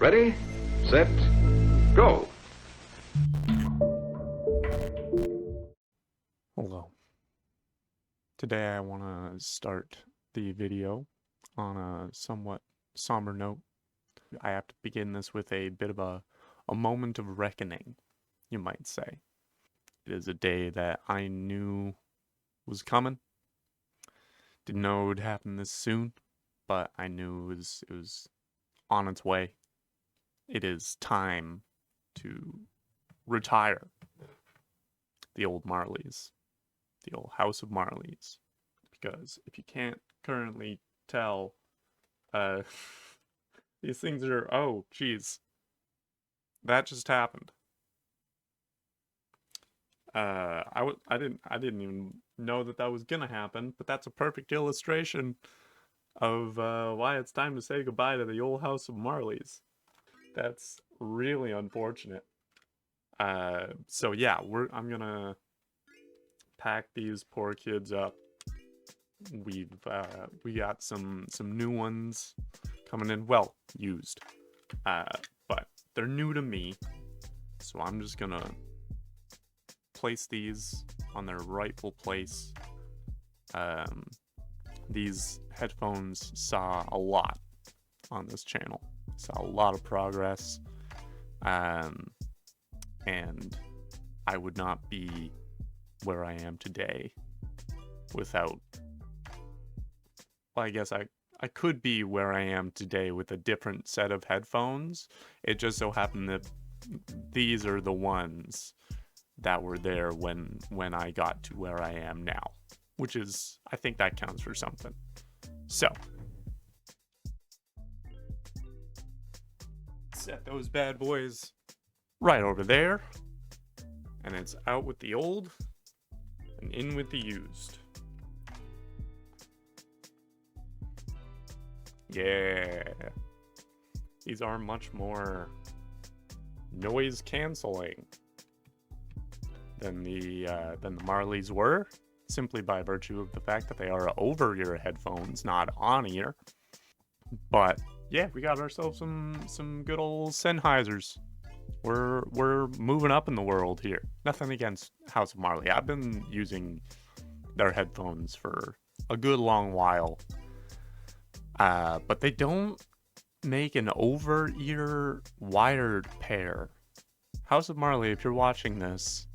Ready, set, go. Hello. Today I want to start the video on a somewhat somber note. I have to begin this with a bit of a moment of reckoning, you might say. It is a day that I knew was coming. Didn't know it would happen this soon, but I knew it was on its way. It is time to retire the old Marleys, the old House of Marleys. Because if you can't currently tell, these things are, oh, geez, that just happened. I didn't even know that was gonna happen, but that's a perfect illustration of why it's time to say goodbye to the old House of Marleys. That's really unfortunate. So yeah, I'm gonna pack these poor kids up. We got some new ones coming in, well, used, but they're new to me, so I'm just gonna place these on their rightful place. These headphones saw a lot on this channel, saw a lot of progress, and I would not be where I am today without, well, I guess I could be where I am today with a different set of headphones. It just so happened that these are the ones that were there when I got to where I am now, which is, I think that counts for something. So, set those bad boys right over there, and it's out with the old and in with the used. Yeah, these are much more noise canceling than the Marleys were, simply by virtue of the fact that they are over-ear headphones, not on-ear. But yeah, we got ourselves some good old Sennheisers. We're moving up in the world here. Nothing against House of Marley. I've been using their headphones for a good long while. But they don't make an over-ear wired pair. House of Marley, if you're watching this,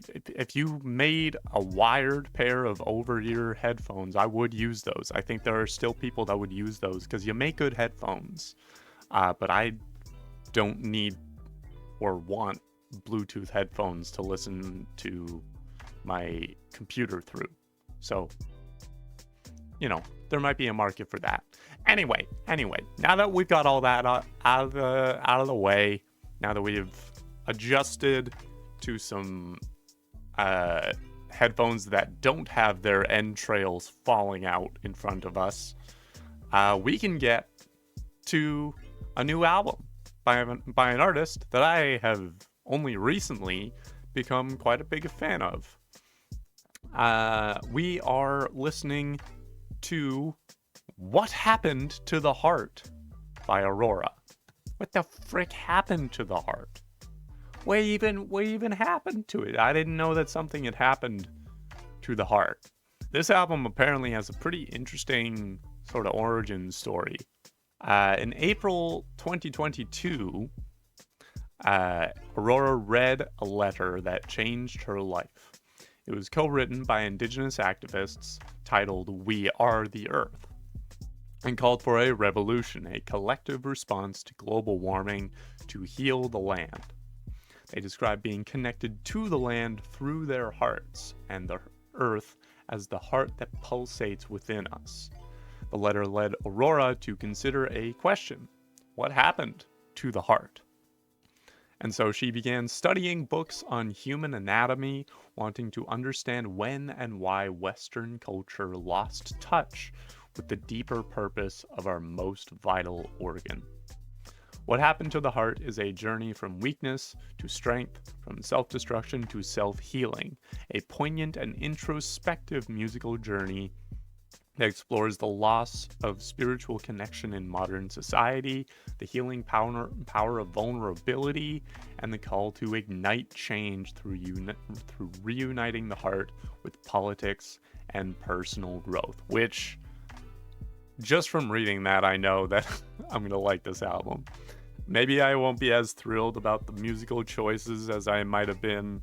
if you made a wired pair of over-ear headphones, I would use those. I think there are still people that would use those because you make good headphones. But I don't need or want Bluetooth headphones to listen to my computer through. So, you know, there might be a market for that. Anyway, now that we've got all that out of the way, now that we've adjusted to some headphones that don't have their entrails falling out in front of us, we can get to a new album by an artist that I have only recently become quite a big fan of. We are listening to What Happened to the Heart by AURORA. What the frick happened to the heart? What even happened to it? I didn't know that something had happened to the heart. This album apparently has a pretty interesting sort of origin story. In April 2022, AURORA read a letter that changed her life. It was co-written by Indigenous activists titled "We Are the Earth" and called for a revolution, a collective response to global warming to heal the land. They describe being connected to the land through their hearts and the earth as the heart that pulsates within us. The letter led AURORA to consider a question: what happened to the heart? And so she began studying books on human anatomy, wanting to understand when and why Western culture lost touch with the deeper purpose of our most vital organ. What Happened to the Heart is a journey from weakness to strength, from self-destruction to self-healing, a poignant and introspective musical journey that explores the loss of spiritual connection in modern society, the healing power of vulnerability, and the call to ignite change through reuniting the heart with politics and personal growth. Which, just from reading that, I know that I'm gonna like this album. Maybe I won't be as thrilled about the musical choices as I might have been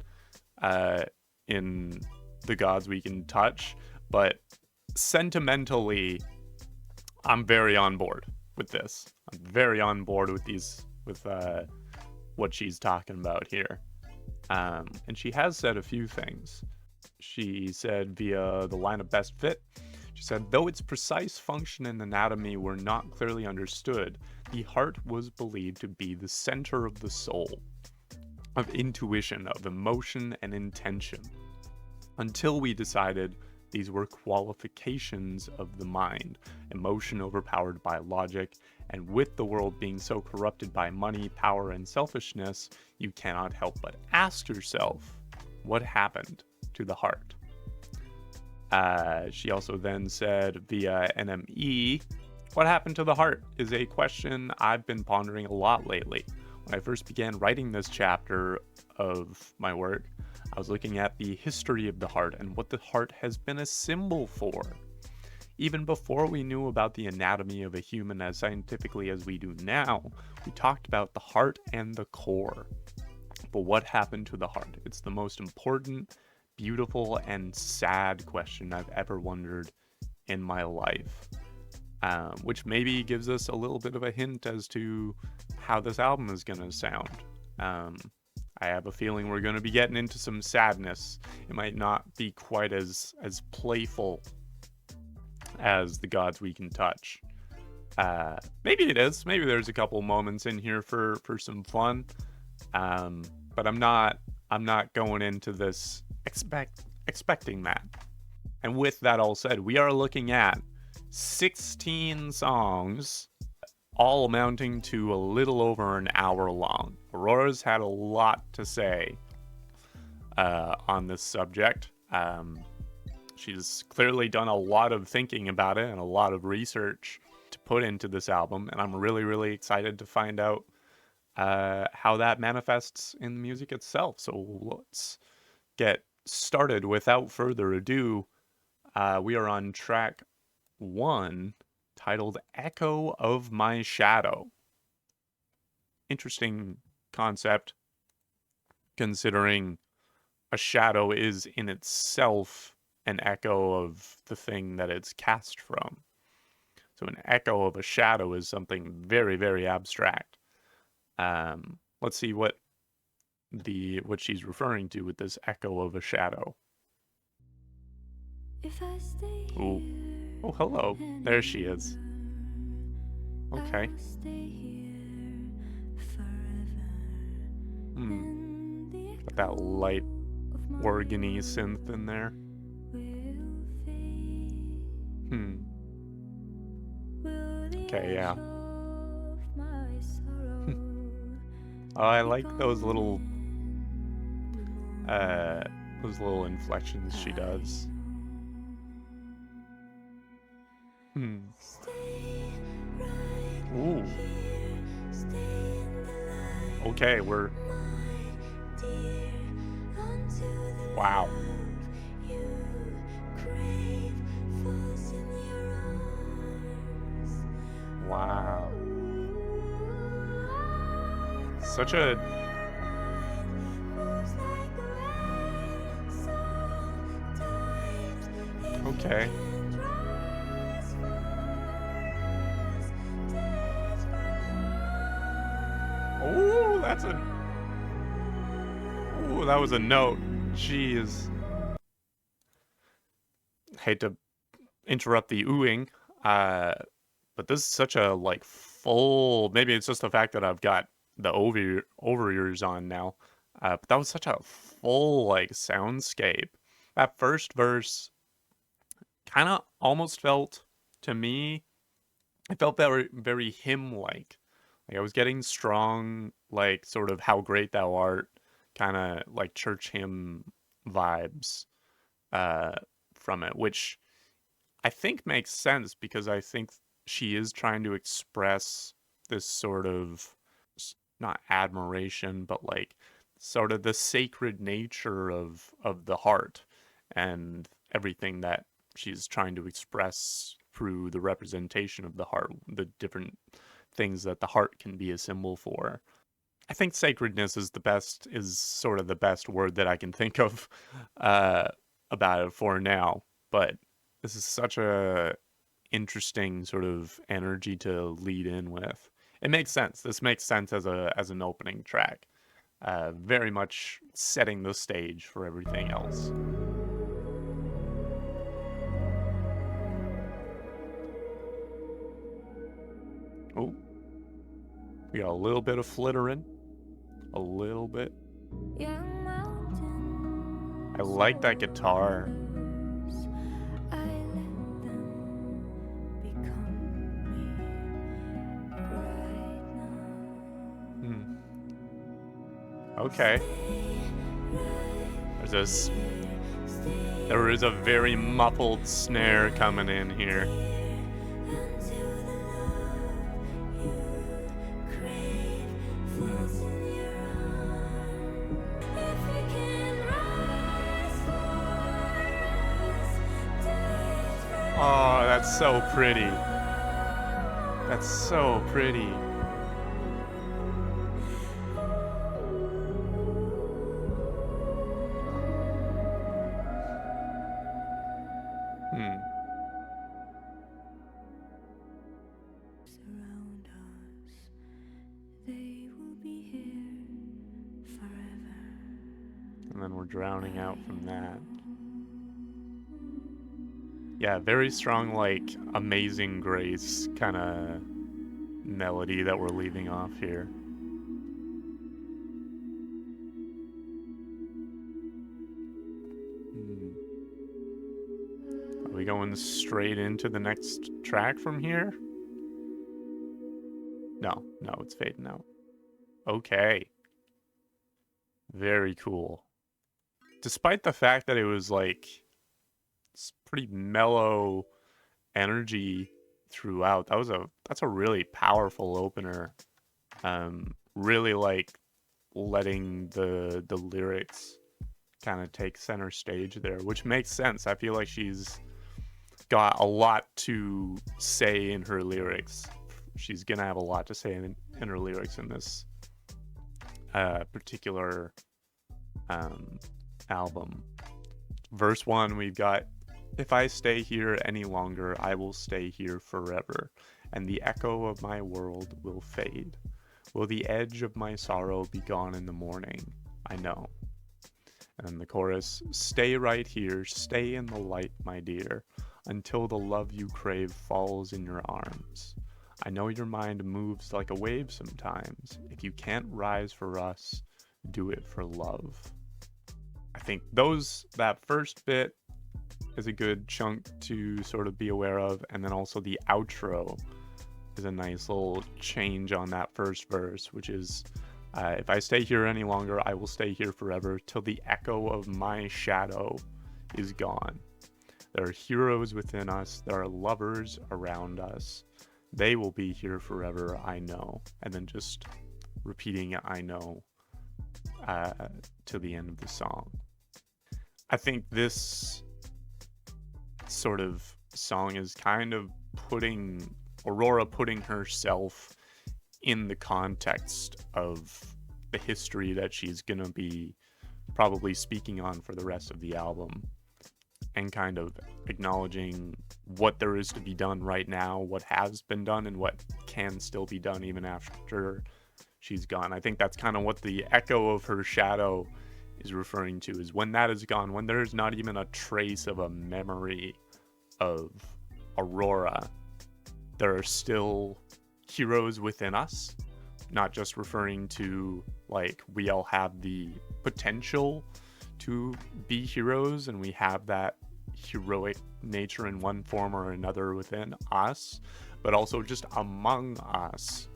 in The Gods We Can Touch, but sentimentally, I'm very on board with this. I'm very on board with what she's talking about here. And she has said a few things. She said via the line of Best Fit, she said, though its precise function and anatomy were not clearly understood, the heart was believed to be the center of the soul, of intuition, of emotion and intention, until we decided these were qualifications of the mind, emotion overpowered by logic, and with the world being so corrupted by money, power, and selfishness, you cannot help but ask yourself, what happened to the heart? She also then said via NME, what happened to the heart is a question I've been pondering a lot lately. When I first began writing this chapter of my work, I was looking at the history of the heart and what the heart has been a symbol for. Even before we knew about the anatomy of a human as scientifically as we do now, we talked about the heart and the core. But what happened to the heart? It's the most important, beautiful, and sad question I've ever wondered in my life. Which maybe gives us a little bit of a hint as to how this album is going to sound. I have a feeling we're going to be getting into some sadness. It might not be quite as playful as The Gods We Can Touch. Maybe it is. Maybe there's a couple moments in here for some fun. But I'm not going into this expecting that. And with that all said, we are looking at 16 songs, all amounting to a little over an hour long. Aurora's had a lot to say on this subject. She's clearly done a lot of thinking about it and a lot of research to put into this album, and I'm really, really excited to find out how that manifests in the music itself. So let's get started. Without further ado, we are on track 1, titled Echo of My Shadow. Interesting concept, considering a shadow is in itself an echo of the thing that it's cast from. So an echo of a shadow is something very, very abstract. Let's see what she's referring to with this echo of a shadow. Ooh. Oh, hello. There she is. Okay. Got that light organy synth in there. Okay, yeah. Oh, I like those little inflections she does. Ooh. Okay, we're... Wow. Wow. Such a... Okay. Oh, that's a... Ooh, that was a note. Jeez. Hate to interrupt the oohing, but this is such a, like, full... Maybe it's just the fact that I've got the over-ears on now. But that was such a full, like, soundscape. That first verse kind of almost felt, to me, it felt very, very hymn-like. Like, I was getting strong, like, sort of How Great Thou Art, kind of, like, church hymn vibes from it, which I think makes sense because I think she is trying to express this sort of not admiration, but like sort of the sacred nature of the heart and everything that she's trying to express through the representation of the heart, the different things that the heart can be a symbol for. I think sacredness is sort of the best word that I can think of uh, about it for now. But this is such a interesting sort of energy to lead in with. It makes sense. This makes sense as an opening track. Very much setting the stage for everything else. Oh, we got a little bit of flittering. A little bit. I like that guitar. Okay. There is a very muffled snare coming in here. Oh, that's so pretty. That's so pretty. And then we're drowning out from that. Yeah, very strong, like, Amazing Grace kind of melody that we're leaving off here. Are we going straight into the next track from here? No, it's fading out. Okay. Very cool. Despite the fact that it was like it's pretty mellow energy throughout, that's a really powerful opener. Really like letting the lyrics kind of take center stage there, which makes sense. I feel like she's got a lot to say in her lyrics. She's gonna have a lot to say in her lyrics in this particular album. Verse 1, we've got, "If I stay here any longer, I will stay here forever, and the echo of my world will fade. Will the edge of my sorrow be gone in the morning? I know." And then the chorus, "Stay right here, stay in the light, my dear, until the love you crave falls in your arms. I know your mind moves like a wave sometimes. If you can't rise for us, do it for love." I think that first bit is a good chunk to sort of be aware of, and then also the outro is a nice little change on that first verse, which is, "If I stay here any longer, I will stay here forever till the echo of my shadow is gone. There are heroes within us, there are lovers around us. They will be here forever, I know." And then just repeating "I know" to the end of the song. I think this sort of song is kind of putting Aurora putting herself in the context of the history that she's going to be probably speaking on for the rest of the album, and kind of acknowledging what there is to be done right now, what has been done, and what can still be done even after she's gone. I think that's kind of what the echo of her shadow is referring to, is when that is gone, when there's not even a trace of a memory of Aurora, there are still heroes within us. Not just referring to like we all have the potential to be heroes and we have that heroic nature in one form or another within us, but also just among us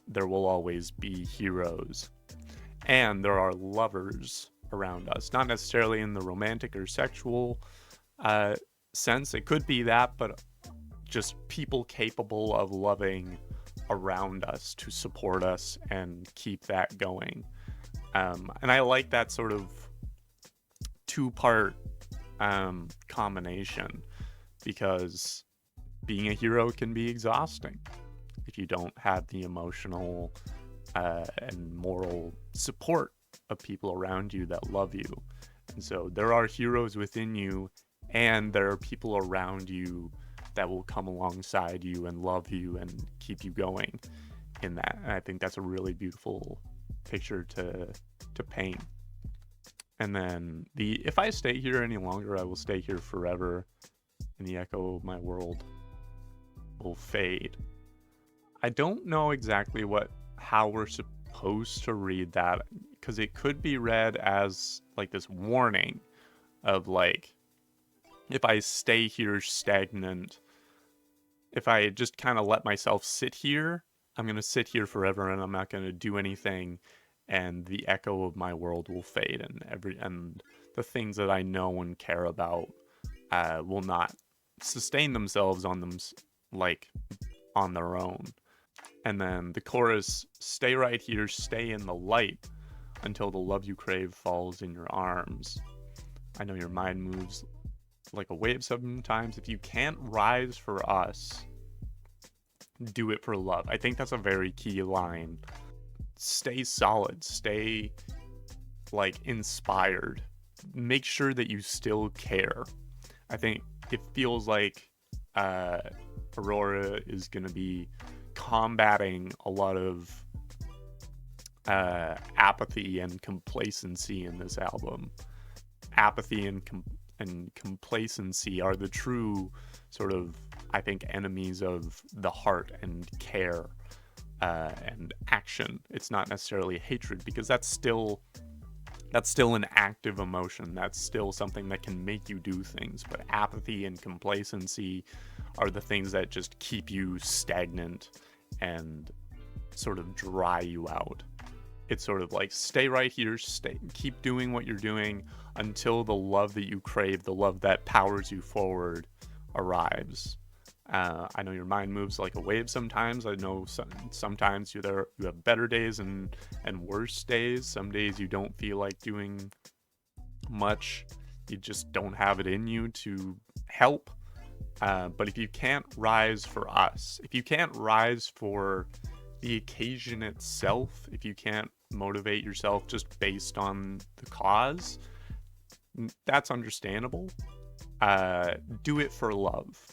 there will always be heroes. And there are lovers around us, not necessarily in the romantic or sexual sense. It could be that, but just people capable of loving around us to support us and keep that going. And I like that sort of two-part combination, because being a hero can be exhausting if you don't have the emotional and moral support of people around you that love you. And so there are heroes within you, and there are people around you that will come alongside you and love you and keep you going in that. And I think that's a really beautiful picture to paint. And then if I stay here any longer, I will stay here forever, and the echo of my world will fade. I don't know exactly how we're supposed to read that, because it could be read as like this warning of like, if I stay here stagnant, if I just kind of let myself sit here, I'm going to sit here forever and I'm not going to do anything, and the echo of my world will fade, and the things that I know and care about will not sustain themselves on their own. And then the chorus, stay right here, stay in the light until the love you crave falls in your arms. I know your mind moves like a wave sometimes. If you can't rise for us, do it for love. I think that's a very key line. Stay solid, stay like inspired. Make sure that you still care. I think it feels like Aurora is going to be combating a lot of apathy and complacency in this album. Apathy and complacency are the true sort of, I think, enemies of the heart and care and action. It's not necessarily hatred, because that's still an active emotion. That's still something that can make you do things. But apathy and complacency are the things that just keep you stagnant and sort of dry you out. It's sort of like, stay right here, keep doing what you're doing until the love that you crave, the love that powers you forward, arrives. I know your mind moves like a wave sometimes. I know sometimes you have better days and worse days. Some days you don't feel like doing much. You just don't have it in you to help. But if you can't rise for us, if you can't rise for the occasion itself, if you can't motivate yourself just based on the cause, that's understandable. Do it for love.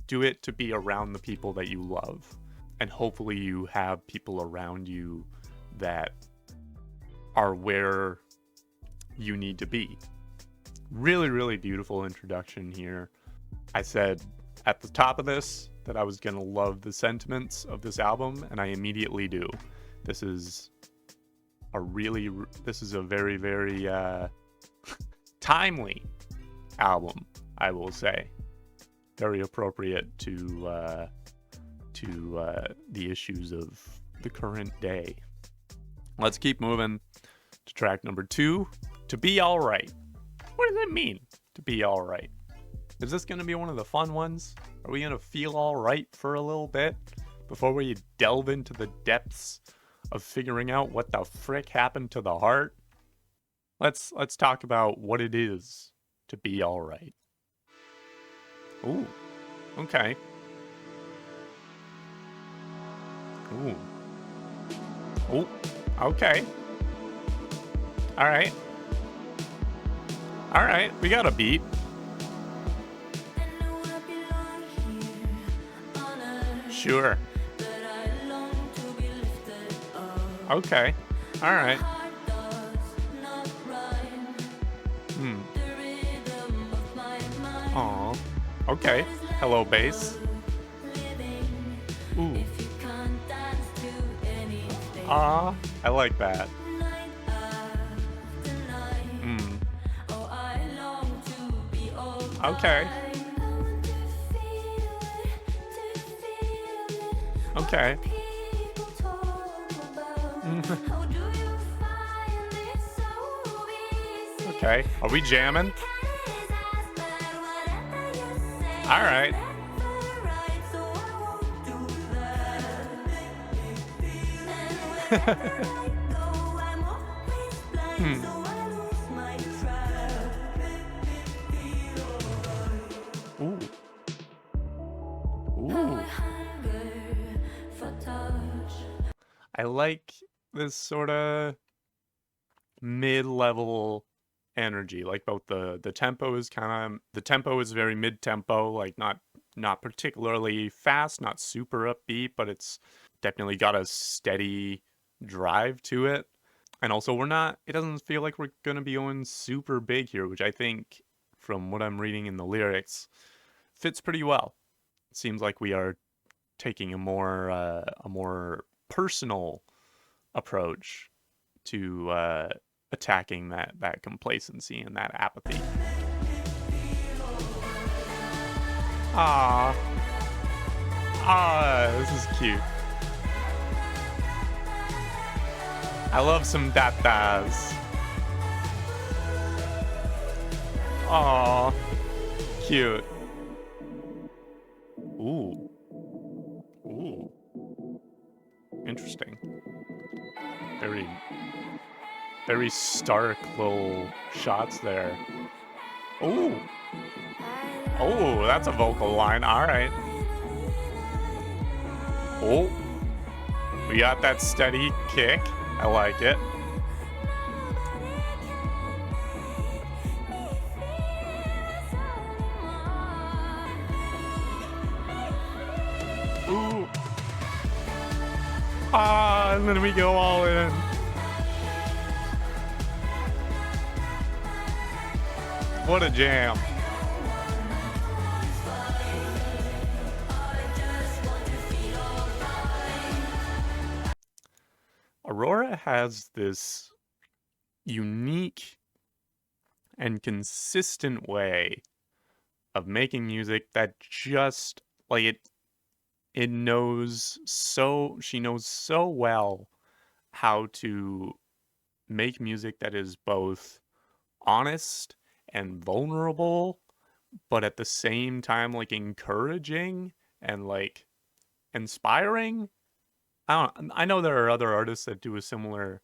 Do it to be around the people that you love. And hopefully you have people around you that are where you need to be. Really, really beautiful introduction here. I said at the top of this that I was going to love the sentiments of this album, and I immediately do. This is a very, very timely album, I will say. Very appropriate to the issues of the current day. Let's keep moving to track number 2, To Be Alright. What does it mean, to be alright? Is this going to be one of the fun ones? Are we going to feel alright for a little bit before we delve into the depths of figuring out what the frick happened to the heart? Let's talk about what it is to be alright. Ooh, okay. Ooh. Ooh, okay. Alright. Alright, we got a beat. Sure. Okay. Alright. Aw. Okay. Hello, bass. Ooh. Aw. I like that. Okay. Okay. Okay. Are we jamming? All right. Ooh. Ooh. I like this sort of mid-level energy. Like both the tempo is very mid-tempo, like not particularly fast, not super upbeat, but it's definitely got a steady drive to it. And also it doesn't feel like we're going to be going super big here, which I think from what I'm reading in the lyrics fits pretty well. It seems like we are taking a more personal approach to attacking that complacency and that apathy. Ah, this is cute. I love some datas. Aw, cute. Ooh. Ooh. Interesting. Very, very stark little shots there. Ooh. Oh, that's a vocal line. All right. Oh. We got that steady kick. I like it. Ooh. Ah, and then we go all in. What a jam. Aurora has this unique and consistent way of making music that just like she knows so well how to make music that is both honest and vulnerable, but at the same time like encouraging and like inspiring. I know there are other artists that do a similar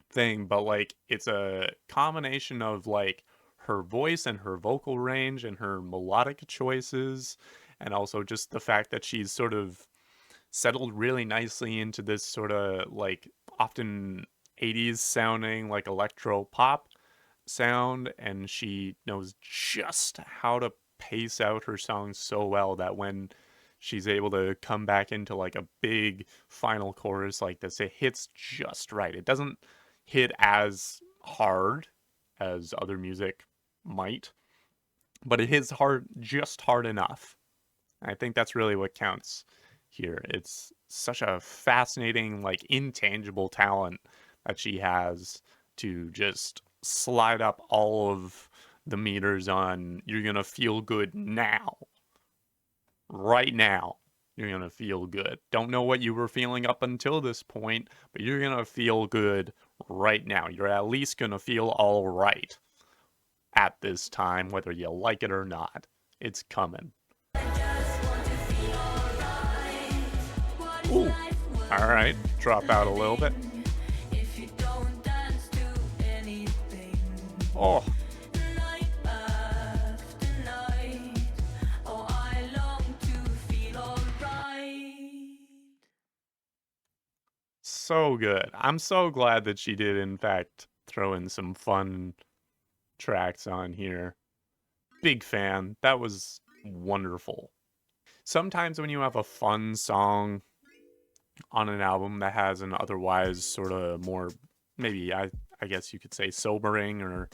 thing, but like it's a combination of like her voice and her vocal range and her melodic choices, and also just the fact that she's sort of settled really nicely into this sort of like often 80s sounding like electro pop sound, and she knows just how to pace out her songs so well that when she's able to come back into like a big final chorus like this, it hits just right. It doesn't hit as hard as other music might, but it hits just hard enough. And I think that's really what counts here. It's such a fascinating, like intangible talent that she has to just slide up all of the meters on "you're gonna feel good now." Right now, you're gonna feel good. Don't know what you were feeling up until this point, but you're gonna feel good right now. You're at least gonna feel all right at this time, whether you like it or not. It's coming. Ooh. All right, drop out a little bit. Oh. So good. I'm so glad that she did, in fact, throw in some fun tracks on here. Big fan. That was wonderful. Sometimes when you have a fun song on an album that has an otherwise sort of more, maybe I guess you could say sobering or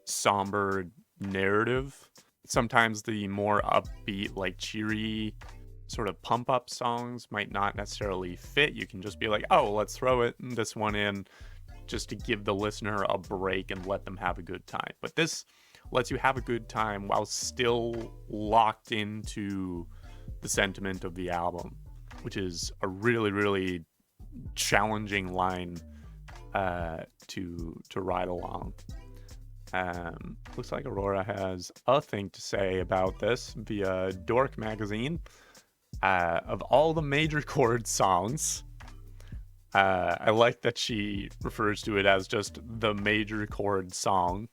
somber narrative, sometimes the more upbeat, like cheery sort of pump up songs might not necessarily fit. You can just be like, oh, let's throw this one in just to give the listener a break and let them have a good time. But this lets you have a good time while still locked into the sentiment of the album, which is a really, really challenging line to ride along. Looks like Aurora has a thing to say about this via Dork Magazine. Of all the major chord songs, I like that she refers to it as just the major chord song.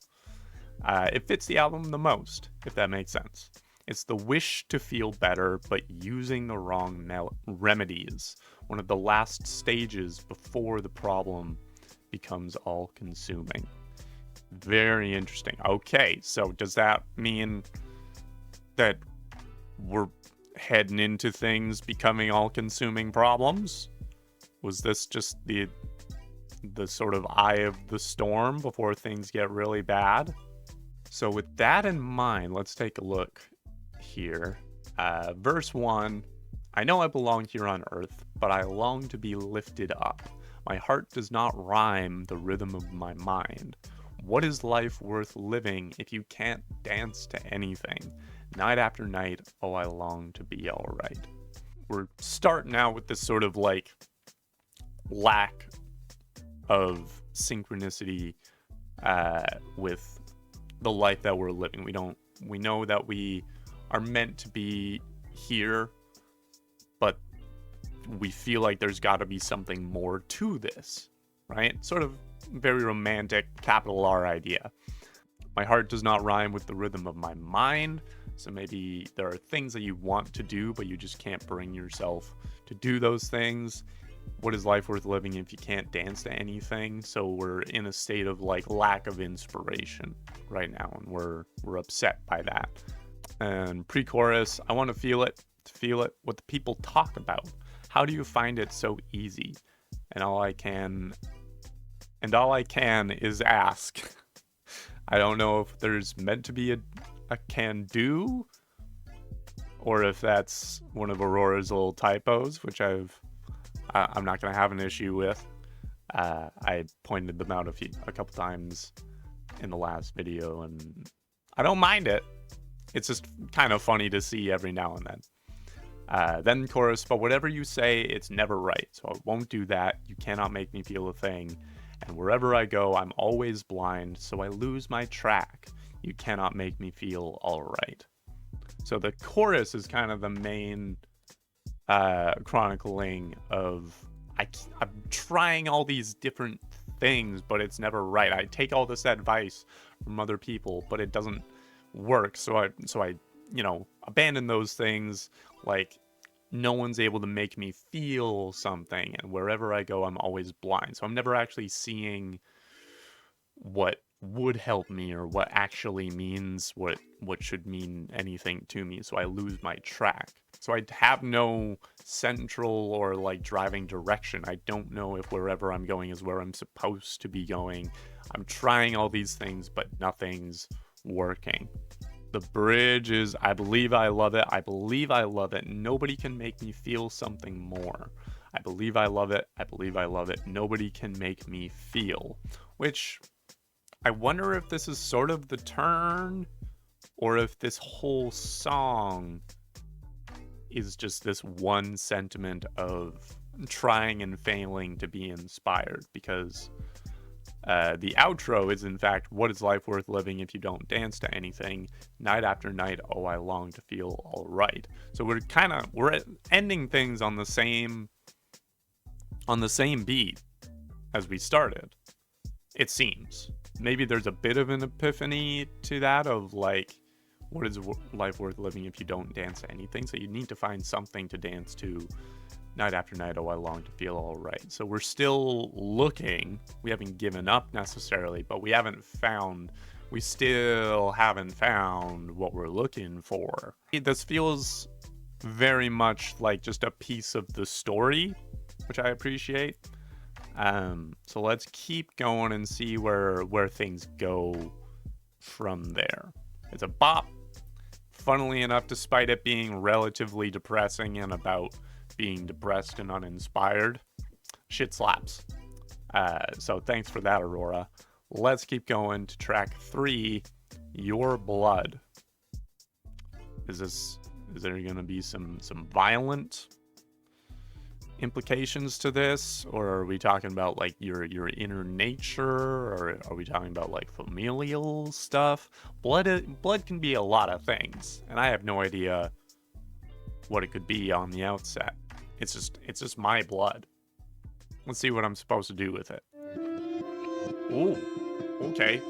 It fits the album the most, if that makes sense. It's the wish to feel better, but using the wrong remedies. One of the last stages before the problem becomes all-consuming. Very interesting. Okay, so does that mean that we're heading into things becoming all-consuming problems? Was this just the sort of eye of the storm before things get really bad? So with that in mind, let's take a look here. Verse 1, I know I belong here on earth, but I long to be lifted up. My heart does not rhyme the rhythm of my mind. What is life worth living if you can't dance to anything? Night after night, oh, I long to be alright. We're starting out with this sort of like lack of synchronicity with the life that we're living. We know that we are meant to be here, but we feel like there's got to be something more to this, right? Sort of very romantic, capital R idea. My heart does not rhyme with the rhythm of my mind. So maybe there are things that you want to do, but you just can't bring yourself to do those things. What is life worth living if you can't dance to anything? So we're in a state of like lack of inspiration right now, and we're upset by that. And pre-chorus, I want to feel it, what the people talk about. How do you find it so easy? And all I can is ask. I don't know if there's meant to be a can do, or if that's one of Aurora's little typos, which I'm not gonna have an issue with. I pointed them out a couple times in the last video, and I don't mind it. It's just kind of funny to see every now and then. Then chorus, but whatever you say, it's never right. So I won't do that. You cannot make me feel a thing. And wherever I go, I'm always blind, so I lose my track. You cannot make me feel all right. So the chorus is kind of the main chronicling of I'm trying all these different things, but it's never right. I take all this advice from other people, but it doesn't work. So I abandon those things. Like, no one's able to make me feel something, and wherever I go, I'm always blind. So I'm never actually seeing what would help me or what actually means what should mean anything to me. So I lose my track. So I have no central or like driving direction. I don't know if wherever I'm going is where I'm supposed to be going. I'm trying all these things, but nothing's working. The bridge is, I believe I love it. I believe I love it. Nobody can make me feel something more. I believe I love it. I believe I love it. Nobody can make me feel. Which, I wonder if this is sort of the turn, or if this whole song is just this one sentiment of trying and failing to be inspired. Because the outro is, in fact, what is life worth living if you don't dance to anything? Night after night, oh, I long to feel all right. So we're ending things on the same beat as we started, it seems. Maybe there's a bit of an epiphany to that of like, what is life worth living if you don't dance to anything? So you need to find something to dance to. Night after night, oh, I long to feel all right. So we're still looking. We haven't given up necessarily, but we still haven't found what we're looking for. This feels very much like just a piece of the story, which I appreciate. So let's keep going and see where things go from there. It's a bop. Funnily enough, despite it being relatively depressing and about being depressed and uninspired, shit slaps. So thanks for that, Aurora. Let's keep going to track 3, Your Blood. Is there gonna be some violent implications to this, or are we talking about like your inner nature, or are we talking about like familial stuff? Blood can be a lot of things, and I have no idea what it could be on the outset. It's just my blood. Let's see what I'm supposed to do with it. Ooh, okay.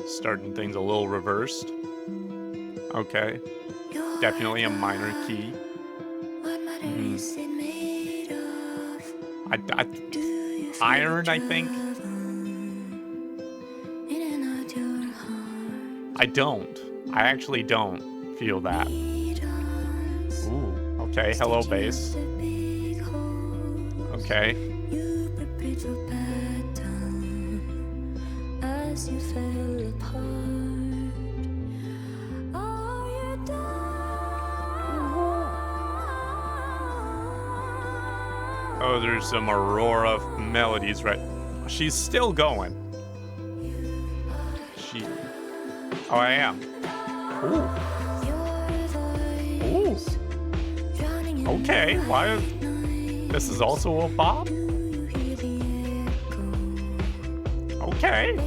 Starting things a little reversed. Okay. Definitely a minor key. Iron, I think. I don't. I actually don't feel that. Ooh, okay. Hello, bass. Okay. Oh, there's some Aurora melodies, right? She's still going. Oh, I am. Ooh. Ooh. Okay, why? This is also a bop? Okay.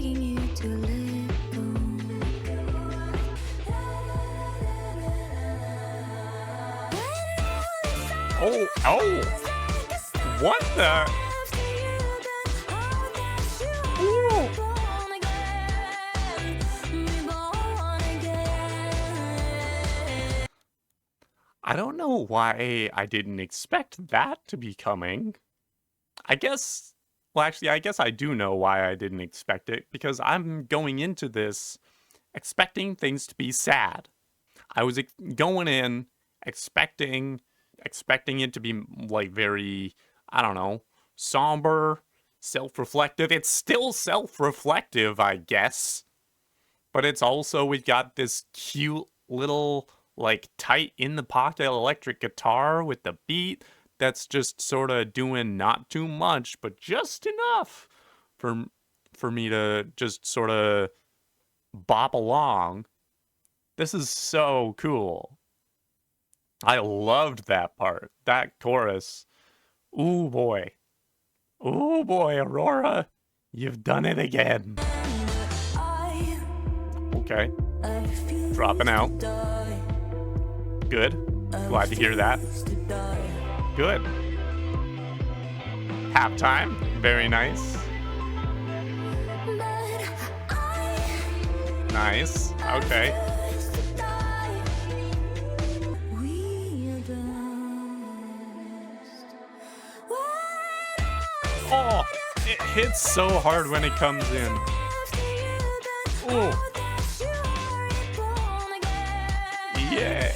Oh. What the? Ooh. I don't know why I didn't expect that to be coming. I guess I do know why I didn't expect it, because I'm going into this expecting things to be sad. I was going in expecting it to be like very, I don't know, somber, self-reflective. It's still self-reflective, I guess. But it's also, we've got this cute little, like, tight in the pocket electric guitar with the beat that's just sort of doing not too much, but just enough for me to just sort of bop along. This is so cool. I loved that part. That chorus. Ooh boy. Ooh boy, Aurora. You've done it again. Okay. Dropping out. Good. Glad to hear that. Good. Halftime. Very nice. Nice. Okay. Oh, it hits so hard when it comes in. Ooh. Yeah.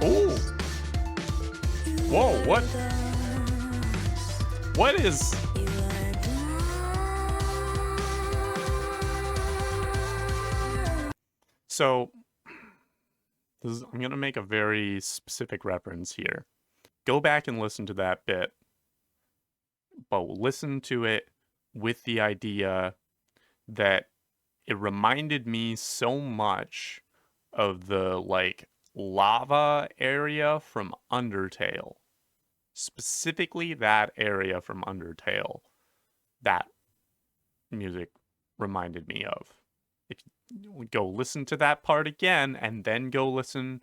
Ooh. Whoa, what? What is... So, I'm going to make a very specific reference here. Go back and listen to that bit, but listen to it with the idea that it reminded me so much of the, like, lava area from Undertale. Specifically that area from Undertale. That music reminded me of. If you go listen to that part again, and then go listen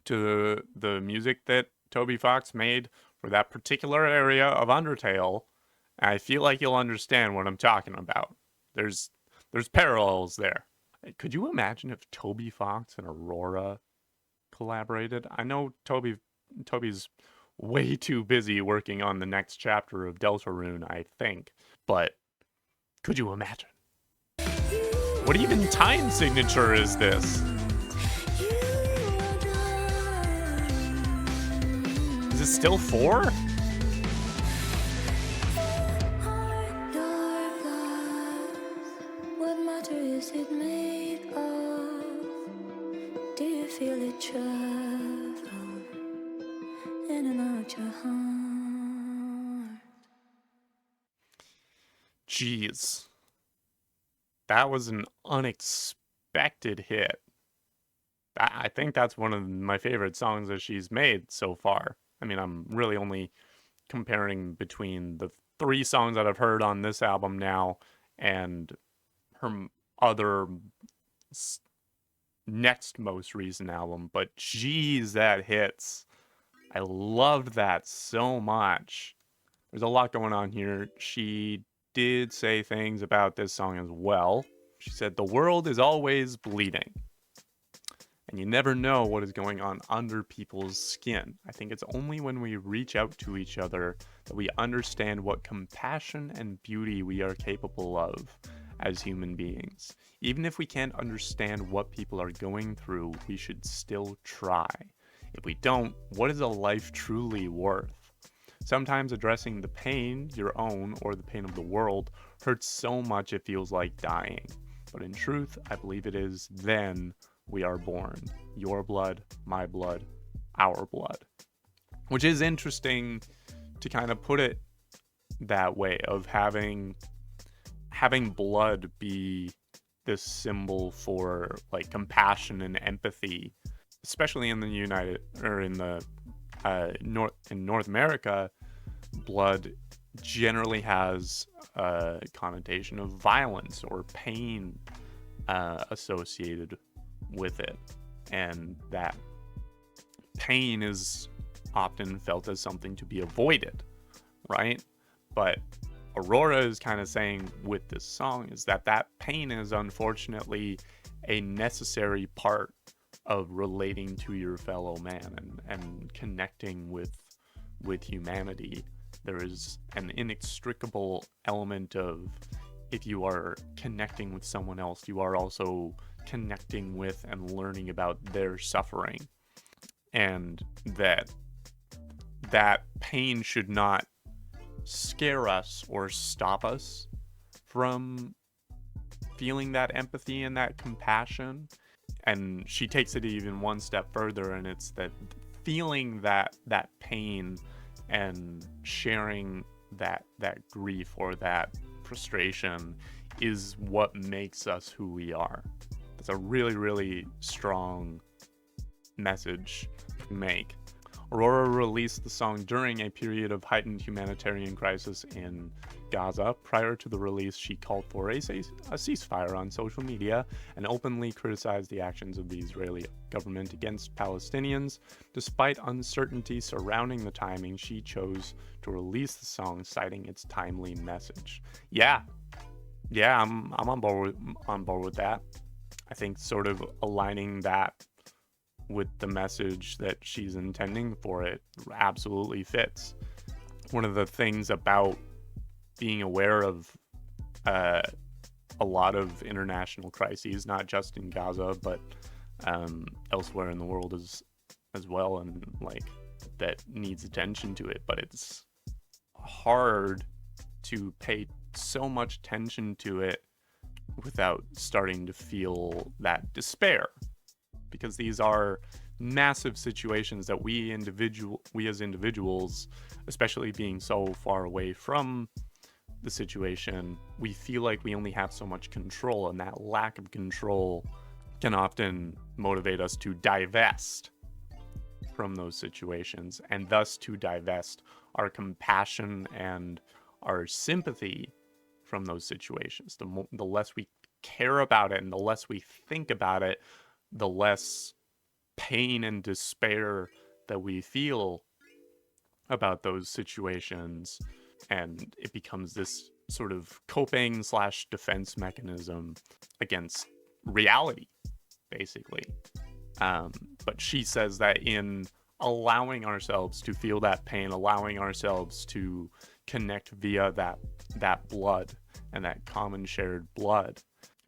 to the music that Toby Fox made for that particular area of Undertale, I feel like you'll understand what I'm talking about. There's parallels there. Could you imagine if Toby Fox and Aurora collaborated? I know Toby's way too busy working on the next chapter of Deltarune, I think. But could you imagine? What even time signature is this? Is it still 4? What matter is it made of? Do you feel it travel in and out your heart? Jeez. That was an unexpected hit. I think that's one of my favorite songs that she's made so far. I mean, I'm really only comparing between the 3 songs that I've heard on this album now and her other next most recent album, but geez, that hits. I loved that so much. There's a lot going on here. She did say things about this song as well. She said, "The world is always bleeding, and you never know what is going on under people's skin. I think it's only when we reach out to each other that we understand what compassion and beauty we are capable of as human beings. Even if we can't understand what people are going through, we should still try. If we don't, what is a life truly worth? Sometimes addressing the pain, your own or the pain of the world, hurts so much it feels like dying. But in truth, I believe it is then we are born. Your blood, my blood, our blood." Which is interesting to kind of put it that way, of having blood be this symbol for like compassion and empathy, especially in the North America. Blood generally has a connotation of violence or pain associated with it, and that pain is often felt as something to be avoided, right? But Aurora is kind of saying with this song is that pain is unfortunately a necessary part of relating to your fellow man and connecting with humanity. There is an inextricable element of, if you are connecting with someone else, you are also connecting with and learning about their suffering, and that pain should not scare us or stop us from feeling that empathy and that compassion. And she takes it even one step further, and it's that feeling that pain and sharing that grief or that frustration is what makes us who we are. That's a really, really strong message to make. Aurora released the song during a period of heightened humanitarian crisis in Gaza. Prior to the release, she called for a ceasefire on social media and openly criticized the actions of the Israeli government against Palestinians. Despite uncertainty surrounding the timing, she chose to release the song, citing its timely message. Yeah, I'm on board with that. I think sort of aligning that with the message that she's intending for it absolutely fits. One of the things about being aware of a lot of international crises, not just in Gaza, but elsewhere in the world as well, and like that needs attention to it. But it's hard to pay so much attention to it without starting to feel that despair, because these are massive situations that we as individuals, especially being so far away from the situation, we feel like we only have so much control, and that lack of control can often motivate us to divest from those situations, and thus to divest our compassion and our sympathy from those situations. The less we care about it and the less we think about it, the less pain and despair that we feel about those situations, and it becomes this sort of coping / defense mechanism against reality, basically. But she says that in allowing ourselves to feel that pain, allowing ourselves to connect via that blood and that common shared blood,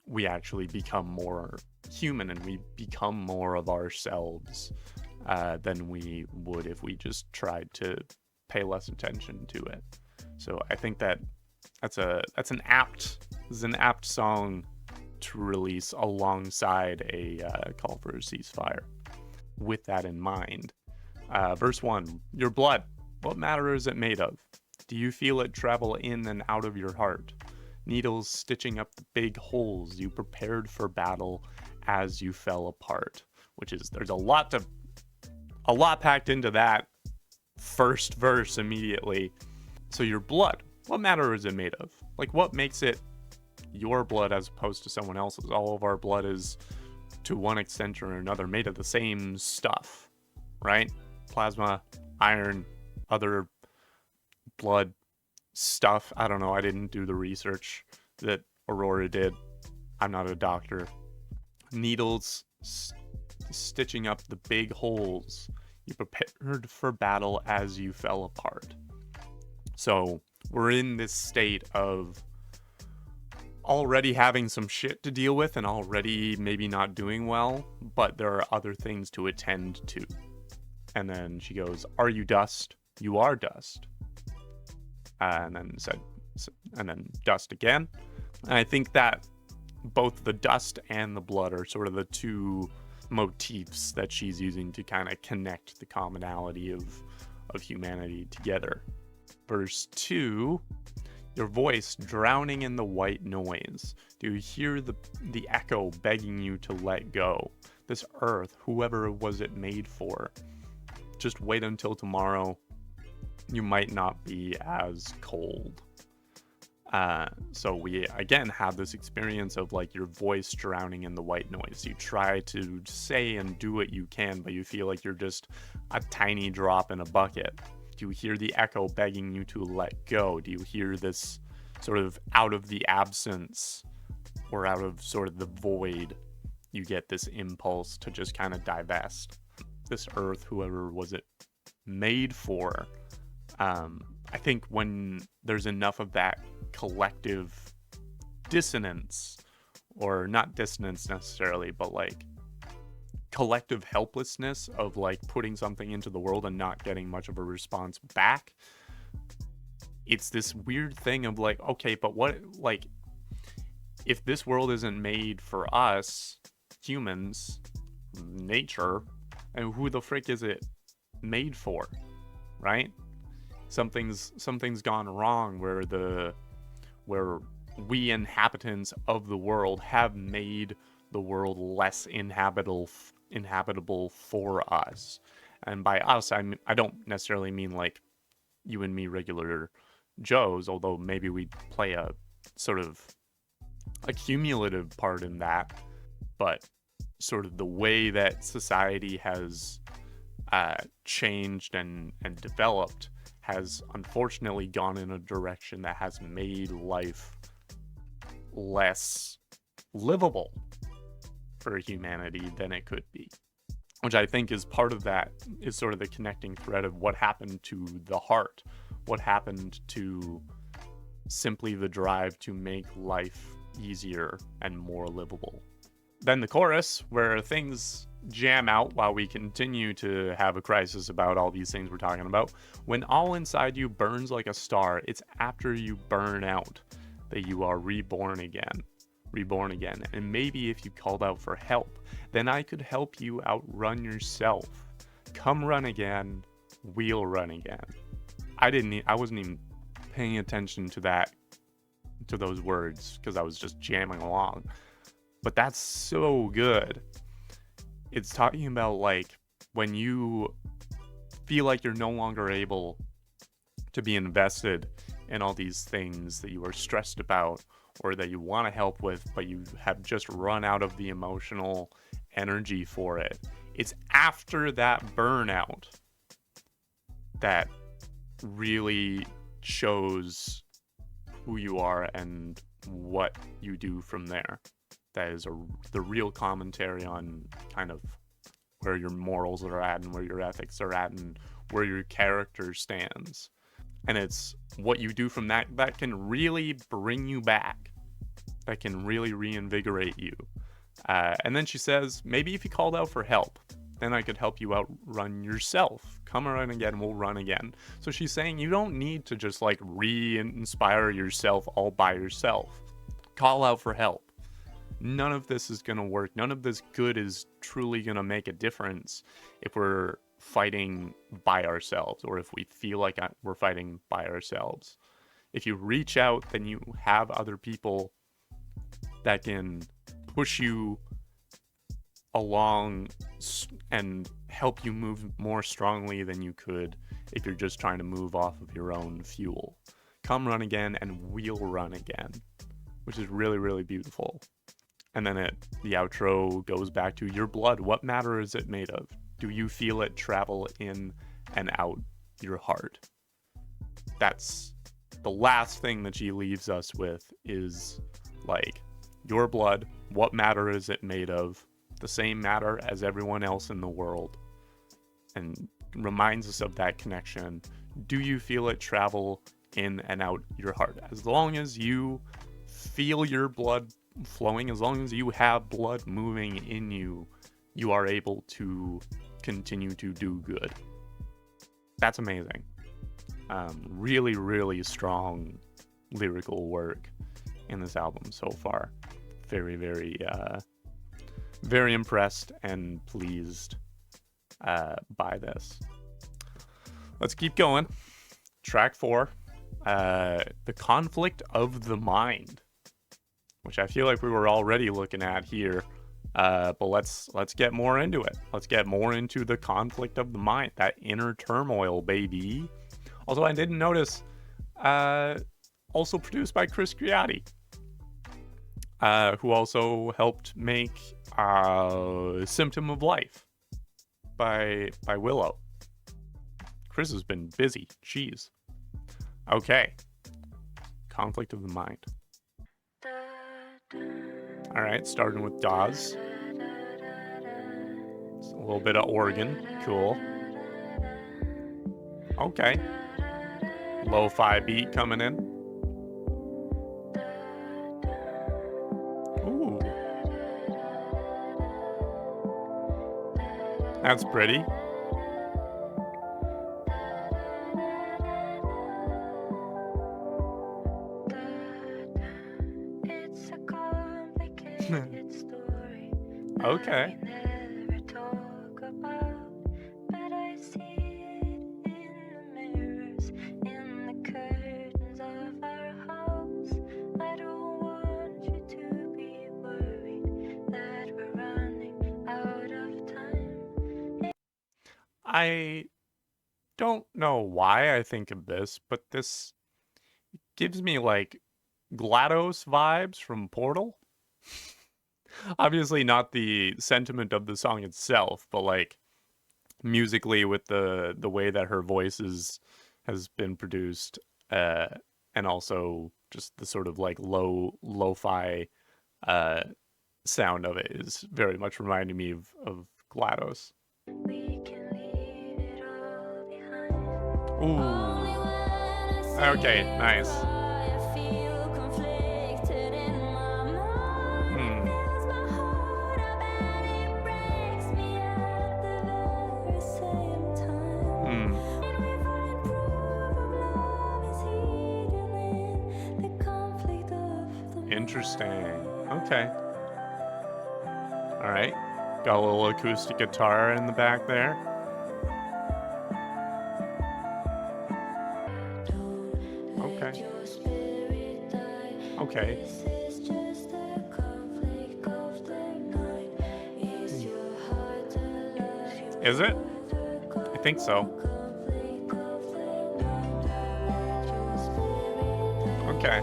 we actually become more human, and we become more of ourselves than we would if we just tried to pay less attention to it. So I think that's an apt song to release alongside a call for a ceasefire. With that in mind, verse 1, your blood, what matter is it made of? Do you feel it travel in and out of your heart? Needles stitching up the big holes you prepared for battle as you fell apart. which is, there's a lot packed into that first verse immediately. So your blood, what matter is it made of? Like, what makes it your blood as opposed to someone else's? All of our blood is, to one extent or another, made of the same stuff, right? Plasma, iron, other blood stuff. I don't know. I didn't do the research that Aurora did. I'm not a doctor. Needles stitching up the big holes. You prepared for battle as you fell apart. So we're in this state of already having some shit to deal with and already maybe not doing well, but there are other things to attend to. And then she goes, "Are you dust? You are dust." And then dust again. And I think that both the dust and the blood are sort of the two motifs that she's using to kind of connect the commonality of humanity together. Verse 2, your voice drowning in the white noise. Do you hear the echo begging you to let go? This earth, whoever was it made for, just wait until tomorrow. You might not be as cold. So we again have this experience of like your voice drowning in the white noise. You try to say and do what you can, but you feel like you're just a tiny drop in a bucket. Do you hear the echo begging you to let go? Do you hear this sort of out of the absence or out of sort of the void? You get this impulse to just kind of divest. This earth, whoever was it made for? I think when there's enough of that collective dissonance, or not dissonance necessarily, but like collective helplessness of like putting something into the world and not getting much of a response back, it's this weird thing of like, okay, but what, like, if this world isn't made for us humans, nature, and who the frick is it made for, right? Something's gone wrong where we inhabitants of the world have made the world less inhabitable for us. And by us, I don't necessarily mean like you and me regular Joes, although maybe we play a sort of a cumulative part in that, but sort of the way that society has changed and developed has unfortunately gone in a direction that has made life less livable for humanity than it could be. Which I think is part of that, is sort of the connecting thread of what happened to the heart, what happened to simply the drive to make life easier and more livable. Then the chorus, where things jam out while we continue to have a crisis about all these things we're talking about. When all inside you burns like a star, it's after you burn out that you are reborn again. And maybe if you called out for help, then I could help you outrun yourself. Come run again, we'll run again. I wasn't even paying attention to those words because I was just jamming along. But that's so good. It's talking about like when you feel like you're no longer able to be invested in all these things that you are stressed about or that you want to help with, but you have just run out of the emotional energy for it. It's after that burnout that really shows who you are and what you do from there. That is the real commentary on kind of where your morals are at and where your ethics are at and where your character stands. And it's what you do from that can really bring you back, that can really reinvigorate you. And then she says, maybe if you called out for help, then I could help you outrun yourself. Come run again, we'll run again. So she's saying you don't need to just like re-inspire yourself all by yourself. Call out for help. None of this is going to work. None of this good is truly going to make a difference if we're fighting by ourselves or if we feel like we're fighting by ourselves. If you reach out, then you have other people that can push you along and help you move more strongly than you could if you're just trying to move off of your own fuel. Come Run Again and We'll Run Again, which is really, really beautiful. And then the outro goes back to your blood. What matter is it made of? Do you feel it travel in and out your heart? That's the last thing that she leaves us with, is like, your blood, what matter is it made of? The same matter as everyone else in the world. And reminds us of that connection. Do you feel it travel in and out your heart? As long as you feel your blood flowing, as long as you have blood moving in you, you are able to continue to do good. That's amazing. Really, really strong lyrical work in this album so far. Very, very, very impressed and pleased by this. Let's keep going. Track 4, The Conflict of the Mind, which I feel like we were already looking at here. But let's get more into it. Let's get more into the conflict of the mind, that inner turmoil, baby. Also, I didn't notice, also produced by Chris Creati, who also helped make Symptom of Life by Willow. Chris has been busy. Jeez. Okay. Conflict of the Mind. Alright, starting with Dawes. It's a little bit of organ. Cool. Okay. Lo-fi beat coming in. Ooh. That's pretty. Okay. I don't know why I think of this, but this gives me like GLaDOS vibes from Portal. Obviously not the sentiment of the song itself, but like musically with the way that her voice has been produced, and also just the sort of like lo-fi sound of it is very much reminding me of GLaDOS. Ooh. Okay, nice. Interesting. Okay. All right. Got a little acoustic guitar in the back there. Okay. Okay. Is it? I think so. Okay.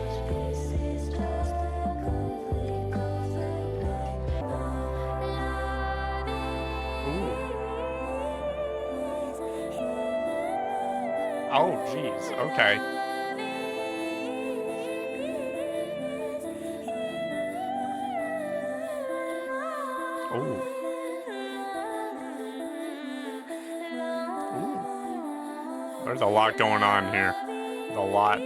Oh, geez. Okay. Oh. There's a lot going on here. A lot.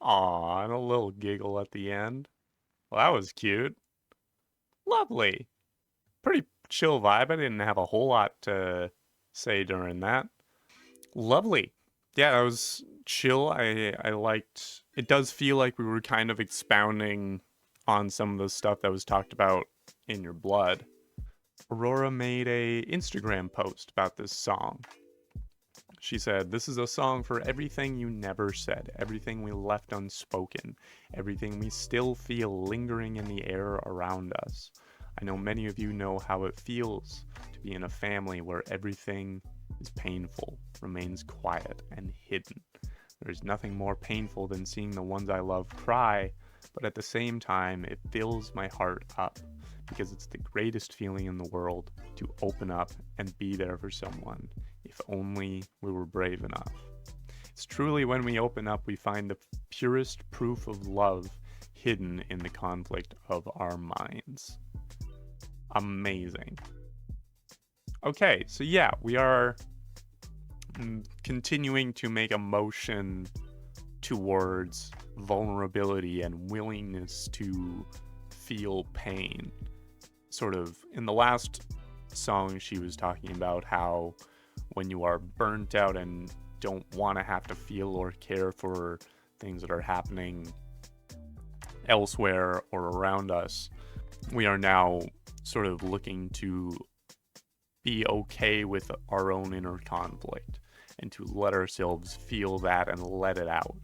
Aw, and a little giggle at the end. Well, that was cute. Lovely. Pretty chill vibe. I didn't have a whole lot to say during that. Lovely. Yeah, that was chill. I liked... It does feel like we were kind of expounding on some of the stuff that was talked about in Your Blood. Aurora made a Instagram post about this song. She said, "This is a song for everything you never said, everything we left unspoken, everything we still feel lingering in the air around us. I know many of you know how it feels to be in a family where everything is painful, remains quiet and hidden. There is nothing more painful than seeing the ones I love cry, but at the same time, it fills my heart up because it's the greatest feeling in the world to open up and be there for someone, if only we were brave enough. It's truly when we open up we find the purest proof of love hidden in the conflict of our minds." Amazing. Okay, so yeah, we are continuing to make a motion towards vulnerability and willingness to feel pain. Sort of in the last song, she was talking about how when you are burnt out and don't want to have to feel or care for things that are happening elsewhere or around us, we are now sort of looking to be okay with our own inner conflict and to let ourselves feel that and let it out.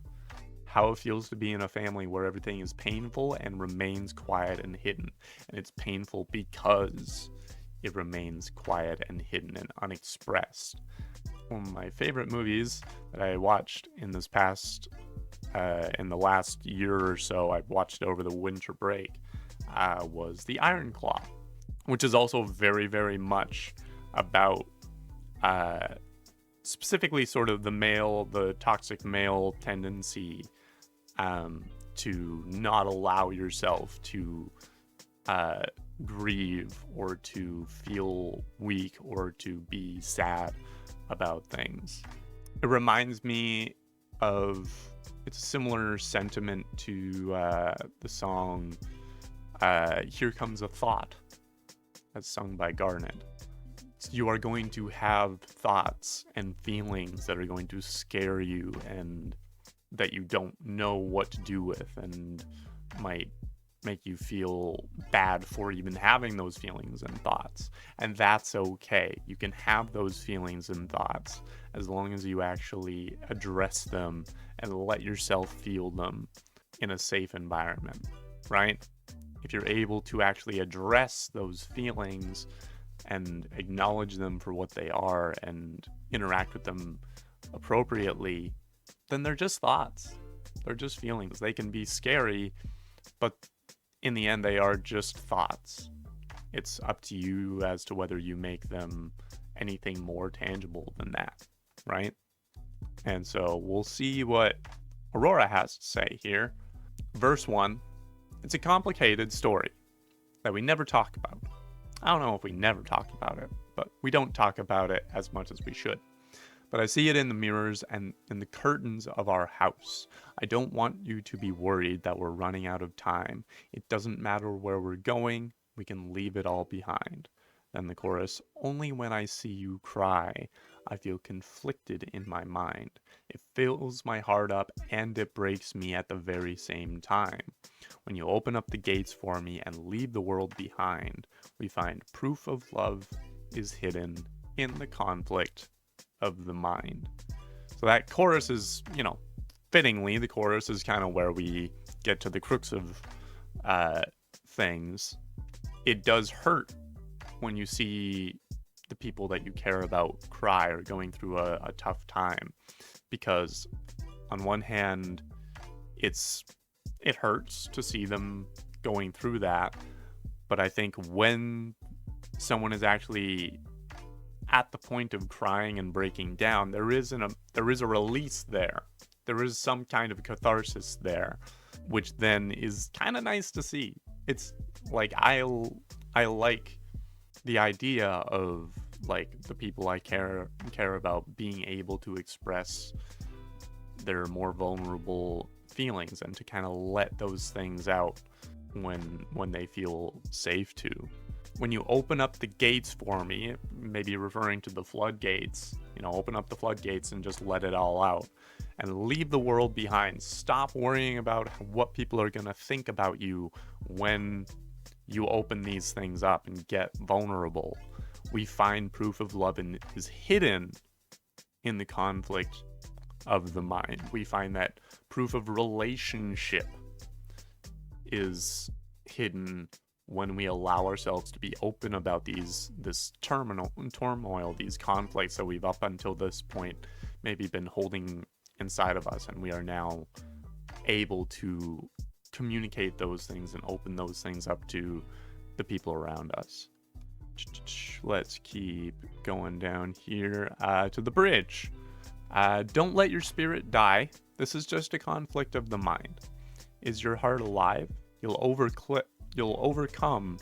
How it feels to be in a family where everything is painful and remains quiet and hidden. And it's painful because it remains quiet and hidden and unexpressed. One of my favorite movies that I watched in this past, in the last year or so, I watched it over the winter break, was The Iron Claw, which is also very, very much about specifically sort of the toxic male tendency to not allow yourself to grieve or to feel weak or to be sad about things. It reminds me of, it's a similar sentiment to the song Here Comes a Thought, as sung by Garnet. You are going to have thoughts and feelings that are going to scare you and that you don't know what to do with and might make you feel bad for even having those feelings and thoughts. And that's okay. You can have those feelings and thoughts as long as you actually address them and let yourself feel them in a safe environment, right? If you're able to actually address those feelings and acknowledge them for what they are and interact with them appropriately, then they're just thoughts. They're just feelings. They can be scary, but in the end, they are just thoughts. It's up to you as to whether you make them anything more tangible than that, right? And so we'll see what Aurora has to say here. Verse 1, it's a complicated story that we never talk about. I don't know if we never talk about it, but we don't talk about it as much as we should. But I see it in the mirrors and in the curtains of our house. I don't want you to be worried that we're running out of time. It doesn't matter where we're going, we can leave it all behind. Then the chorus, only when I see you cry, I feel conflicted in my mind. It fills my heart up and it breaks me at the very same time. When you open up the gates for me and leave the world behind, we find proof of love is hidden in the conflict of the mind. So that chorus is, fittingly, the chorus is kind of where we get to the crux of things. It does hurt when you see the people that you care about cry or going through a tough time, because on one hand, it hurts to see them going through that, but I think when someone is actually at the point of crying and breaking down, there is a release there. There is some kind of catharsis there, which then is kind of nice to see. It's like I like the idea of like the people I care about being able to express their more vulnerable feelings and to kind of let those things out when they feel safe to. When you open up the gates for me, maybe referring to the floodgates, open up the floodgates and just let it all out and leave the world behind. Stop worrying about what people are going to think about you when you open these things up and get vulnerable. We find proof of love is hidden in the conflict of the mind. We find that proof of relationship is hidden when we allow ourselves to be open about this turmoil, these conflicts that we've up until this point maybe been holding inside of us, and we are now able to communicate those things and open those things up to the people around us. Let's keep going down here to the bridge. Don't let your spirit die. This is just a conflict of the mind. Is your heart alive? You'll overcome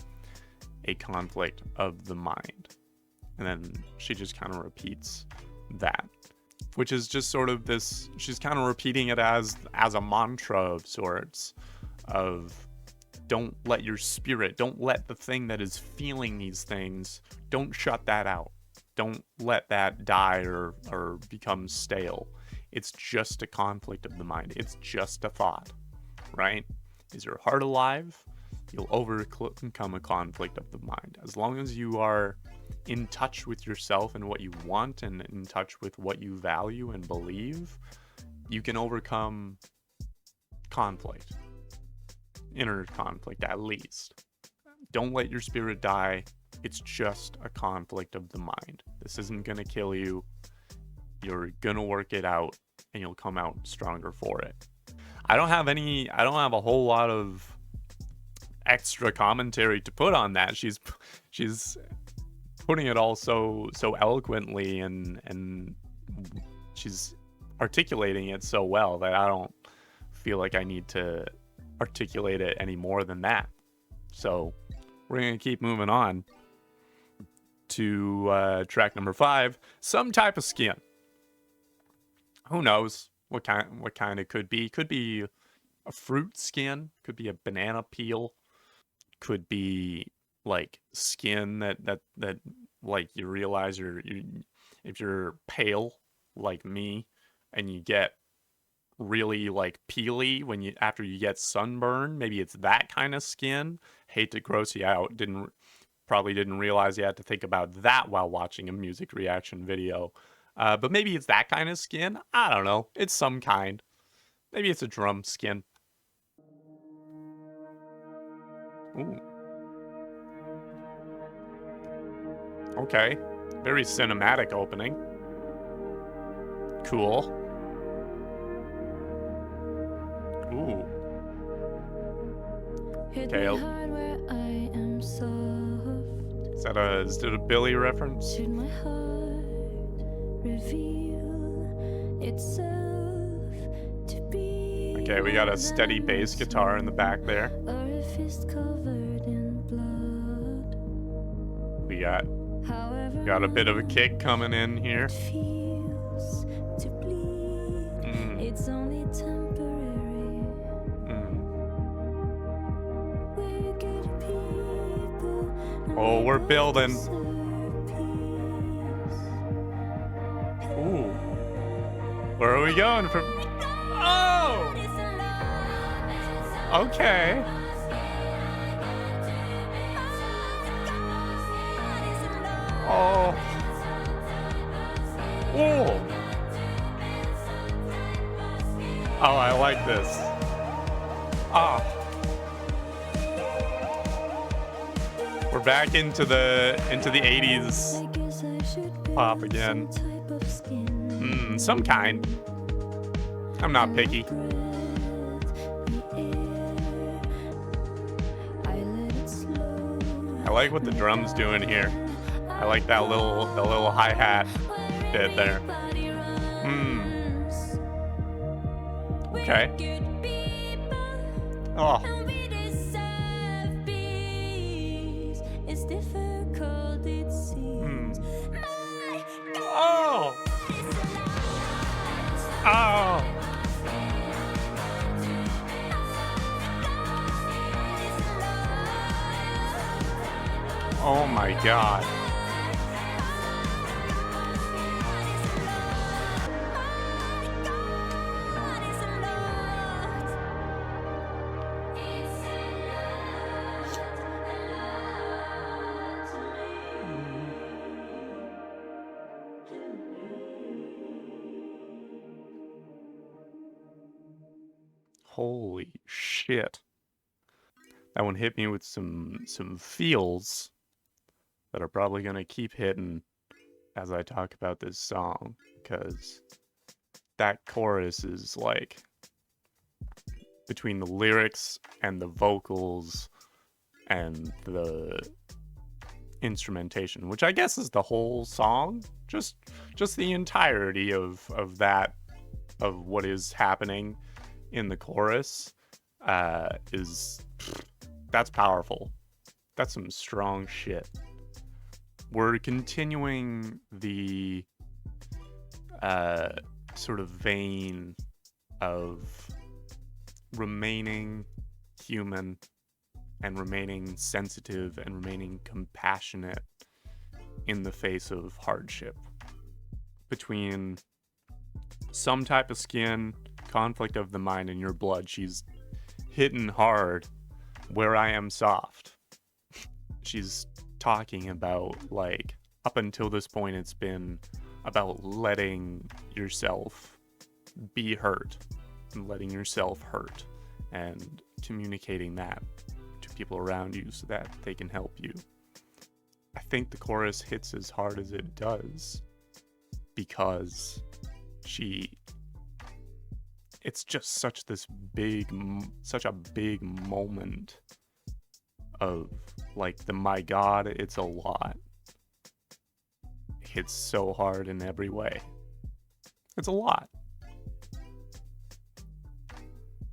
a conflict of the mind. And then she just kind of repeats that, which is just sort of this, she's kind of repeating it as a mantra of sorts, of don't let your spirit, don't let the thing that is feeling these things, don't shut that out. Don't let that die or become stale. It's just a conflict of the mind. It's just a thought, right? Is your heart alive? You'll overcome a conflict of the mind. As long as you are in touch with yourself and what you want, and in touch with what you value and believe, you can overcome conflict. Inner conflict, at least. Don't let your spirit die. It's just a conflict of the mind. This isn't gonna kill you. You're gonna work it out, and you'll come out stronger for it. I don't have a whole lot of extra commentary to put on that. She's putting it all so eloquently, and she's articulating it so well that I don't feel like I need to articulate it any more than that. So we're gonna keep moving on to track number 5, some type of skin. Who knows what kind it could be? Could be a fruit skin, could be a banana peel, could be like skin that like you realize if you're pale like me and you get really like peely after you get sunburn, maybe it's that kind of skin. Hate to gross you out, probably didn't realize you had to think about that while watching a music reaction video. But maybe it's that kind of skin. I don't know. It's some kind. Maybe it's a drum skin. Ooh. Okay. Very cinematic opening. Cool. Ooh. Okay. Is it a Billy reference? Should my heart reveal itself to be? Okay, we got a steady bass guitar in the back there. Or if it's covered in blood. We got a bit of a kick coming in here. It feels to bleed. It's only temporary. We get people. Oh, we're building. Ooh. Where are we going from? Oh! Okay. Oh. Ooh. Oh, I like this. Ah. We're back into the 80s pop again. Some kind. I'm not picky. I like what the drum's doing here. I like that little hi-hat bit there. Okay. Oh. Oh. Oh. Oh my God. Holy shit. That one hit me with some feels that are probably going to keep hitting as I talk about this song, because that chorus is like, between the lyrics and the vocals and the instrumentation, which I guess is the whole song, just the entirety of that, of what is happening in the chorus, that's powerful. That's some strong shit. We're continuing the sort of vein of remaining human and remaining sensitive and remaining compassionate in the face of hardship. Between some type of skin, conflict of the mind, and your blood, she's hitting hard where I am soft. She's talking about, like, up until this point, it's been about letting yourself be hurt and letting yourself hurt and communicating that to people around you so that they can help you. I think the chorus hits as hard as it does because it's just such a big moment of, like, the my God, it's a lot. It hits so hard in every way. It's a lot.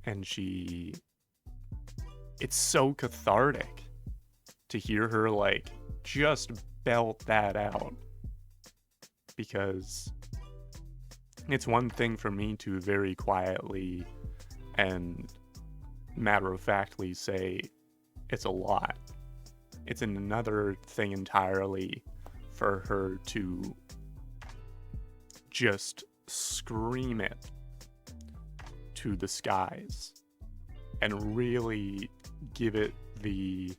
And it's so cathartic to hear her, like, just belt that out. Because it's one thing for me to very quietly and matter-of-factly say it's a lot. It's another thing entirely for her to just scream it to the skies and really give it the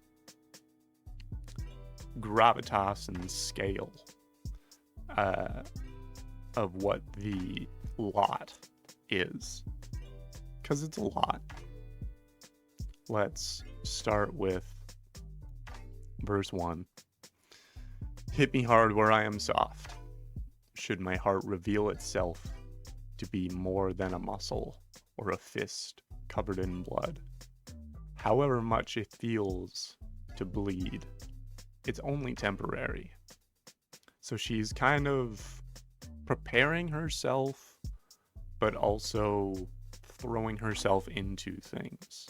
gravitas and scale of what the lot is. Because it's a lot. Let's start with verse 1. Hit me hard where I am soft. Should my heart reveal itself to be more than a muscle or a fist covered in blood. However much it feels to bleed, it's only temporary. So she's kind of preparing herself, but also throwing herself into things.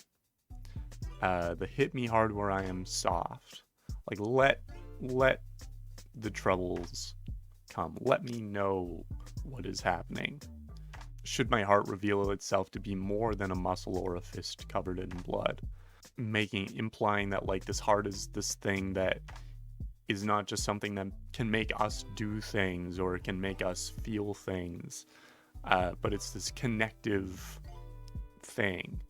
The hit me hard where I am soft. Like, let the troubles come. Let me know what is happening. Should my heart reveal itself to be more than a muscle or a fist covered in blood? Implying that, like, this heart is this thing that is not just something that can make us do things or it can make us feel things, but it's this connective thing.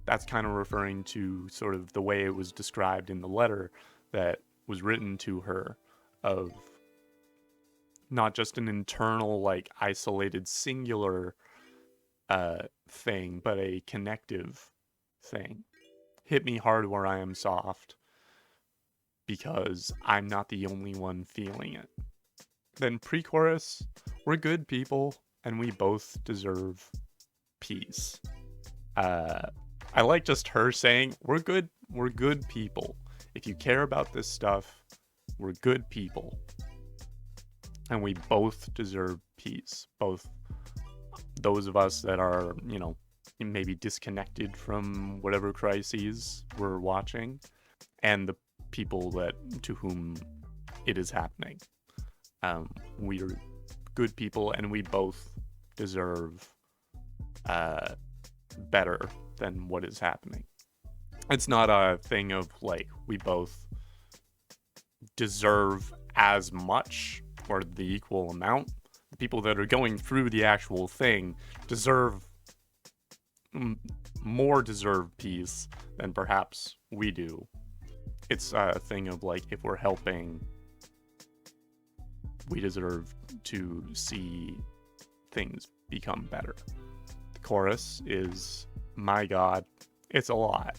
That's kind of referring to sort of the way it was described in the letter that was written to her, of not just an internal, like, isolated, singular thing, but a connective thing. Hit me hard where I am soft, because I'm not the only one feeling it. Then pre-chorus, we're good people, and we both deserve peace. I like just her saying, we're good people. If you care about this stuff, we're good people. And we both deserve peace. Both those of us that are, maybe disconnected from whatever crises we're watching, and the people to whom it is happening. We're good people, and we both deserve better than what is happening. It's not a thing of, like, we both deserve as much or the equal amount. The people that are going through the actual thing more deserve peace than perhaps we do. It's a thing of, like, if we're helping, we deserve to see things become better. The chorus is my God, it's a lot.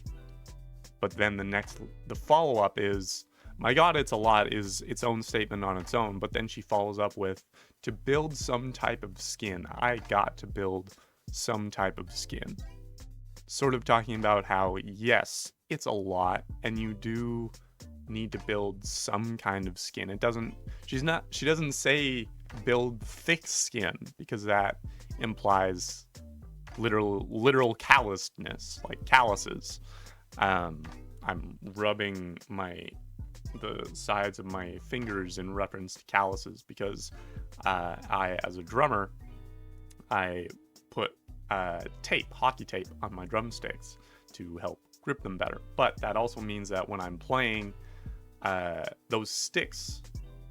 But then the follow-up is, my God, it's a lot is its own statement on its own. But then she follows up with, to build some type of skin. I got to build some type of skin. Sort of talking about how, yes, it's a lot, and you do need to build some kind of skin. She doesn't say build thick skin, because that implies literal callousness, like calluses. I'm rubbing the sides of my fingers in reference to calluses because as a drummer, I put hockey tape on my drumsticks to help grip them better. But that also means that when I'm playing, those sticks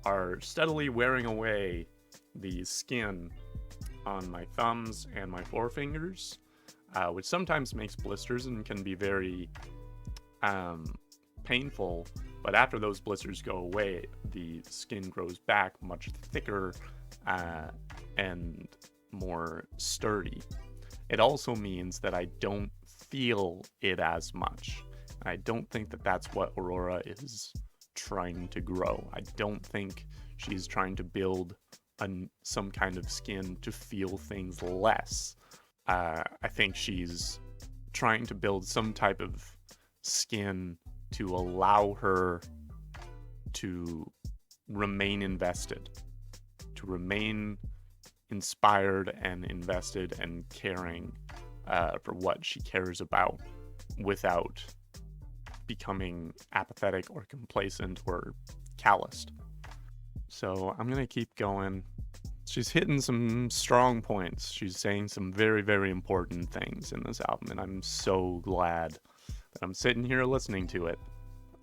are steadily wearing away the skin on my thumbs and my forefingers, which sometimes makes blisters and can be very painful. But after those blisters go away, the skin grows back much thicker and more sturdy. It also means that I don't feel it as much. I don't think that that's what Aurora is trying to grow. I don't think she's trying to build some kind of skin to feel things less. I think she's trying to build some type of skin to allow her to remain invested, to remain inspired and invested and caring for what she cares about without becoming apathetic or complacent or calloused. So I'm going to keep going. She's hitting some strong points. She's saying some very, very important things in this album, and I'm so glad that I'm sitting here listening to it.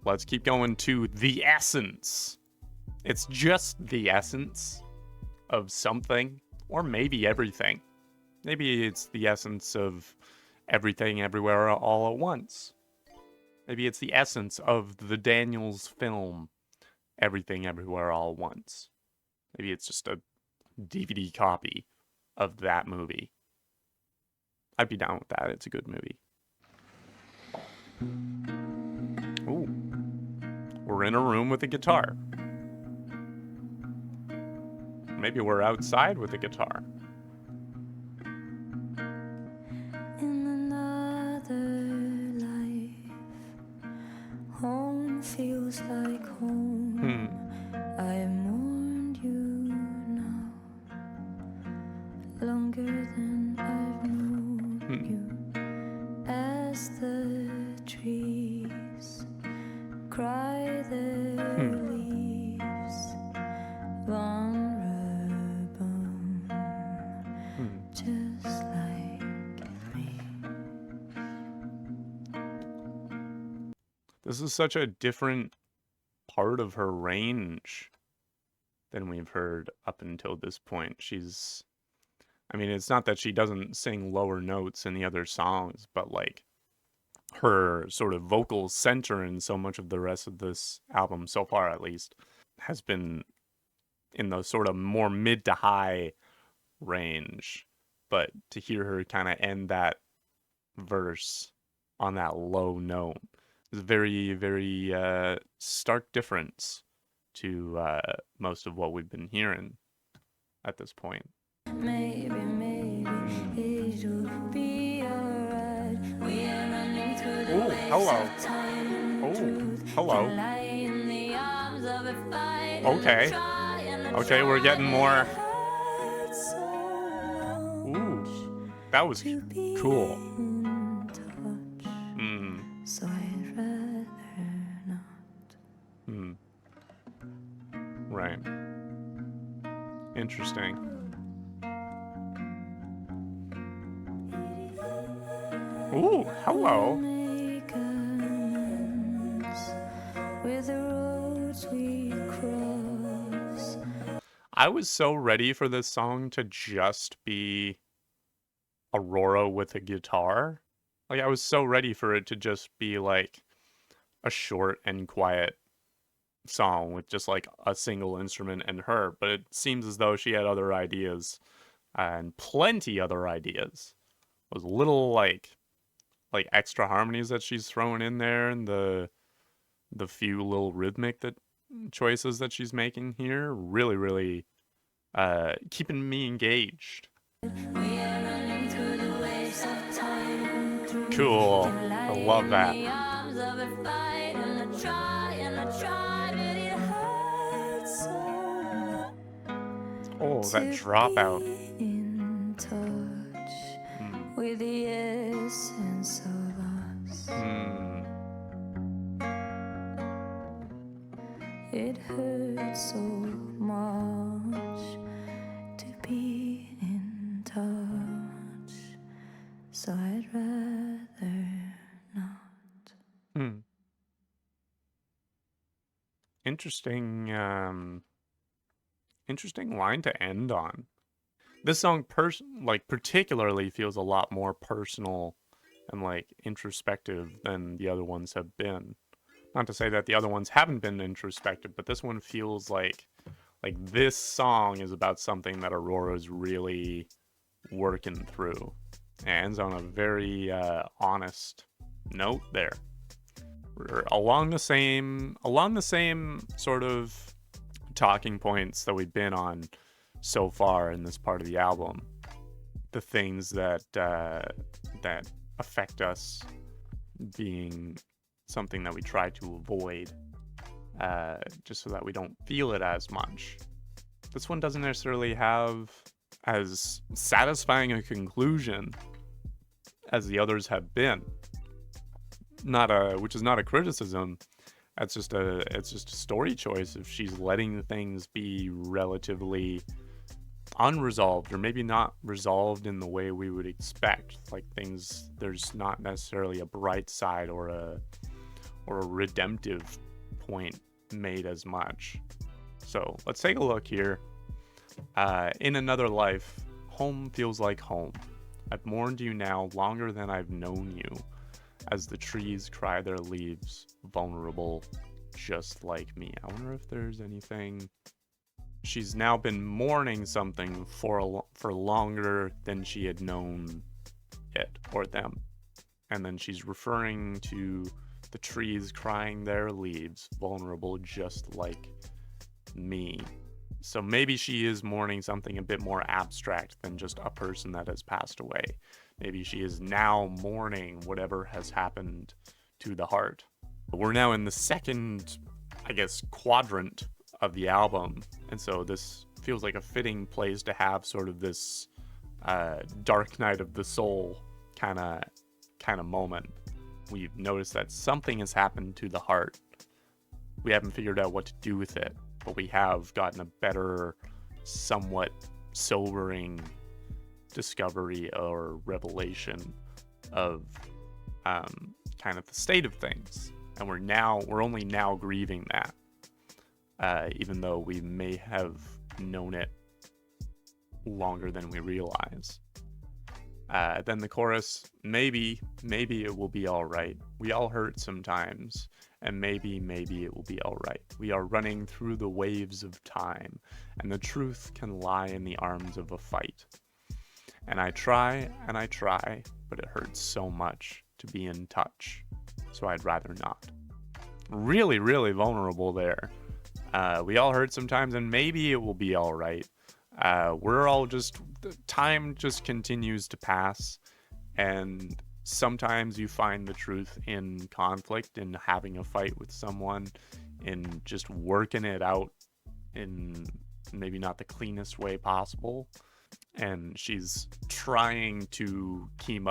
Let's keep going to the essence. It's just the essence of something, or maybe everything. Maybe it's the essence of everything, everywhere, all at once. Maybe it's the essence of the Daniels film, Everything, Everywhere, All at Once. Maybe it's just a DVD copy of that movie. I'd be down with that. It's a good movie. Ooh. We're in a room with a guitar. Maybe we're outside with a guitar. In another life, home feels like home. I mourned you now, longer than I've known you. As the trees cry their leaves, vulnerable, just like me. This is such a different part of her range than we've heard up until this point. It's not that she doesn't sing lower notes in the other songs, but like her sort of vocal center in so much of the rest of this album, so far at least, has been in the sort of more mid to high range. But to hear her kind of end that verse on that low note is a very, very stark difference to most of what we've been hearing at this point. Maybe it'll be alright. We're running through the waves of time. Hello. Lie in the arms of a fight. Okay, we're getting more. Ooh, that was cool. So I'd rather not. Right. Interesting. Ooh, hello. Make amends with the roads we cross. I was so ready for this song to just be Aurora with a guitar. Like, I was so ready for it to just be like a short and quiet song with just like a single instrument and her, but it seems as though she had other ideas and plenty other ideas. It was a little like like extra harmonies that she's throwing in there, and the few little rhythmic choices that she's making here, really, really keeping me engaged. Cool. I love that. Oh, that dropout. In touch with the essence of us. It hurts so much to be in touch, so I'd rather not. Interesting line to end on. This song particularly feels a lot more personal and like introspective than the other ones have been. Not to say that the other ones haven't been introspective, but this one feels like this song is about something that Aurora's really working through. It ends on a very honest note there. We're along the same sort of talking points that we've been on so far in this part of the album. The things that that affect us being something that we try to avoid, just so that we don't feel it as much. This one doesn't necessarily have as satisfying a conclusion as the others have been. Which is not a criticism. It's just a story choice if she's letting things be relatively unresolved, or maybe not resolved in the way we would expect. Like there's not necessarily a bright side or a redemptive point made as much. So let's take a look here. In another life, home feels like home. I've mourned you now longer than I've known you, as the trees cry their leaves, vulnerable, just like me. I wonder if there's anything. She's now been mourning something for longer than she had known it or them. And then she's referring to the trees crying their leaves, vulnerable, just like me. So maybe she is mourning something a bit more abstract than just a person that has passed away. Maybe she is now mourning whatever has happened to the heart. We're now in the second, I guess, quadrant of the album. And so this feels like a fitting place to have sort of this dark night of the soul kind of moment. We've noticed that something has happened to the heart. We haven't figured out what to do with it, but we have gotten a better, somewhat sobering discovery or revelation of kind of the state of things. And we're only now grieving that, even though we may have known it longer than we realize. Then the chorus, maybe it will be all right. We all hurt sometimes, and maybe it will be all right. We are running through the waves of time, and the truth can lie in the arms of a fight. And I try, but it hurts so much to be in touch, so I'd rather not. Really, really vulnerable there. We all hurt sometimes, and maybe it will be all right. Time just continues to pass, and sometimes you find the truth in conflict, in having a fight with someone, in just working it out in maybe not the cleanest way possible. And she's trying to keep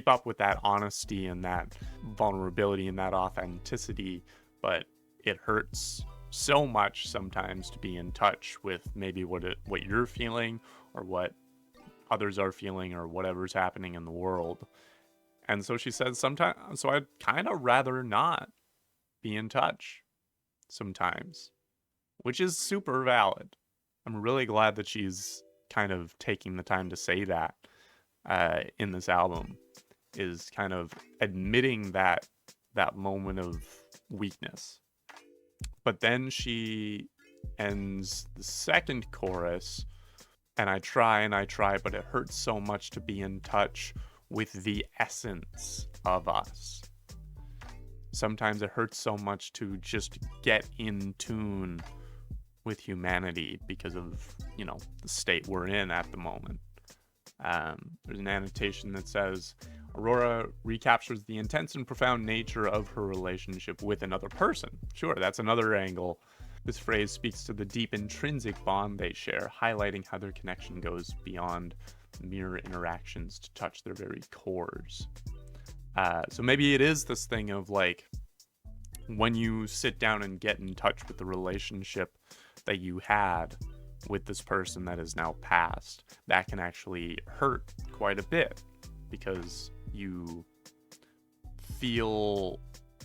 up with that honesty and that vulnerability and that authenticity, but it hurts so much sometimes to be in touch with maybe what you're feeling or what others are feeling or whatever's happening in the world. And so she says sometimes, so I'd kind of rather not be in touch sometimes, which is super valid. I'm really glad that she's kind of taking the time to say that in this album, is kind of admitting that moment of weakness. But then she ends the second chorus, and I try, but it hurts so much to be in touch with the essence of us. Sometimes it hurts so much to just get in tune with humanity because of, the state we're in at the moment. There's an annotation that says, Aurora recaptures the intense and profound nature of her relationship with another person. Sure, that's another angle. This phrase speaks to the deep intrinsic bond they share, highlighting how their connection goes beyond mere interactions to touch their very cores. So maybe it is this thing of like, when you sit down and get in touch with the relationship that you had with this person that is now past, that can actually hurt quite a bit because you feel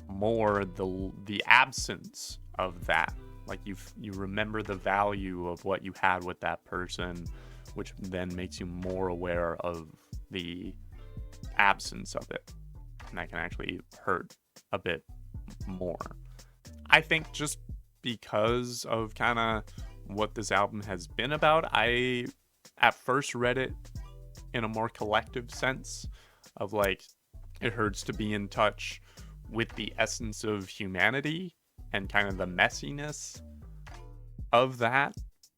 more the absence of that. Like you remember the value of what you had with that person, which then makes you more aware of the absence of it. And that can actually hurt a bit more. I think just because of kind of what this album has been about, I at first read it in a more collective sense of like, it hurts to be in touch with the essence of humanity and kind of the messiness of that.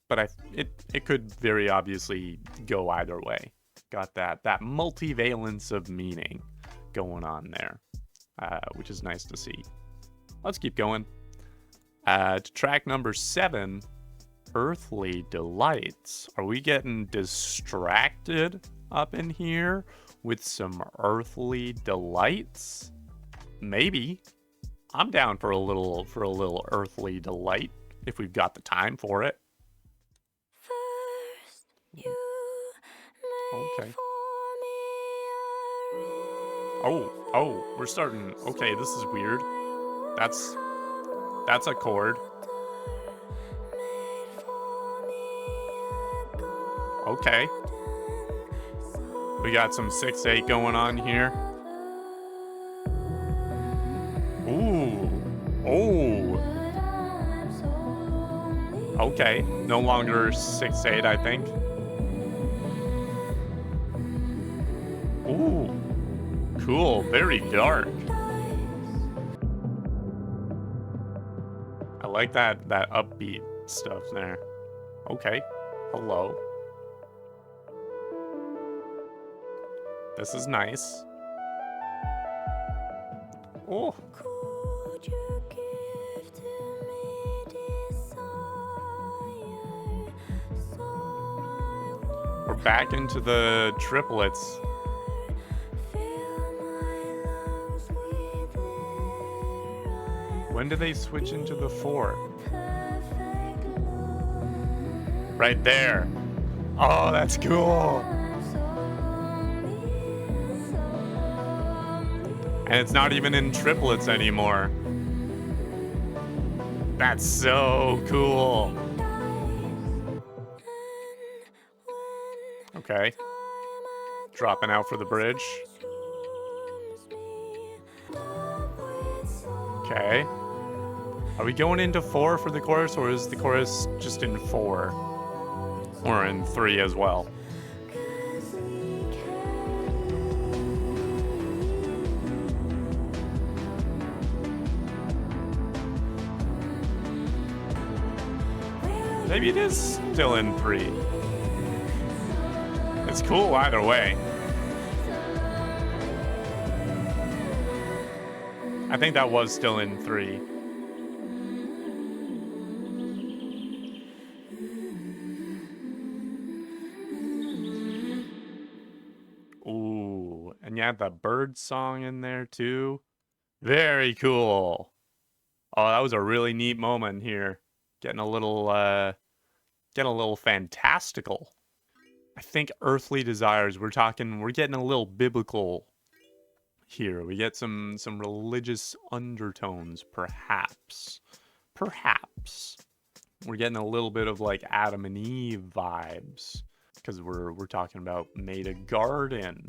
But it could very obviously go either way. Got that multivalence of meaning going on there, which is nice to see. Let's keep going. To track number 7, Earthly Delights. Are we getting distracted up in here with some earthly delights? Maybe. I'm down for a little earthly delight if we've got the time for it. First, you Okay. made for me a Oh, we're starting. Okay, this is weird. That's a chord. Okay. We got some 6/8 going on here. Ooh. Oh. Okay. No longer 6/8, I think. Ooh. Cool. Very dark. I like that upbeat stuff there. Okay. Hello. This is nice. Oh. Could you give to me desire, so I would We're back into the triplets. fill my lungs with air. When do they switch into the 4? Perfect love. Right there. Oh, that's cool. And it's not even in triplets anymore. That's so cool. Okay. Dropping out for the bridge. Okay. Are we going into 4 for the chorus, or is the chorus just in 4? Or in 3 as well? Maybe it is still in 3. It's cool either way. I think that was still in 3. Ooh, and you had the bird song in there too. Very cool. Oh, that was a really neat moment here. Getting a little fantastical. I think earthly desires, we're getting a little biblical here. We get some religious undertones, perhaps. Perhaps. We're getting a little bit of like Adam and Eve vibes. Because we're talking about made a garden.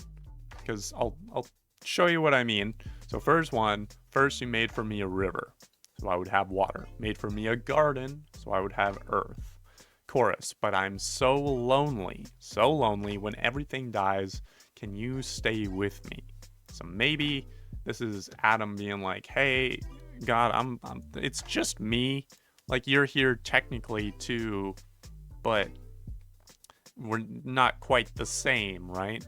Because I'll show you what I mean. So first you made for me a river. So I would have water. Made for me a garden, so I would have earth. Chorus, but I'm so lonely when everything dies. Can you stay with me? So maybe this is Adam being like, hey, God, it's just me. Like, you're here technically too, but we're not quite the same, right?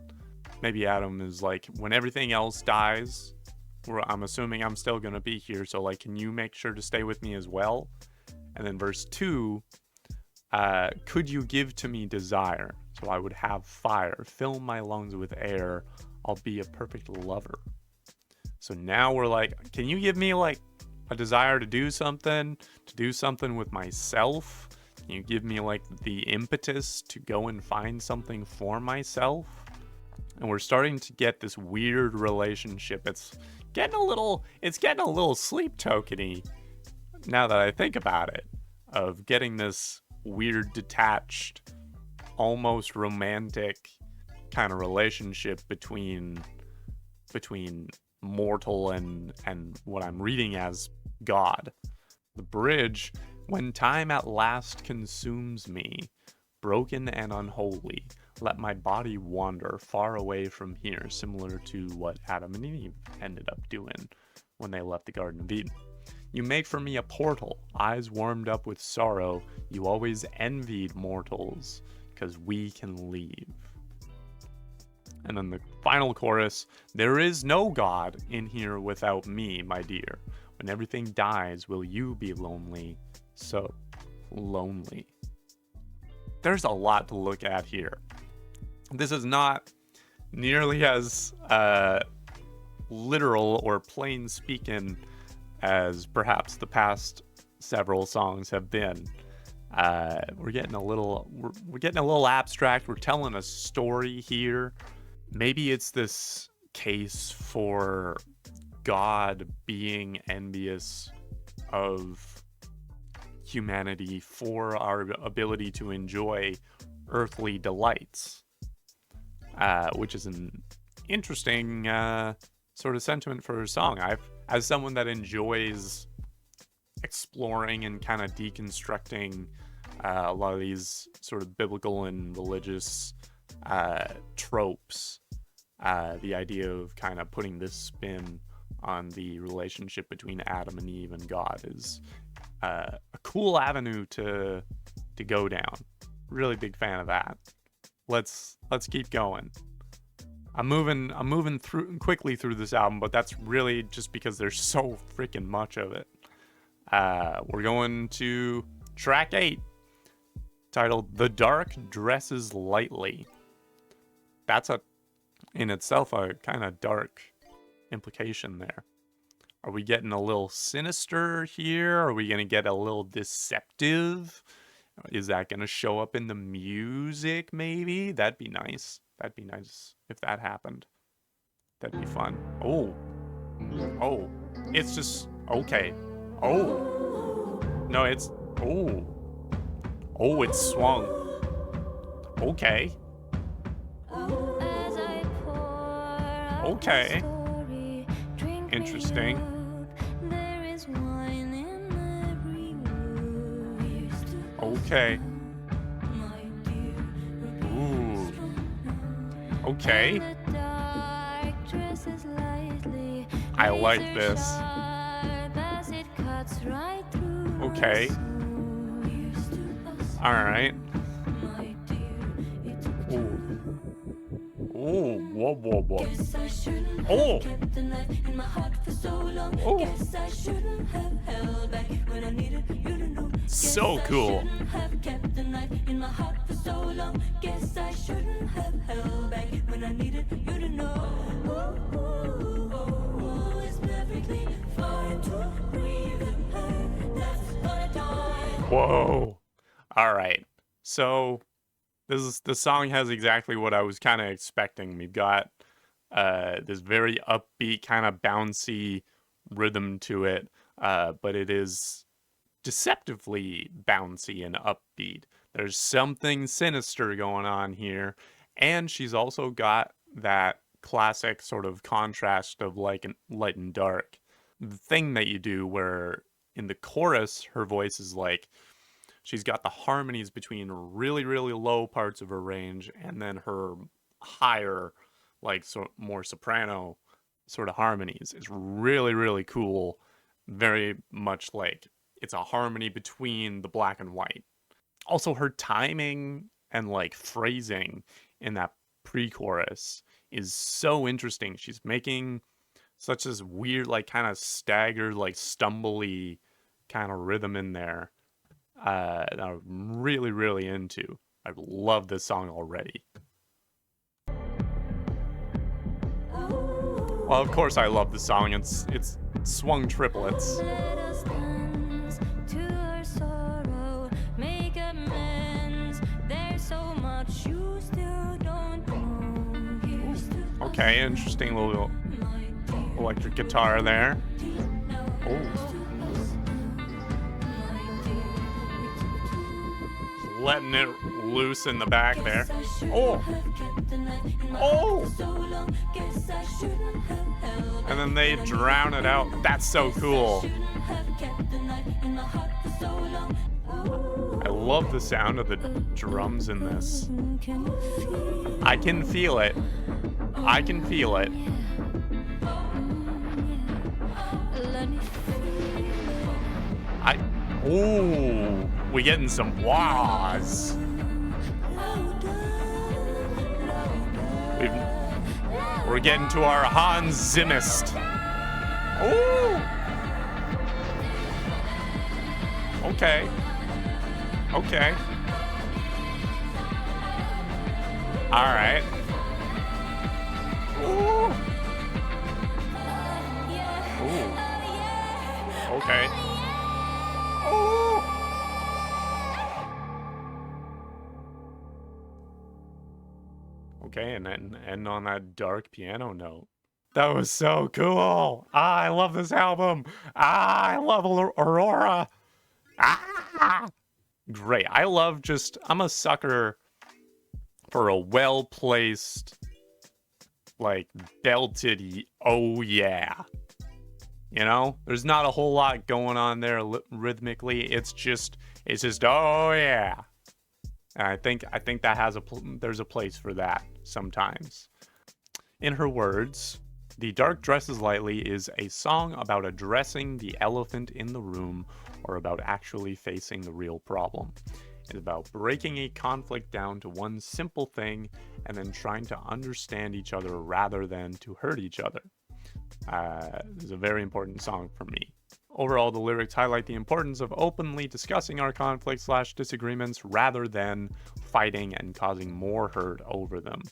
Maybe Adam is like, when everything else dies, I'm assuming I'm still gonna be here, so like, can you make sure to stay with me as well? And then verse 2, could you give to me desire, so I would have fire, fill my lungs with air, I'll be a perfect lover. So now we're like, can you give me like a desire to do something with myself? Can you give me like the impetus to go and find something for myself? And we're starting to get this weird relationship. It's getting a little sleep tokeny now that I think about it, of getting this weird, detached, almost romantic kind of relationship between mortal and what I'm reading as God. The bridge, when time at last consumes me, broken and unholy, let my body wander far away from here, similar to what Adam and Eve ended up doing when they left the Garden of Eden. You make for me a portal, eyes warmed up with sorrow, you always envied mortals, 'cause we can leave. And then the final chorus, there is no God in here without me, my dear. When everything dies, will you be lonely? So lonely. There's a lot to look at here. This is not nearly as literal or plain speaking as perhaps the past several songs have been. We're getting a little abstract. We're telling a story here. Maybe it's this case for God being envious of humanity for our ability to enjoy earthly delights, which is an interesting sort of sentiment for a song. As someone that enjoys exploring and kind of deconstructing a lot of these sort of biblical and religious tropes, the idea of kind of putting this spin on the relationship between Adam and Eve and God is a cool avenue to go down. Really big fan of that. Let's keep going. I'm moving through quickly through this album, but that's really just because there's so freaking much of it. We're going to track 8, titled "The Dark Dresses Lightly." That's in itself a kind of dark implication there. Are we getting a little sinister here? Are we going to get a little deceptive? Is that going to show up in the music maybe? That'd be nice. That'd be nice if that happened. That'd be fun. Oh, it's just, okay. Oh, no, it's, oh, it's swung. Okay. Okay. Interesting. Okay. Ooh. Okay. I like this. Okay. Alright. Ooh. Oh, whoa, whoa, whoa. Oh! Oh! So cool. Whoa. All right. So the song has exactly what I was kind of expecting. We've got this very upbeat, kind of bouncy rhythm to it, but it is deceptively bouncy and upbeat. There's something sinister going on here, and she's also got that classic sort of contrast of like light and dark. The thing that you do where in the chorus her voice is like, she's got the harmonies between really, really low parts of her range and then her higher, like more soprano sort of harmonies. It's really, really cool. Very much like it's a harmony between the black and white. Also, her timing and like phrasing in that pre-chorus is so interesting. She's making such this weird, like kind of staggered, like stumbly kind of rhythm in there that I'm really, really into. I love this song already. Well, of course I love the song. It's swung triplets. Let us dance to our sorrow, make amends. There's so much you still don't know. Here's to Okay, interesting little electric guitar there. Oh. Letting it loose in the back there. Oh! Oh! And then they drown it out. That's so cool. I love the sound of the drums in this. I can feel it. I can feel it. Ooh, we getting some wahs. We're getting to our Hans Zimmist. Ooh. Okay. Okay. All right. Ooh. Ooh. Okay. Ooh. Okay, and then end on that dark piano note. That was so cool. I love this album. I love Aurora. Great. I'm a sucker for a well-placed, like, belted, oh yeah. You know? There's not a whole lot going on there rhythmically. It's just, oh yeah. And I think that there's a place for that sometimes. In her words, The Dark Dresses Lightly is a song about addressing the elephant in the room or about actually facing the real problem. It's about breaking a conflict down to one simple thing and then trying to understand each other rather than to hurt each other. This is a very important song for me. Overall, the lyrics highlight the importance of openly discussing our conflicts/disagreements rather than fighting and causing more hurt over them.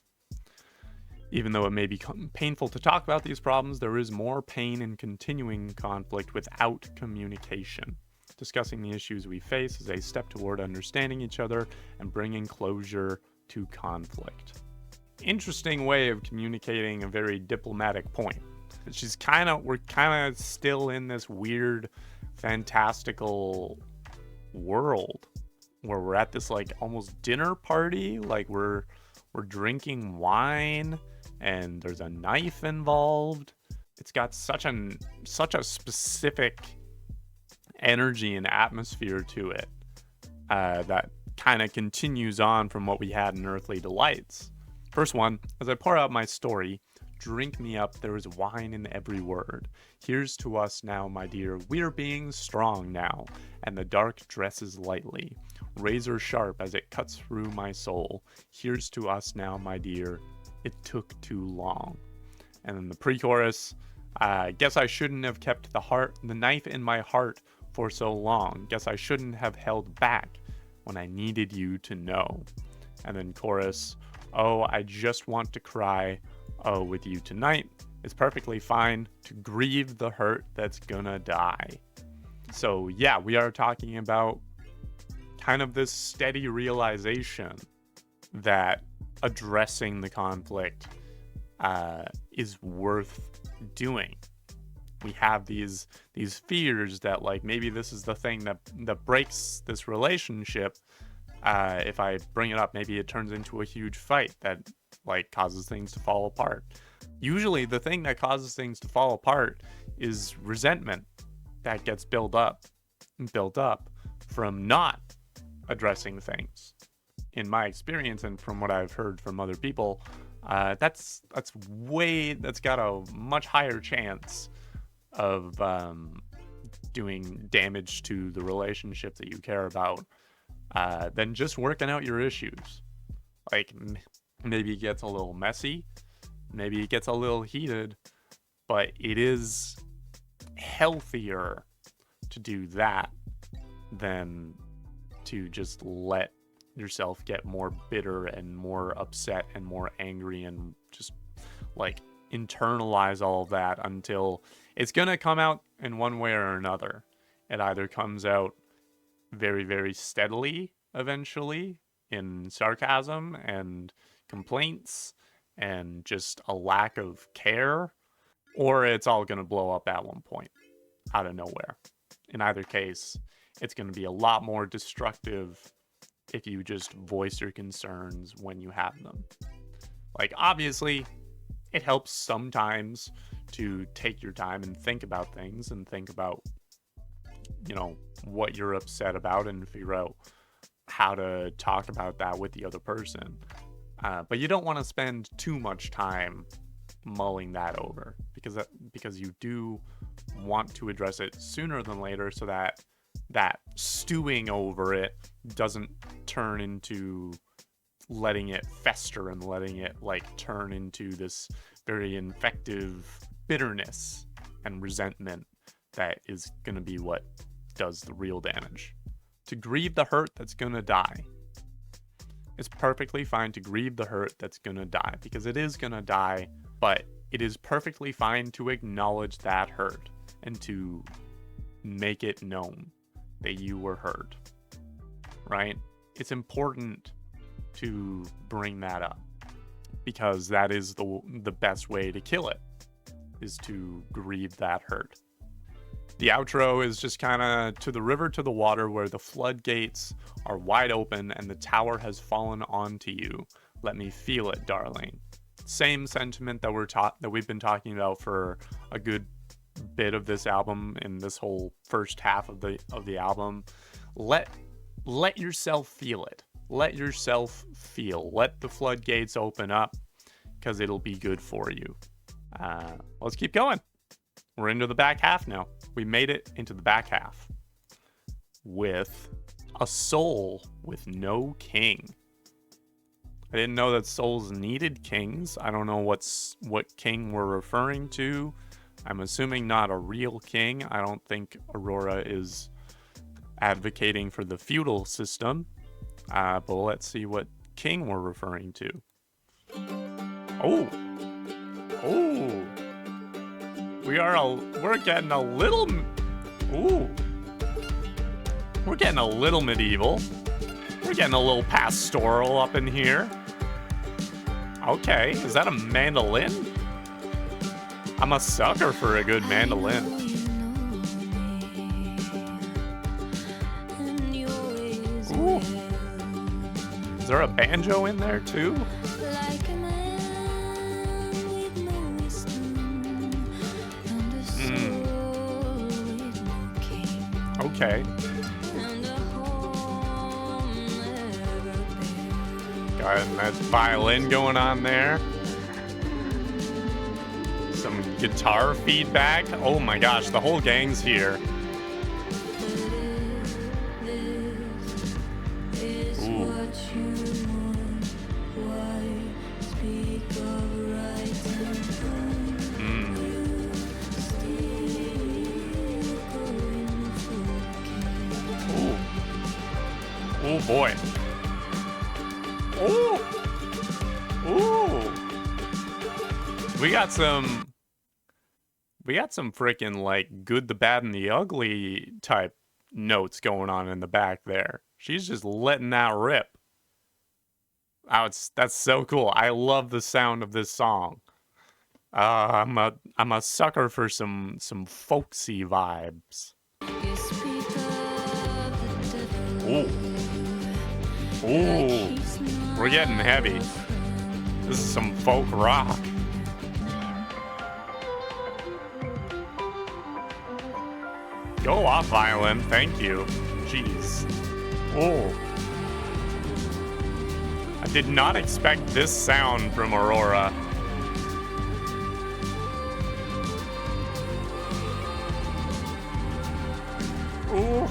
Even though it may be painful to talk about these problems, there is more pain in continuing conflict without communication. Discussing the issues we face is a step toward understanding each other and bringing closure to conflict. Interesting way of communicating a very diplomatic point. We're kind of still in this weird, fantastical world where we're at this like almost dinner party, like we're drinking wine and there's a knife involved. It's got such a specific energy and atmosphere to it that kind of continues on from what we had in Earthly Delights. First one, as I pour out my story, drink me up, there is wine in every word. Here's to us now, my dear, we're being strong now, and the dark dresses lightly, razor sharp as it cuts through my soul. Here's to us now, my dear, it took too long. And then the pre-chorus, guess I shouldn't have kept the knife in my heart for so long. Guess I shouldn't have held back when I needed you to know. And then chorus, oh, I just want to cry. Oh, with you tonight, it's perfectly fine to grieve the hurt that's gonna die. So yeah, we are talking about kind of this steady realization that addressing the conflict is worth doing. We have these fears that like maybe this is the thing that breaks this relationship. If I bring it up, maybe it turns into a huge fight that like causes things to fall apart. Usually the thing that causes things to fall apart is resentment that gets built up from not addressing things. In my experience and from what I've heard from other people, that's got a much higher chance of doing damage to the relationship that you care about than just working out your issues. Like, maybe it gets a little messy, maybe it gets a little heated, but it is healthier to do that than to just let yourself get more bitter and more upset and more angry and just like internalize all of that until it's gonna come out in one way or another. It either comes out very, very steadily eventually in sarcasm and complaints and just a lack of care, or it's all gonna blow up at one point out of nowhere. In either case, it's gonna be a lot more destructive if you just voice your concerns when you have them. Like, obviously, it helps sometimes to take your time and think about things and think about, you know, what you're upset about and figure out how to talk about that with the other person. But you don't want to spend too much time mulling that over because you do want to address it sooner than later so that stewing over it doesn't turn into letting it fester and letting it like turn into this very infective bitterness and resentment that is going to be what does the real damage. To grieve the hurt that's going to die. It's perfectly fine to grieve the hurt that's going to die because it is going to die, but it is perfectly fine to acknowledge that hurt and to make it known that you were hurt, right? It's important to bring that up because that is the best way to kill it, is to grieve that hurt. The outro is just kind of to the river, to the water, where the floodgates are wide open and the tower has fallen onto you. Let me feel it, darling. Same sentiment that we've been talking about for a good bit of this album, in this whole first half of the album. Let yourself feel it. Let yourself feel. Let the floodgates open up, because it'll be good for you. Let's keep going. We're into the back half now. We made it into the back half with a soul with no king. I didn't know that souls needed kings. I don't know what king we're referring to. I'm assuming not a real king. I don't think Aurora is advocating for the feudal system. But let's see what king we're referring to. Oh. We're getting a little. Ooh. We're getting a little medieval. We're getting a little pastoral up in here. Okay, is that a mandolin? I'm a sucker for a good mandolin. Ooh. Is there a banjo in there too? Okay. Got a nice violin going on there. Some guitar feedback. Oh my gosh, the whole gang's here. Ooh. Oh boy. Ooh. Ooh. We got some freaking like good, the bad, and the ugly type notes going on in the back there. She's just letting that rip. Oh, that's so cool. I love the sound of this song. I'm a sucker for some folksy vibes. Ooh. Ooh, we're getting heavy. This is some folk rock. Go off, violin. Thank you. Jeez. Oh. I Did not expect this sound from Aurora. Ooh.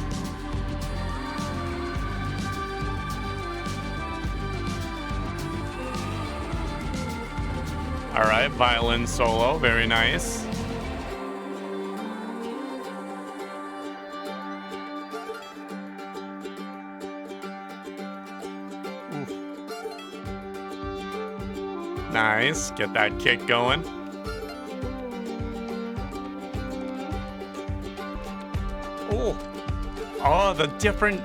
All right, violin solo, very nice. Oof. Nice, get that kick going. Oh, the different...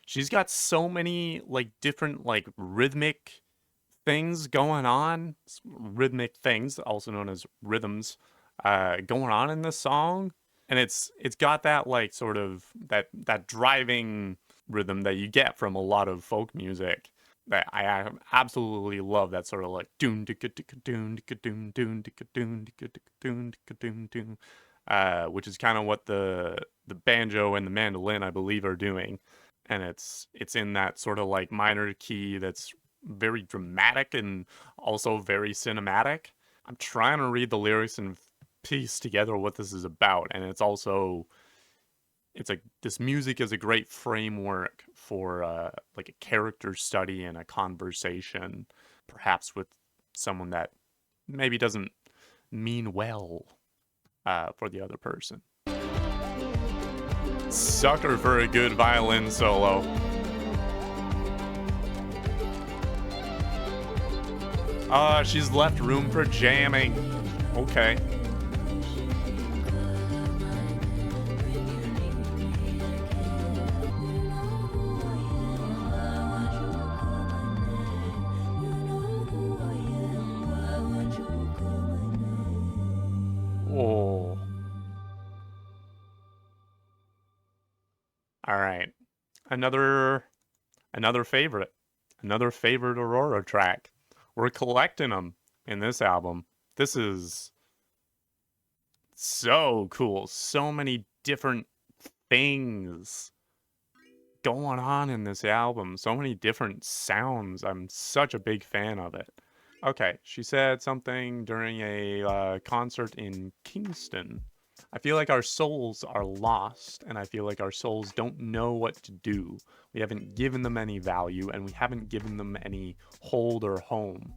She's got so many, like, different, like, rhythmic things going on. Rhythmic things, also known as rhythms, going on in this song. And it's got that, like, sort of, that driving rhythm that you get from a lot of folk music. That I absolutely love, that sort of, like, doon dicka dicka doon dicka doon doon dicka doon dicka dicka doon dicka doon doon. Which is kind of what the banjo and the mandolin, I believe, are doing. And it's in that sort of like minor key that's very dramatic and also very cinematic. I'm trying to read the lyrics and piece together what this is about, and it's also this music is a great framework for like a character study and a conversation, perhaps with someone that maybe doesn't mean well for the other person. Sucker for a good violin solo. She's left room for jamming. Okay. Oh. All right. Another favorite. Another favorite Aurora track. We're collecting them in this album. This is so cool. So many different things going on in this album. So many different sounds. I'm such a big fan of it. Okay, she said something during a concert in Kingston. I feel like our souls are lost, and I feel like our souls don't know what to do. We haven't given them any value, and we haven't given them any hold or home.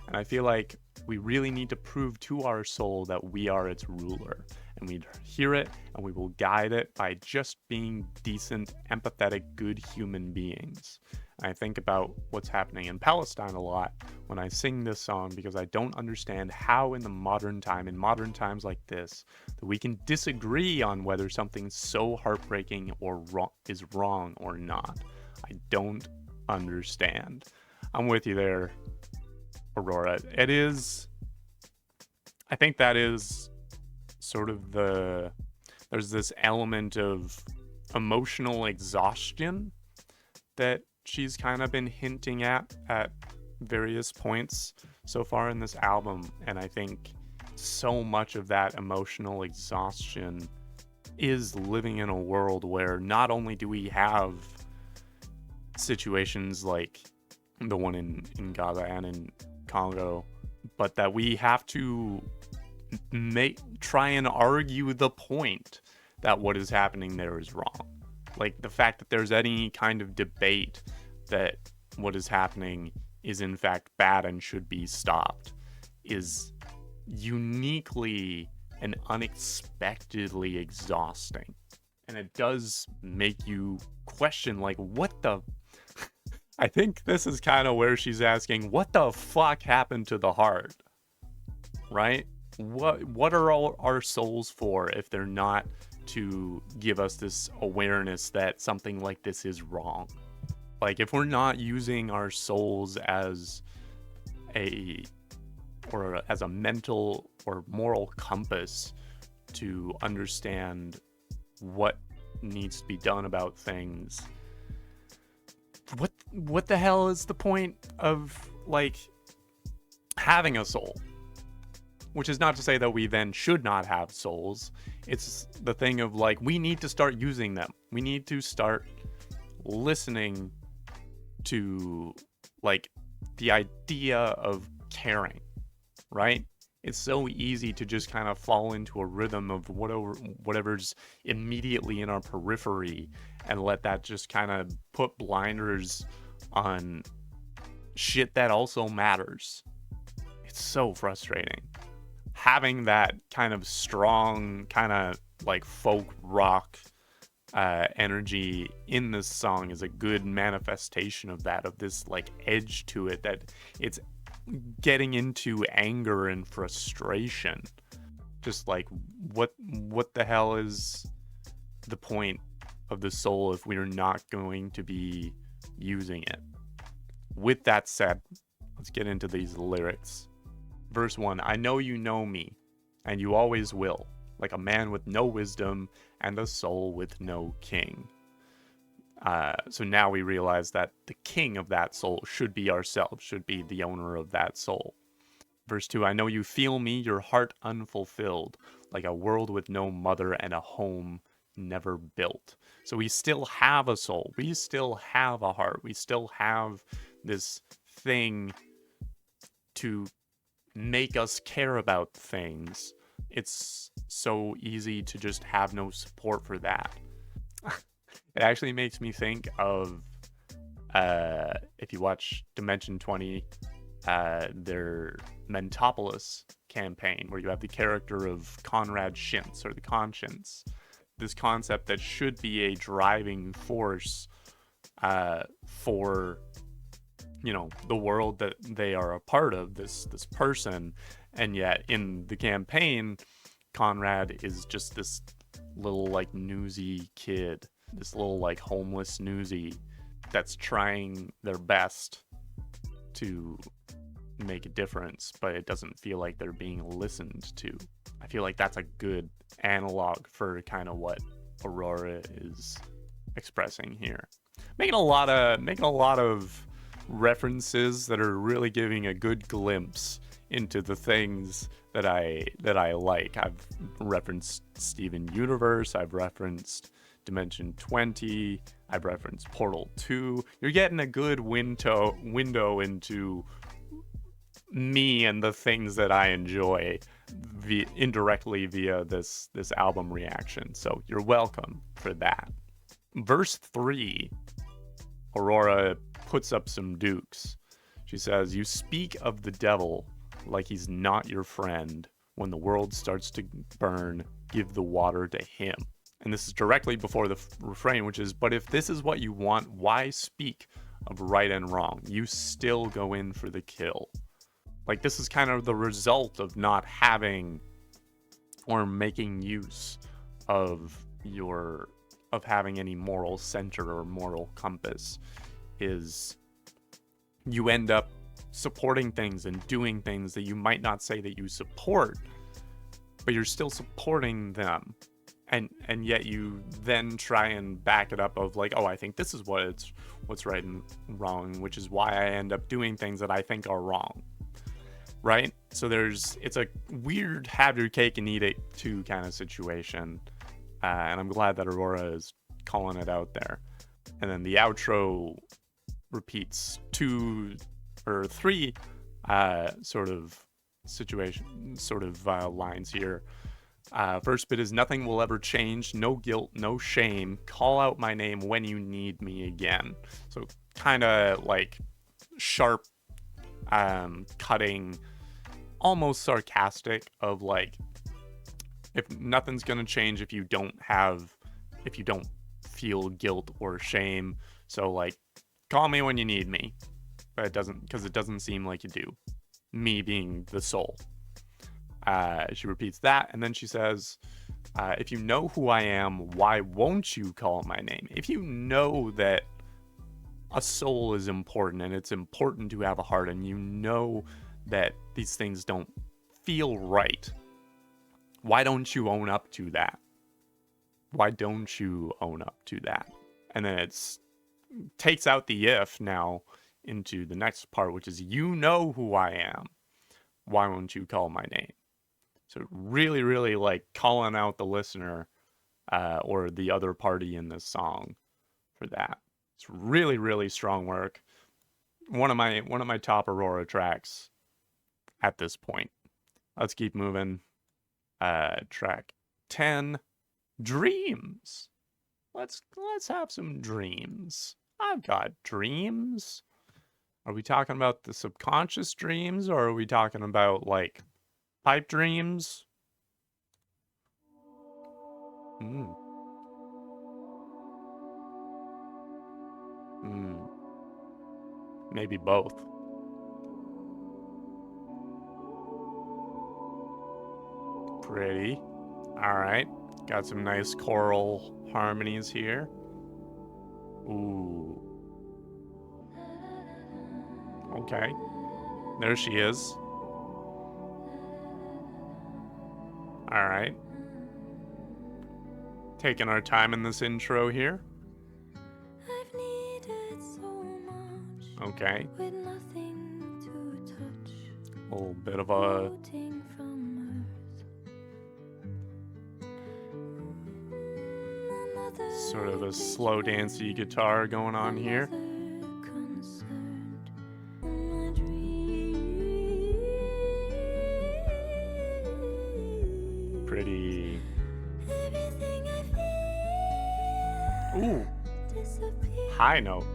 And I feel like we really need to prove to our soul that we are its ruler. And we hear it, and we will guide it by just being decent, empathetic, good human beings. And I think about what's happening in Palestine a lot when I sing this song, because I don't understand how in modern times like this, that we can disagree on whether something's so heartbreaking or is wrong or not. I don't understand. I'm with you there, Aurora. It is... I think that is sort of there's this element of emotional exhaustion that she's kind of been hinting at various points so far in this album, and I think so much of that emotional exhaustion is living in a world where not only do we have situations like the one in Gaza and in Congo, but that we have to try and argue the point that what is happening there is wrong. Like the fact that there's any kind of debate that what is happening is in fact bad and should be stopped is uniquely and unexpectedly exhausting. And it does make you question, like, what the... I think this is kind of where she's asking, what the fuck happened to the heart? Right? What are all our souls for if they're not to give us this awareness that something like this is wrong? Like, if we're not using our souls as a mental or moral compass to understand what needs to be done about things, what the hell is the point of, like, having a soul? Which is not to say that we then should not have souls. It's the thing of, like, we need to start using them. We need to start listening to, like, the idea of caring, right? It's so easy to just kind of fall into a rhythm of whatever's immediately in our periphery and let that just kind of put blinders on shit that also matters. It's so frustrating. Having that kind of strong, kind of like folk rock energy in this song is a good manifestation of that, of this like edge to it, that it's getting into anger and frustration. Just like, what the hell is the point of the soul if we're not going to be using it? With that said, let's get into these lyrics. Verse 1, I know you know me, and you always will, like a man with no wisdom and a soul with no king. So now we realize that the king of that soul should be ourselves, should be the owner of that soul. Verse 2, I know you feel me, your heart unfulfilled, like a world with no mother and a home never built. So we still have a soul. We still have a heart. We still have this thing to make us care about things. It's so easy to just have no support for that. It actually makes me think of, if you watch Dimension 20, their Mentopolis campaign, where you have the character of Conrad Shintz, or the Conscience. This concept that should be a driving force for, you know, the world that they are a part of, this person. And yet in the campaign, Conrad is just this little like newsy kid, this little like homeless newsy that's trying their best to make a difference, but it doesn't feel like they're being listened to. I feel like that's a good analog for kind of what Aurora is expressing here. Making a lot of references that are really giving a good glimpse into the things that I like. I've referenced Steven Universe, I've referenced Dimension 20, I've referenced Portal 2. You're getting a good window into me and the things that I enjoy indirectly via this album reaction. So you're welcome for that. Verse 3, Aurora puts up some dukes. She says, you speak of the devil like he's not your friend. When the world starts to burn, give the water to him. And this is directly before the refrain, which is, but if this is what you want, why speak of right and wrong? You still go in for the kill. Like, this is kind of the result of not having or making use of having any moral center or moral compass, is you end up supporting things and doing things that you might not say that you support, but you're still supporting them. And yet you then try and back it up of like, oh, I think this is what's right and wrong, which is why I end up doing things that I think are wrong. Right? So it's a weird have your cake and eat it too kind of situation. And I'm glad that Aurora is calling it out there. And then the outro repeats 2 or 3 lines here. First bit is, nothing will ever change, no guilt, no shame, call out my name when you need me again. So kind of like sharp, cutting, almost sarcastic, of like, if nothing's gonna change if you don't feel guilt or shame, so like, call me when you need me. But it doesn't seem like you do, me being the soul. She repeats that, and then she says, if you know who I am, why won't you call my name? If you know that a soul is important, and it's important to have a heart, and you know that these things don't feel right, why don't you own up to that? Why don't you own up to that? And then it takes out the if now into the next part, which is, you know who I am, why won't you call my name? So really, really like calling out the listener or the other party in this song for that. It's really, really strong work. one of my top Aurora tracks at this point. Let's keep moving. Track 10, Dreams. Let's have some dreams. I've got dreams. Are we talking about the subconscious dreams, or are we talking about like pipe dreams? Maybe both. Pretty. All right. Got some nice choral harmonies here. Ooh. Okay. There she is. All right. Taking our time in this intro here. I've needed so much. Okay. With nothing to touch. A little bit of a Floating from Earth. sort of a slow dancey guitar going on here. Pretty. Ooh. High notes.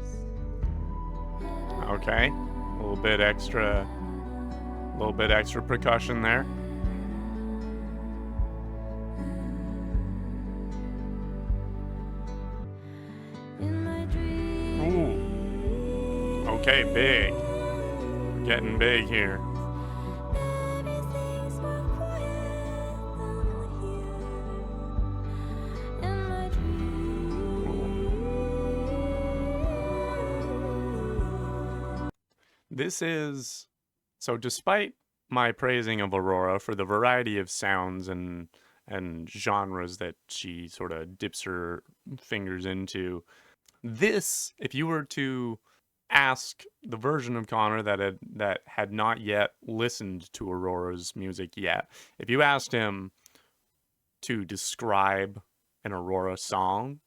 Okay. A little bit extra percussion there. Ooh. Okay, big. We're getting big here. This is, so despite my praising of Aurora for the variety of sounds and genres that she sort of dips her fingers into, this, if you were to ask the version of Connor that had not yet listened to Aurora's music yet, if you asked him to describe an Aurora song,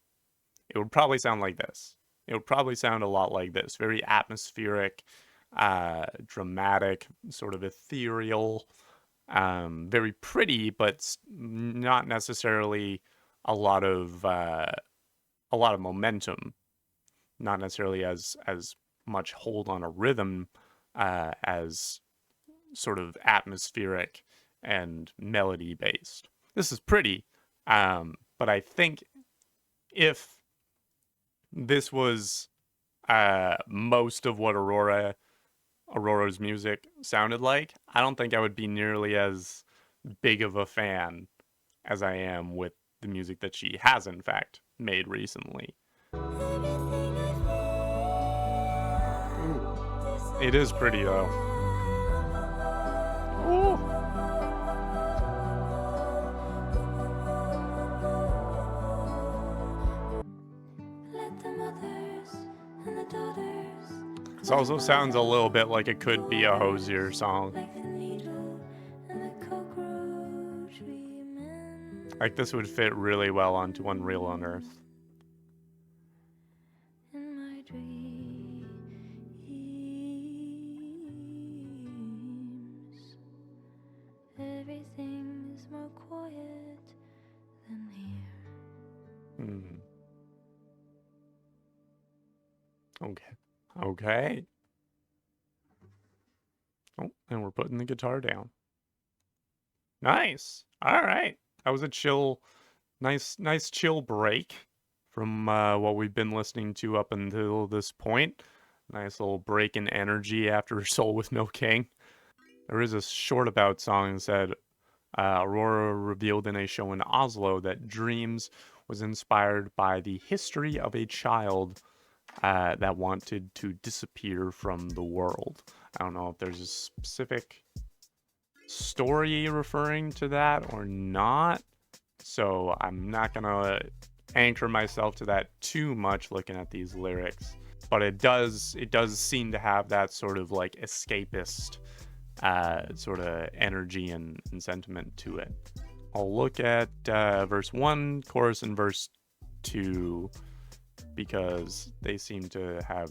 it would probably sound like this. It would probably sound a lot like this. Very atmospheric, dramatic, sort of ethereal, very pretty, but not necessarily a lot of momentum, not necessarily as much hold on a rhythm as sort of atmospheric and melody based. This is pretty, but I think if this was most of what Aurora's music sounded like, I don't think I would be nearly as big of a fan as I am with the music that she has in fact made recently. Ooh. It is pretty though. Ooh. This also sounds a little bit like it could be a Hosier song. Like this would fit really well onto Unreal on Earth. Everything's more quiet than here. Okay. Oh, and we're putting the guitar down. Nice. All right. That was a chill, nice chill break from what we've been listening to up until this point. Nice little break in energy after Soul with No King. There is a short about song that said, Aurora revealed in a show in Oslo that Dreams was inspired by the history of a child that wanted to disappear from the world. I don't know if there's a specific story referring to that or not, so I'm not gonna anchor myself to that too much looking at these lyrics, but it does seem to have that sort of like escapist sort of energy and sentiment to it. I'll look at verse 1, chorus, and verse 2 because they seem to have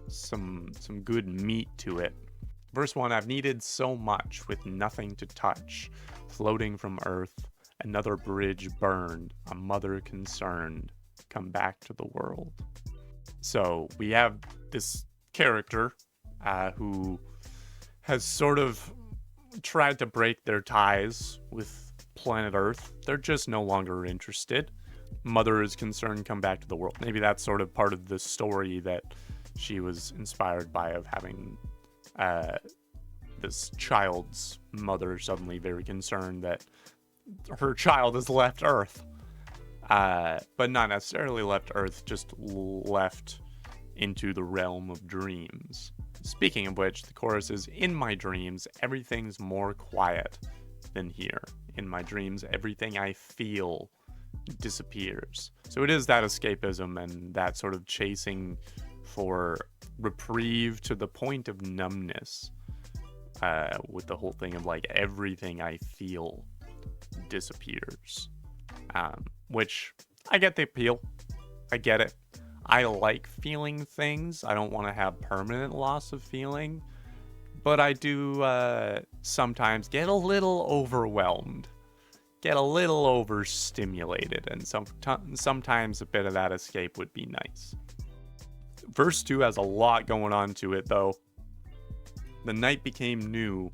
some good meat to it. Verse 1, I've needed so much with nothing to touch, floating from earth, another bridge burned, a mother concerned, come back to the world. So we have this character who has sort of tried to break their ties with planet Earth. They're just no longer interested. Mother is concerned, come back to the world. Maybe that's sort of part of the story that she was inspired by, of having this child's mother suddenly very concerned that her child has left Earth. But not necessarily left Earth, just left into the realm of dreams. Speaking of which, the chorus is, in my dreams, everything's more quiet than here. In my dreams, everything I feel disappears. So it is that escapism and that sort of chasing for reprieve to the point of numbness, with the whole thing of like everything I feel disappears. Which I get the appeal. I get it. I like feeling things. I don't want to have permanent loss of feeling, but I do sometimes get a little overwhelmed, get a little overstimulated, and sometimes a bit of that escape would be nice. Verse 2 has a lot going on to it, though. The night became new,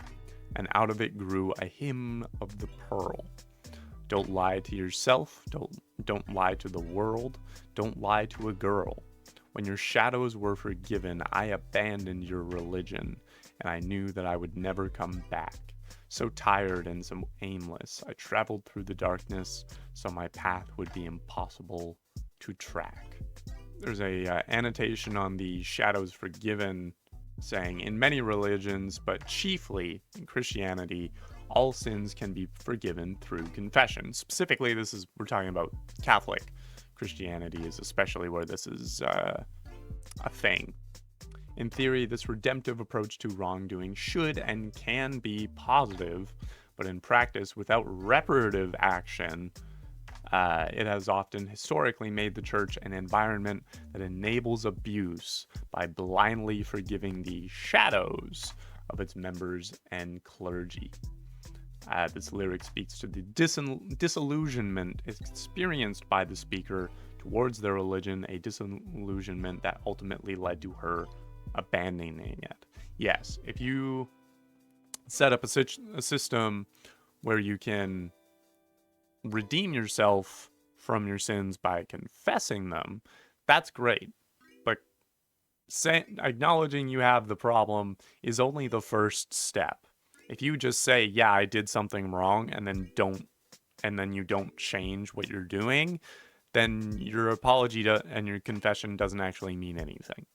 and out of it grew a hymn of the pearl. Don't lie to yourself, don't lie to the world, don't lie to a girl. When your shadows were forgiven, I abandoned your religion, and I knew that I would never come back. So tired and so aimless, I traveled through the darkness, so my path would be impossible to track. There's a annotation on the shadows forgiven saying, in many religions, but chiefly in Christianity, all sins can be forgiven through confession. Specifically, we're talking about Catholic Christianity, is especially where this is a thing. In theory, this redemptive approach to wrongdoing should and can be positive, but in practice, without reparative action, it has often historically made the church an environment that enables abuse by blindly forgiving the shadows of its members and clergy. This lyric speaks to the disillusionment experienced by the speaker towards their religion, a disillusionment that ultimately led to her abandoning it. Yes, if you set up a system where you can redeem yourself from your sins by confessing them, that's great. But acknowledging you have the problem is only the first step. If you just say, yeah, I did something wrong, and then you don't change what you're doing, then your apology and your confession doesn't actually mean anything.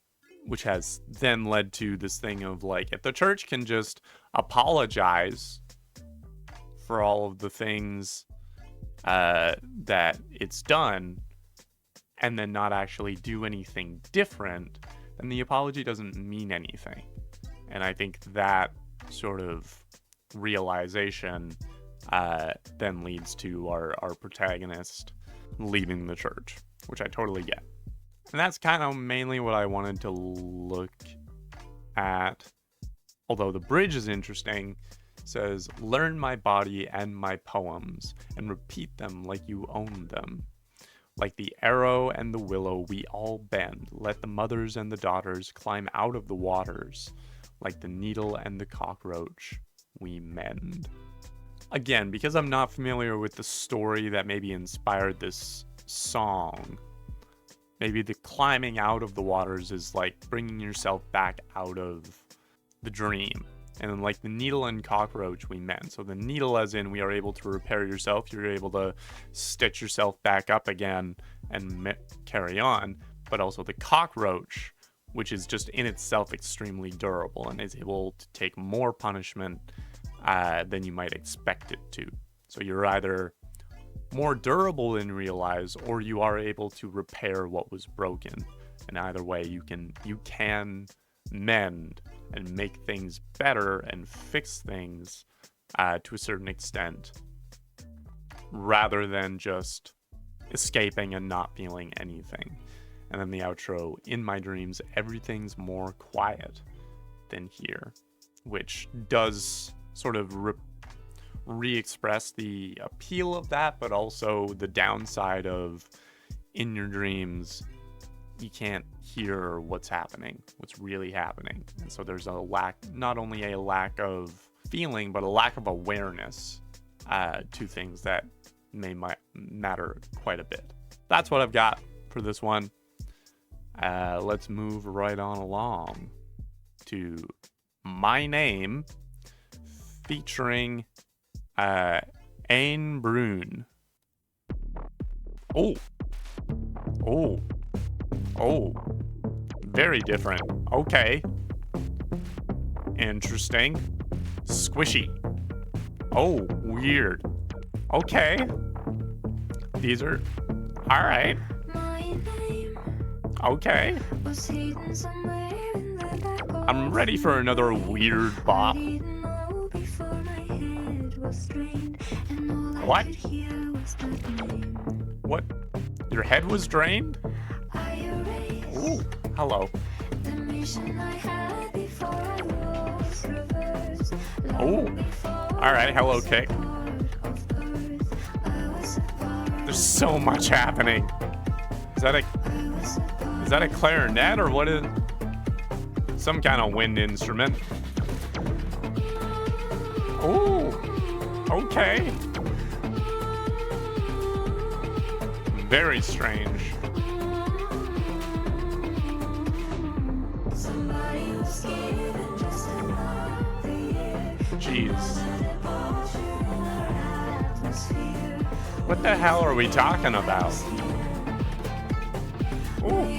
Which has then led to this thing of like, if the church can just apologize for all of the things that it's done, and then not actually do anything different, then the apology doesn't mean anything. And I think that sort of realization then leads to our protagonist leaving the church, which I totally get. And that's kind of mainly what I wanted to look at. Although the bridge is interesting. It says, learn my body and my poems and repeat them like you own them. Like the arrow and the willow, we all bend. Let the mothers and the daughters climb out of the waters. Like the needle and the cockroach, we mend. Again, because I'm not familiar with the story that maybe inspired this song, maybe the climbing out of the waters is like bringing yourself back out of the dream. And then like the needle and cockroach, we mend. So the needle as in we are able to repair yourself. You're able to stitch yourself back up again and carry on. But also the cockroach, which is just in itself extremely durable and is able to take more punishment than you might expect it to. So you're either more durable than you realize, or you are able to repair what was broken. And either way, you can mend and make things better and fix things to a certain extent, rather than just escaping and not feeling anything. And then the outro, in my dreams, everything's more quiet than here, which does sort of re-express the appeal of that, but also the downside of in your dreams, you can't hear what's happening, what's really happening. And so there's a lack, not only a lack of feeling, but a lack of awareness to things that might matter quite a bit. That's what I've got for this one. Let's move right on along to My Name, featuring Brune. Oh, very different. Okay. Interesting. Squishy. Oh, weird. Okay. These are... Alright. Okay. I'm ready for another weird bop. What? What? Your head was drained? Ooh, hello. Oh, alright, hello, kick. There's so much happening. Is that a clarinet or what is... Some kind of wind instrument. Oh, okay. Very strange. Jeez. What the hell are we talking about? Ooh.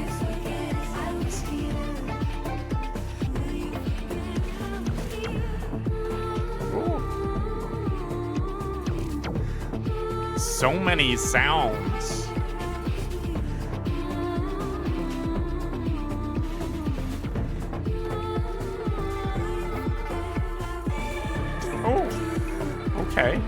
So many sounds. Oh, okay.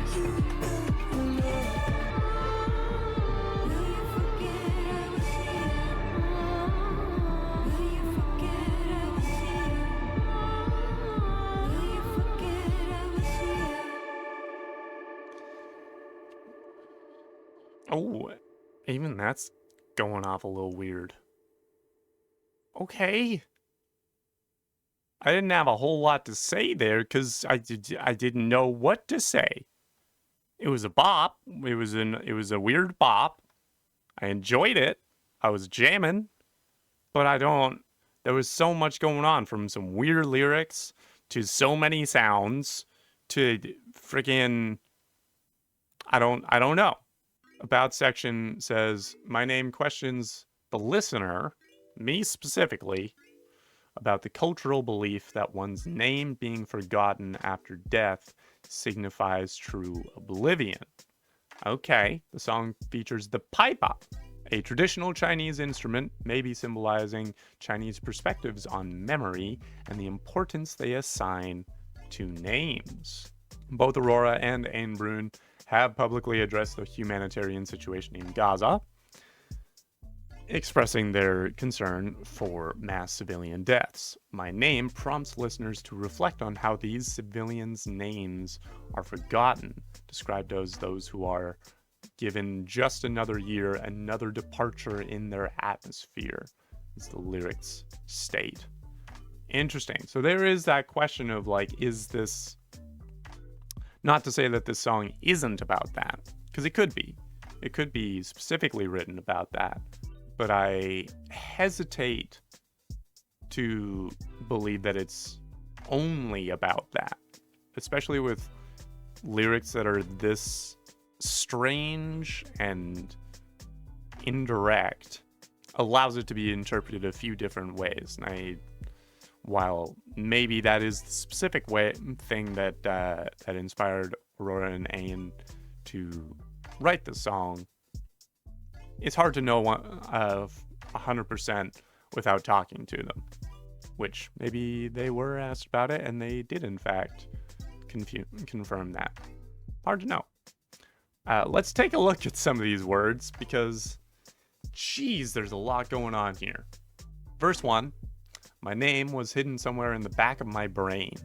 Oh, even that's going off a little weird. Okay. I didn't have a whole lot to say there because I didn't know what to say. It was a bop. It was a weird bop. I enjoyed it. I was jamming, but there was so much going on, from some weird lyrics to so many sounds to freaking I don't know. About section says, my name questions the listener, me specifically, about the cultural belief that one's name being forgotten after death signifies true oblivion. Okay, the song features the paipa, a traditional Chinese instrument, maybe symbolizing Chinese perspectives on memory and the importance they assign to names. Both Aurora and Brune have publicly addressed the humanitarian situation in Gaza, expressing their concern for mass civilian deaths. My Name prompts listeners to reflect on how these civilians' names are forgotten, described as those who are given just another year, another departure in their atmosphere, as the lyrics state. Interesting. So there is that question of, like, is this... Not to say that this song isn't about that, because it could be. It could be specifically written about that. But I hesitate to believe that it's only about that, especially with lyrics that are this strange and indirect. Allows it to be interpreted a few different ways. And while maybe that is the specific thing that inspired Aurora and Ayn to write the song, it's hard to know 100% without talking to them. Which maybe they were asked about it and they did in fact confirm that. Hard to know. Let's take a look at some of these words, because Jeez, there's a lot going on here. Verse 1. My name was hidden somewhere in the back of my brain.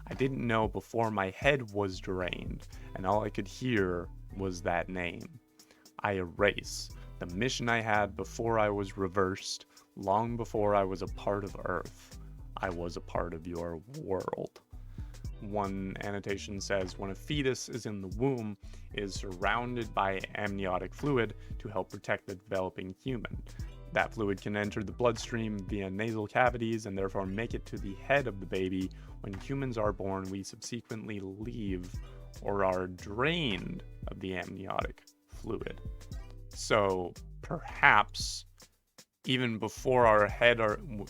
I didn't know before my head was drained, and all I could hear was that name. I erase the mission I had before I was reversed, long before I was a part of Earth. I was a part of your world. One annotation says, when a fetus is in the womb, it is surrounded by amniotic fluid to help protect the developing human. That fluid can enter the bloodstream via nasal cavities and therefore make it to the head of the baby. When humans are born, we subsequently leave or are drained of the amniotic fluid. So perhaps even before our head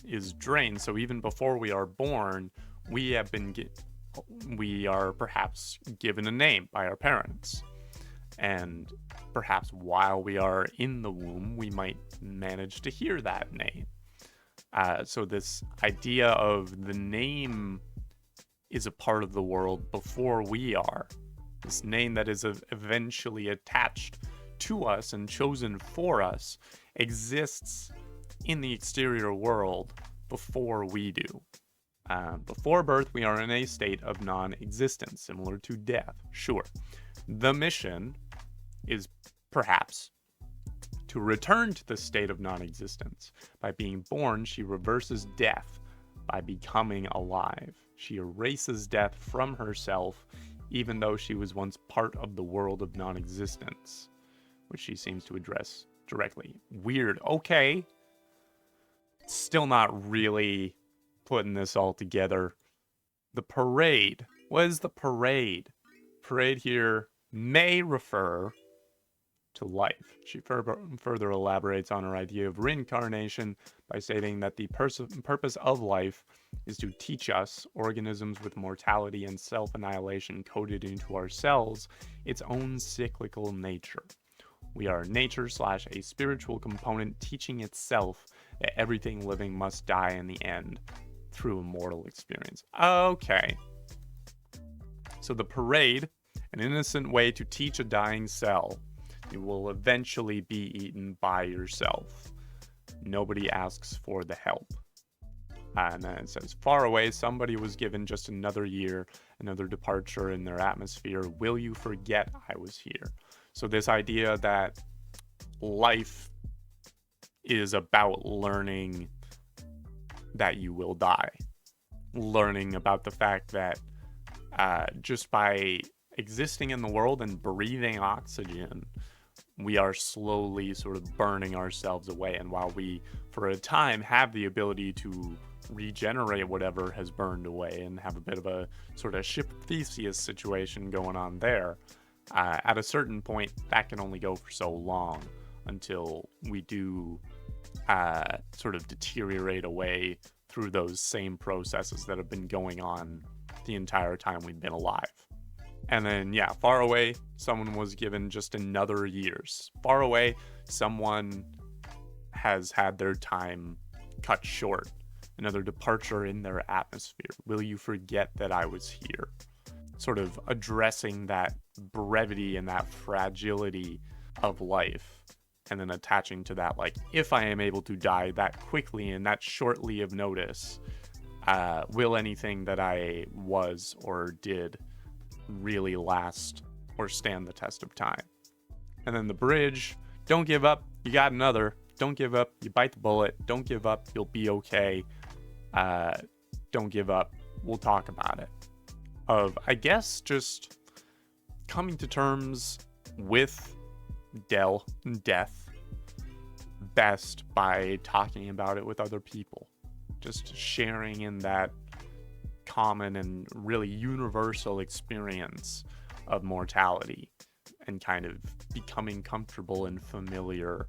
is drained, so even before we are born, we are perhaps given a name by our parents. And perhaps while we are in the womb, we might manage to hear that name. So this idea of the name is a part of the world before we are. This name that is eventually attached to us and chosen for us exists in the exterior world before we do. Before birth, we are in a state of non-existence, similar to death. Sure. The mission is perhaps to return to the state of non-existence. By being born, she reverses death by becoming alive. She erases death from herself, even though she was once part of the world of non-existence, which she seems to address directly. Weird. Okay. Still not really putting this all together. The parade. What is the parade? Parade here may refer to life. She further elaborates on her idea of reincarnation by stating that the purpose of life is to teach us, organisms with mortality and self-annihilation coded into our cells, its own cyclical nature. We are nature / a spiritual component teaching itself that everything living must die in the end through a mortal experience. Okay. So the parade, an innocent way to teach a dying cell, you will eventually be eaten by yourself. Nobody asks for the help. And then it says, far away, somebody was given just another year, another departure in their atmosphere. Will you forget I was here? So this idea that life is about learning that you will die. Learning about the fact that just by existing in the world and breathing oxygen, we are slowly sort of burning ourselves away. And while we, for a time, have the ability to regenerate whatever has burned away and have a bit of a sort of ship Theseus situation going on there, at a certain point, that can only go for so long until we do sort of deteriorate away through those same processes that have been going on the entire time we've been alive. And then, yeah, far away, someone was given just another years. Far away, someone has had their time cut short. Another departure in their atmosphere. Will you forget that I was here? Sort of addressing that brevity and that fragility of life. And then attaching to that, like, if I am able to die that quickly and that shortly of notice, will anything that I was or did really last or stand the test of time? And then the bridge, don't give up, you got another. Don't give up, you bite the bullet. Don't give up, you'll be okay. Don't give up, we'll talk about it. Of, I guess, just coming to terms with death best by talking about it with other people. Just sharing in that common and really universal experience of mortality and kind of becoming comfortable and familiar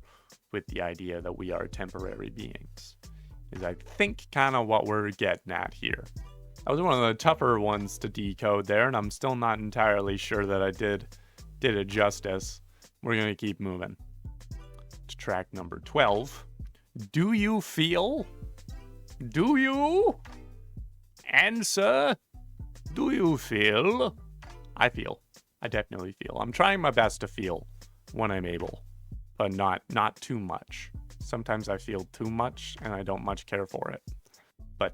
with the idea that we are temporary beings is, I think, kind of what we're getting at here. That was one of the tougher ones to decode there, and I'm still not entirely sure that I did it justice. We're going to keep moving to track number 12. Do you feel? Do you? Answer. Do you feel? I feel. I definitely feel. I'm trying my best to feel when I'm able, but not too much. Sometimes I feel too much and I don't much care for it. But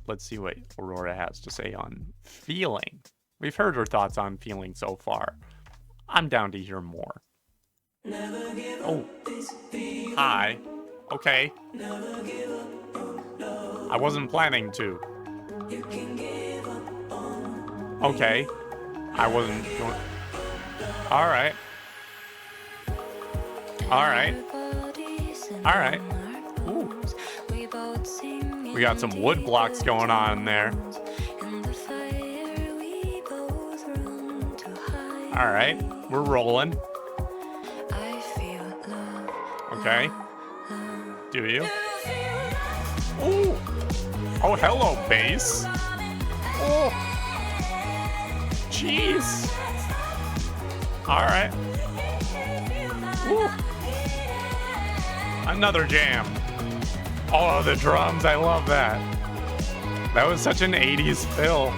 let's see what Aurora has to say on feeling. We've heard her thoughts on feeling so far. I'm down to hear more. Oh, hi. Okay. I wasn't planning to. Okay. I wasn't going. All right. All right. All right. Ooh. We got some wood blocks going on in there. All right. We're rolling. Okay. Do you? Ooh. Oh, hello, bass. Oh. Jeez. All right. Ooh. Another jam. Oh, the drums. I love that. That was such an 80s fill.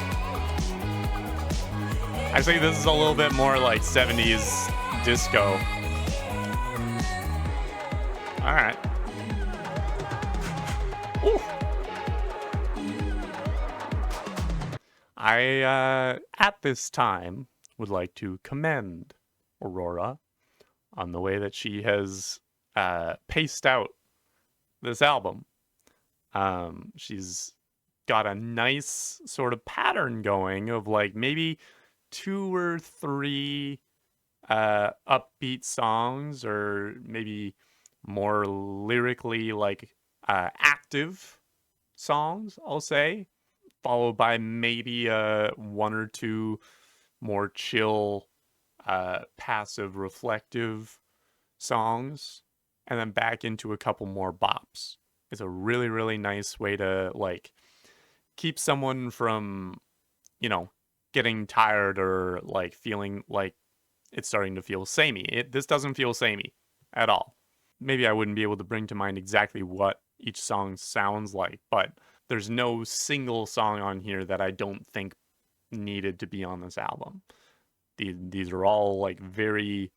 I think this is a little bit more like 70s disco. All right. Ooh. I, at this time, would like to commend Aurora on the way that she has paced out this album. She's got a nice sort of pattern going of like maybe 2 or 3 upbeat songs, or maybe more lyrically like active songs, I'll say, followed by maybe 1 or 2 more chill, passive, reflective songs, and then back into a couple more bops. It's a really, really nice way to like keep someone from, you know, getting tired or like feeling like it's starting to feel samey. This doesn't feel samey at all. Maybe I wouldn't be able to bring to mind exactly what each song sounds like, but there's no single song on here that I don't think needed to be on this album. These are all like very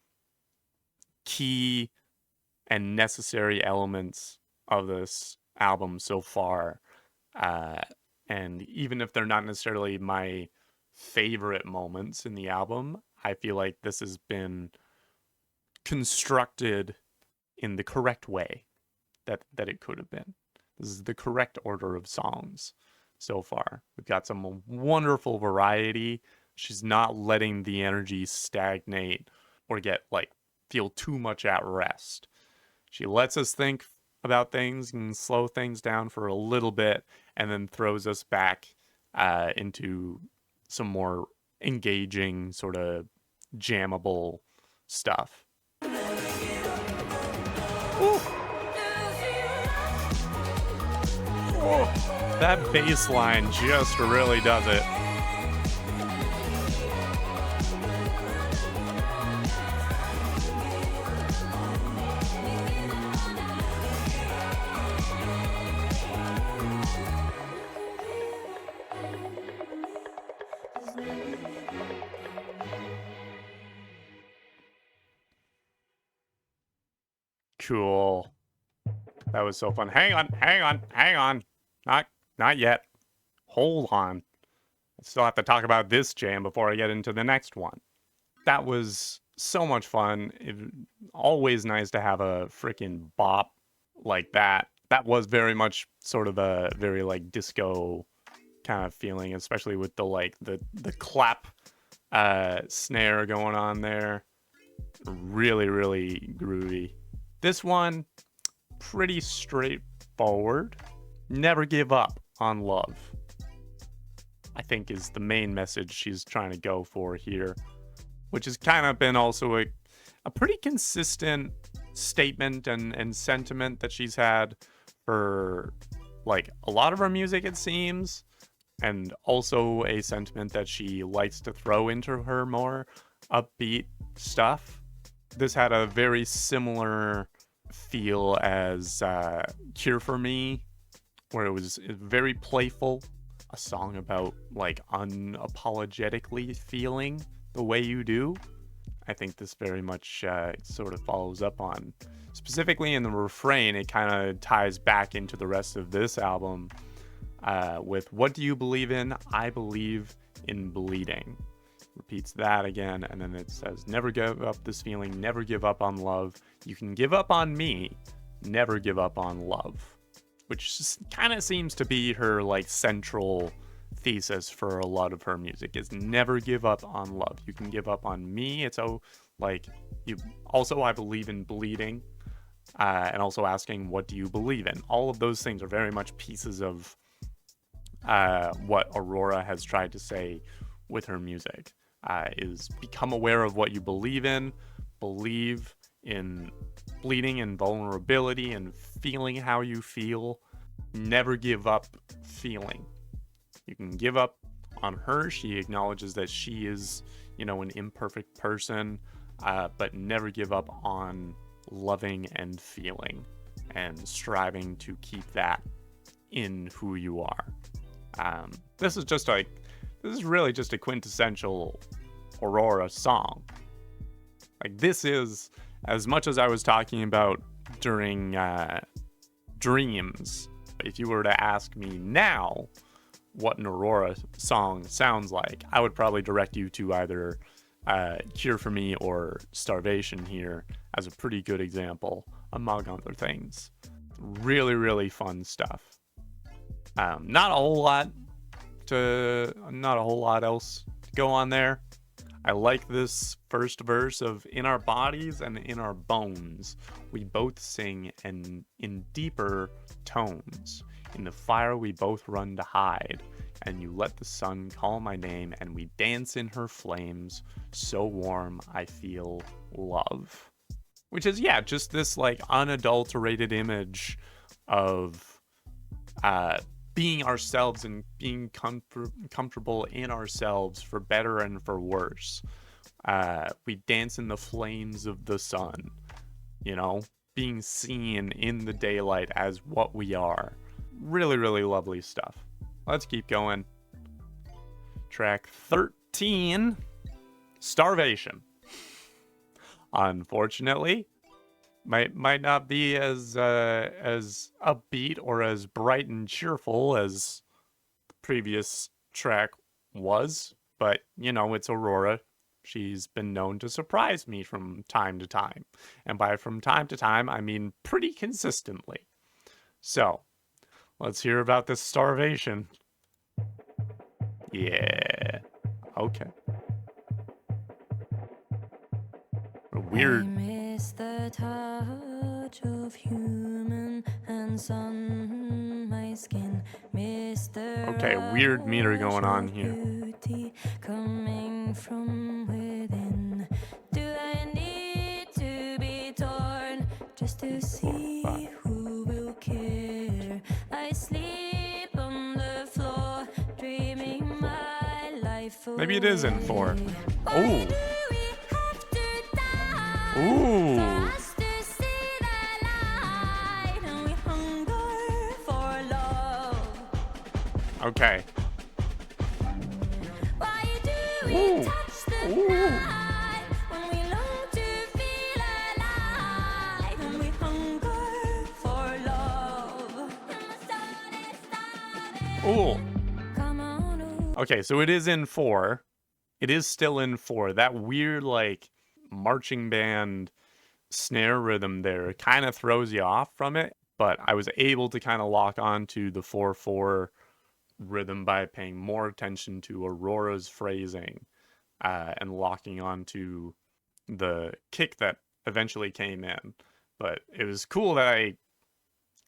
key and necessary elements of this album so far. And even if they're not necessarily my favorite moments in the album, I feel like this has been constructed in the correct way that it could have been. This is the correct order of songs so far. We've got some wonderful variety. She's not letting the energy stagnate or get like feel too much at rest. She lets us think about things and slow things down for a little bit, and then throws us back into some more engaging, sort of jammable stuff. Ooh. Oh, that bass line just really does it. Cool. That was so fun. Hang on. Not yet. Hold on. I still have to talk about this jam before I get into the next one. That was so much fun. Always nice to have a freaking bop like that. That was very much sort of a very like disco kind of feeling, especially with the like the clap snare going on there. Really, really groovy. This one, pretty straightforward. Never give up on love, I think, is the main message she's trying to go for here, which has kind of been also a pretty consistent statement and sentiment that she's had for like a lot of her music, it seems, and also a sentiment that she likes to throw into her more upbeat stuff. This had a very similar feel as Cure for Me, where it was very playful, a song about like unapologetically feeling the way you do. I think this very much sort of follows up on. Specifically in the refrain, it kind of ties back into the rest of this album with "What do you believe in? I believe in bleeding." Repeats that again, and then it says, "Never give up this feeling, never give up on love. You can give up on me, never give up on love." Which kind of seems to be her like central thesis for a lot of her music, is never give up on love. You can give up on me. It's like you also, I believe in bleeding, and also asking, what do you believe in? All of those things are very much pieces of what Aurora has tried to say with her music, is become aware of what you believe in bleeding and vulnerability and feeling how you feel. Never give up feeling. You can give up on her. She acknowledges that she is, an imperfect person, but never give up on loving and feeling and striving to keep that in who you are. This is really just a quintessential Aurora song. Like, this is, as much as I was talking about during Dreams, if you were to ask me now what an Aurora song sounds like, I would probably direct you to either Cure for Me or Starvation here as a pretty good example, among other things. Really, really fun stuff. Not a whole lot else to go on there. I like this first verse of "In our bodies and in our bones, we both sing and in deeper tones. In the fire we both run to hide, and you let the sun call my name, and we dance in her flames, so warm I feel love." Which is, just this like unadulterated image of being ourselves and being comfortable in ourselves, for better and for worse. We dance in the flames of the sun, being seen in the daylight as what we are. Really, really lovely stuff. Let's keep going. Track 13, Starvation. Unfortunately, might not be as upbeat or as bright and cheerful as the previous track was, but it's Aurora. She's been known to surprise me from time to time, and by from time to time I mean pretty consistently. So let's hear about this Starvation. Yeah. Okay. Weird. I miss the touch of human hands on my skin. Miss the Okay, weird meter going on here. beauty coming from within. Do I need to be torn just to see who will care? I sleep on the floor, dreaming my life away. Maybe it is in 4. Why Oh. do we have to die Ooh. for us to see the light? And we hunger for love. Okay. Why do we Ooh. touch the Ooh. night when we long to feel alive? And we hunger for love. Ooh. Come on, ooh. Okay, so it is in 4. It is still in 4. That weird, like, marching band snare rhythm there kind of throws you off from it, but I was able to kind of lock on to the 4/4 rhythm by paying more attention to Aurora's phrasing, and locking on to the kick that eventually came in. But it was cool that I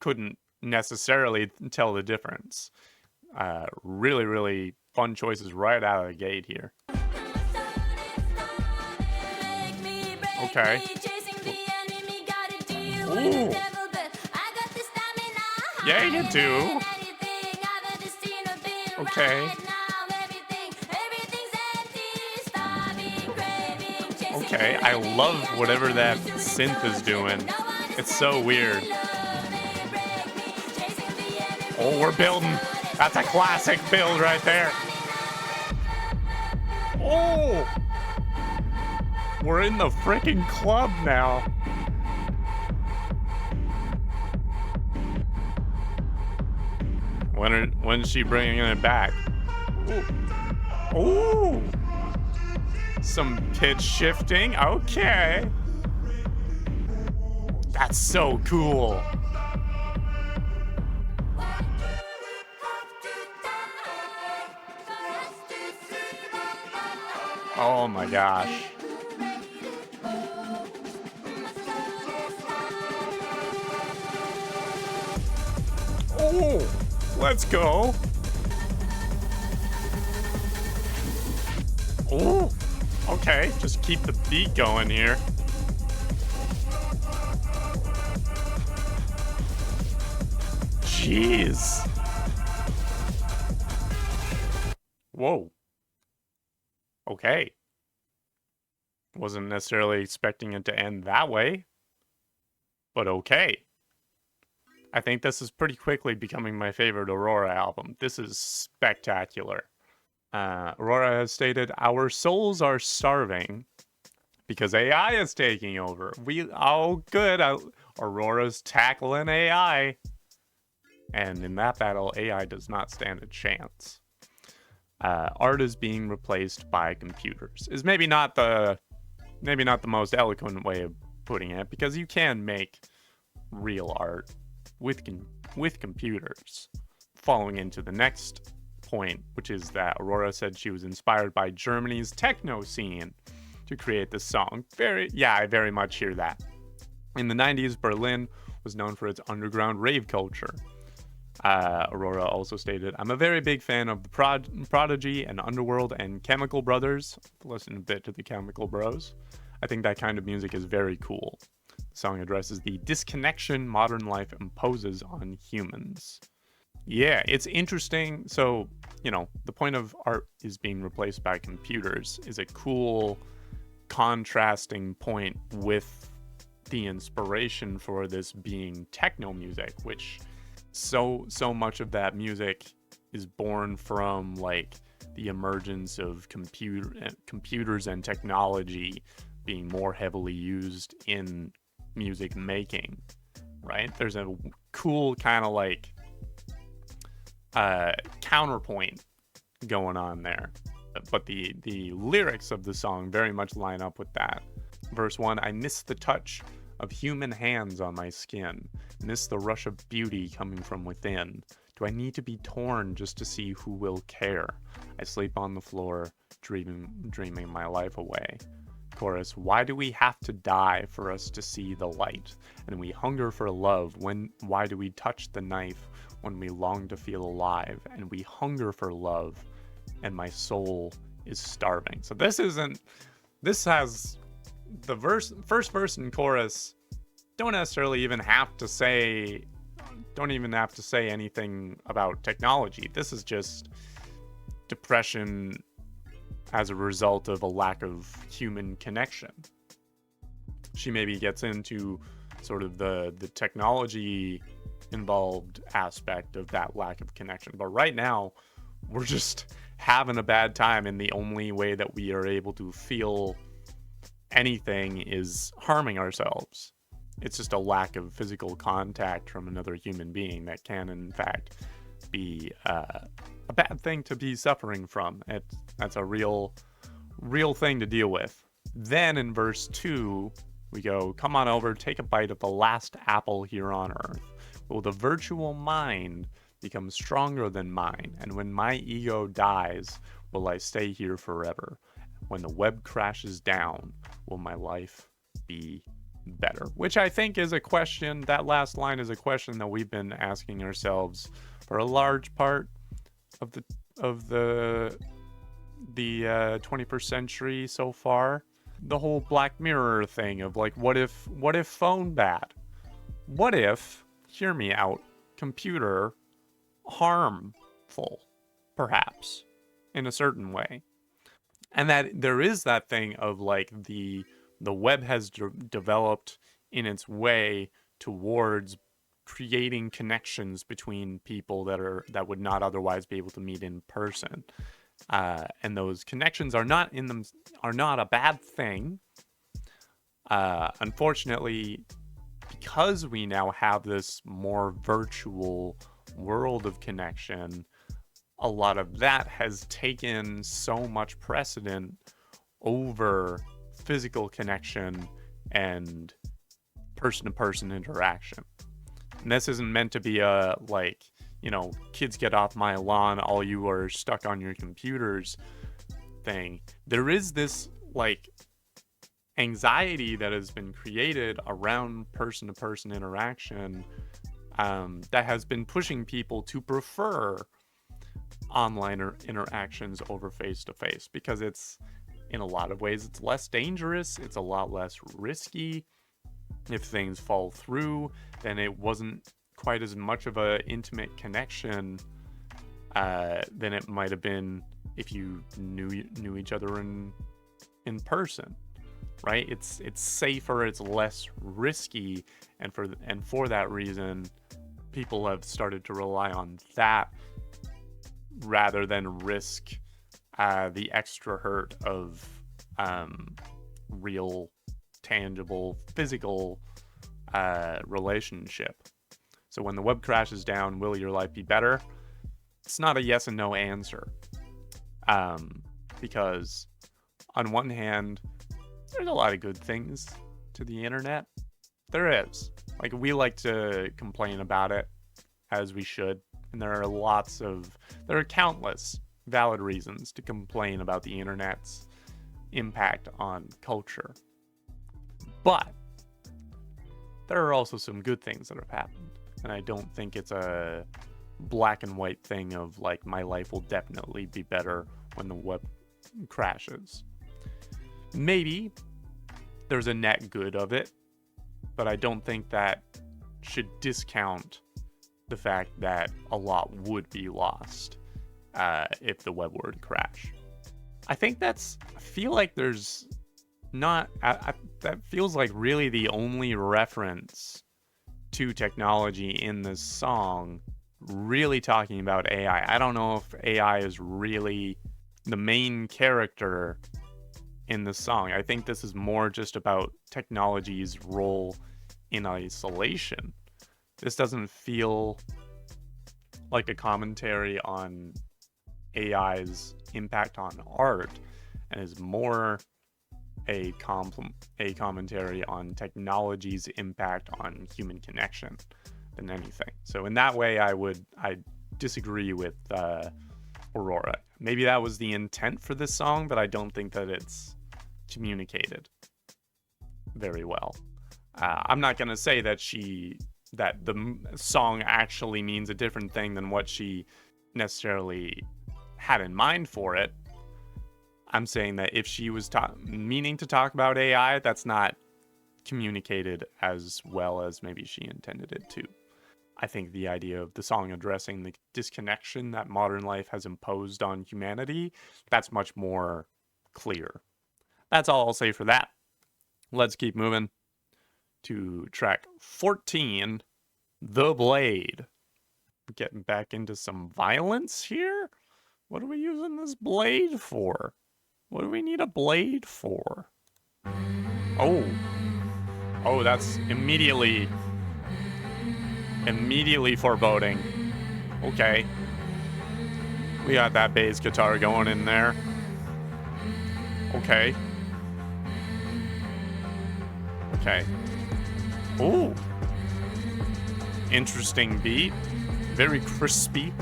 couldn't necessarily tell the difference. Really, really fun choices right out of the gate here. Okay. Ooh. Yeah, you do. Okay. Okay, I love whatever that synth is doing. It's so weird. Oh, we're building. That's a classic build right there. Oh! We're in the freaking club now. When's she bringing it back? Ooh. Ooh. Some pitch shifting. Okay. That's so cool. Oh my gosh. Oh, let's go. Oh, okay. Just keep the beat going here. Jeez. Whoa. Okay. Wasn't necessarily expecting it to end that way, but okay. I think this is pretty quickly becoming my favorite Aurora album. This is spectacular. Aurora has stated, "Our souls are starving because AI is taking over. Good. Aurora's tackling AI. And in that battle, AI does not stand a chance. Art is being replaced by computers." Is maybe not the most eloquent way of putting it, because you can make real art with computers. Following into the next point, which is that Aurora said she was inspired by Germany's techno scene to create this song. I very much hear that. In the 90s, Berlin was known for its underground rave culture. Aurora also stated, "I'm a very big fan of the Prodigy and Underworld and Chemical Brothers." Listen a bit to the Chemical Bros. "I think that kind of music is very cool." The song addresses the disconnection modern life imposes on humans. Yeah, it's interesting. So, the point of art is being replaced by computers is a cool contrasting point with the inspiration for this being techno music, which so much of that music is born from like the emergence of computers and technology being more heavily used in music making, right? There's a cool kind of like counterpoint going on there, but the lyrics of the song very much line up with that. Verse 1, "I miss the touch of human hands on my skin, miss the rush of beauty coming from within. Do I need to be torn just to see who will care? I sleep on the floor, dreaming my life away." Chorus, "Why do we have to die for us to see the light? And we hunger for love. Why do we touch the knife when we long to feel alive? And we hunger for love, and my soul is starving." So this has the first verse and chorus don't even have to say anything about technology. This is just depression as a result of a lack of human connection. She maybe gets into sort of the technology involved aspect of that lack of connection, but right now we're just having a bad time, and the only way that we are able to feel anything is harming ourselves. It's just a lack of physical contact from another human being that can in fact be a bad thing to be suffering from. That's a real thing to deal with. Then in verse 2 we go, "Come on over, take a bite of the last apple here on earth. Will the virtual mind become stronger than mine? And when my ego dies, will I stay here forever? When the web crashes down, will my life be better?" Which I think is a question, that last line is a question that we've been asking ourselves for a large part of the 21st century so far. The whole Black Mirror thing of like, what if phone bad? What if, hear me out, computer harmful, perhaps, in a certain way? And that there is that thing of like the web has developed in its way towards creating connections between people that would not otherwise be able to meet in person, and those connections are not a bad thing. Unfortunately, because we now have this more virtual world of connection, a lot of that has taken so much precedent over physical connection and person-to-person interaction. And this isn't meant to be a, like, you know, kids get off my lawn, all you are stuck on your computers thing. There is this, like, anxiety that has been created around person-to-person interaction that has been pushing people to prefer online interactions over face-to-face, because it's, in a lot of ways, it's less dangerous, it's a lot less risky. If things fall through, then it wasn't quite as much of a intimate connection than it might have been if you knew each other in person, right? It's safer, it's less risky, and for that reason, people have started to rely on that rather than risk the extra hurt of real, tangible, physical relationship. So when the web crashes down, will your life be better? It's not a yes and no answer. Because on one hand, there's a lot of good things to the internet. There is. Like, we like to complain about it, as we should. And there are countless valid reasons to complain about the internet's impact on culture. But there are also some good things that have happened. And I don't think it's a black and white thing of, like, my life will definitely be better when the web crashes. Maybe there's a net good of it, but I don't think that should discount the fact that a lot would be lost if the web were to crash. I feel like there's not, that feels like really the only reference to technology in this song really talking about AI. I don't know if AI is really the main character in the song. I think this is more just about technology's role in isolation. This doesn't feel like a commentary on AI's impact on art, and is more a commentary on technology's impact on human connection than anything. So in that way, I disagree with Aurora. Maybe that was the intent for this song, but I don't think that it's communicated very well. I'm not going to say that the song actually means a different thing than what she necessarily had in mind for it. I'm saying that if she was meaning to talk about AI, that's not communicated as well as maybe she intended it to. I think the idea of the song addressing the disconnection that modern life has imposed on humanity, that's much more clear. That's all I'll say for that. Let's keep moving to track 14, The Blade. Getting back into some violence here? What are we using this blade for? What do we need a blade for? Oh, that's immediately foreboding. Okay. We got that bass guitar going in there. Okay. Ooh. Interesting beat. Very crispy.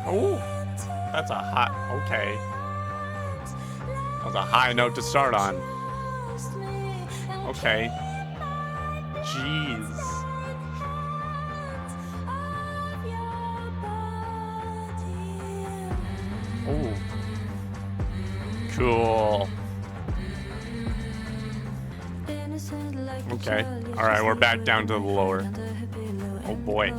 Oh, that's a hot, okay. That was a high note to start on. Okay. Jeez. Oh. Cool. Okay. Alright, we're back down to the lower. Oh boy.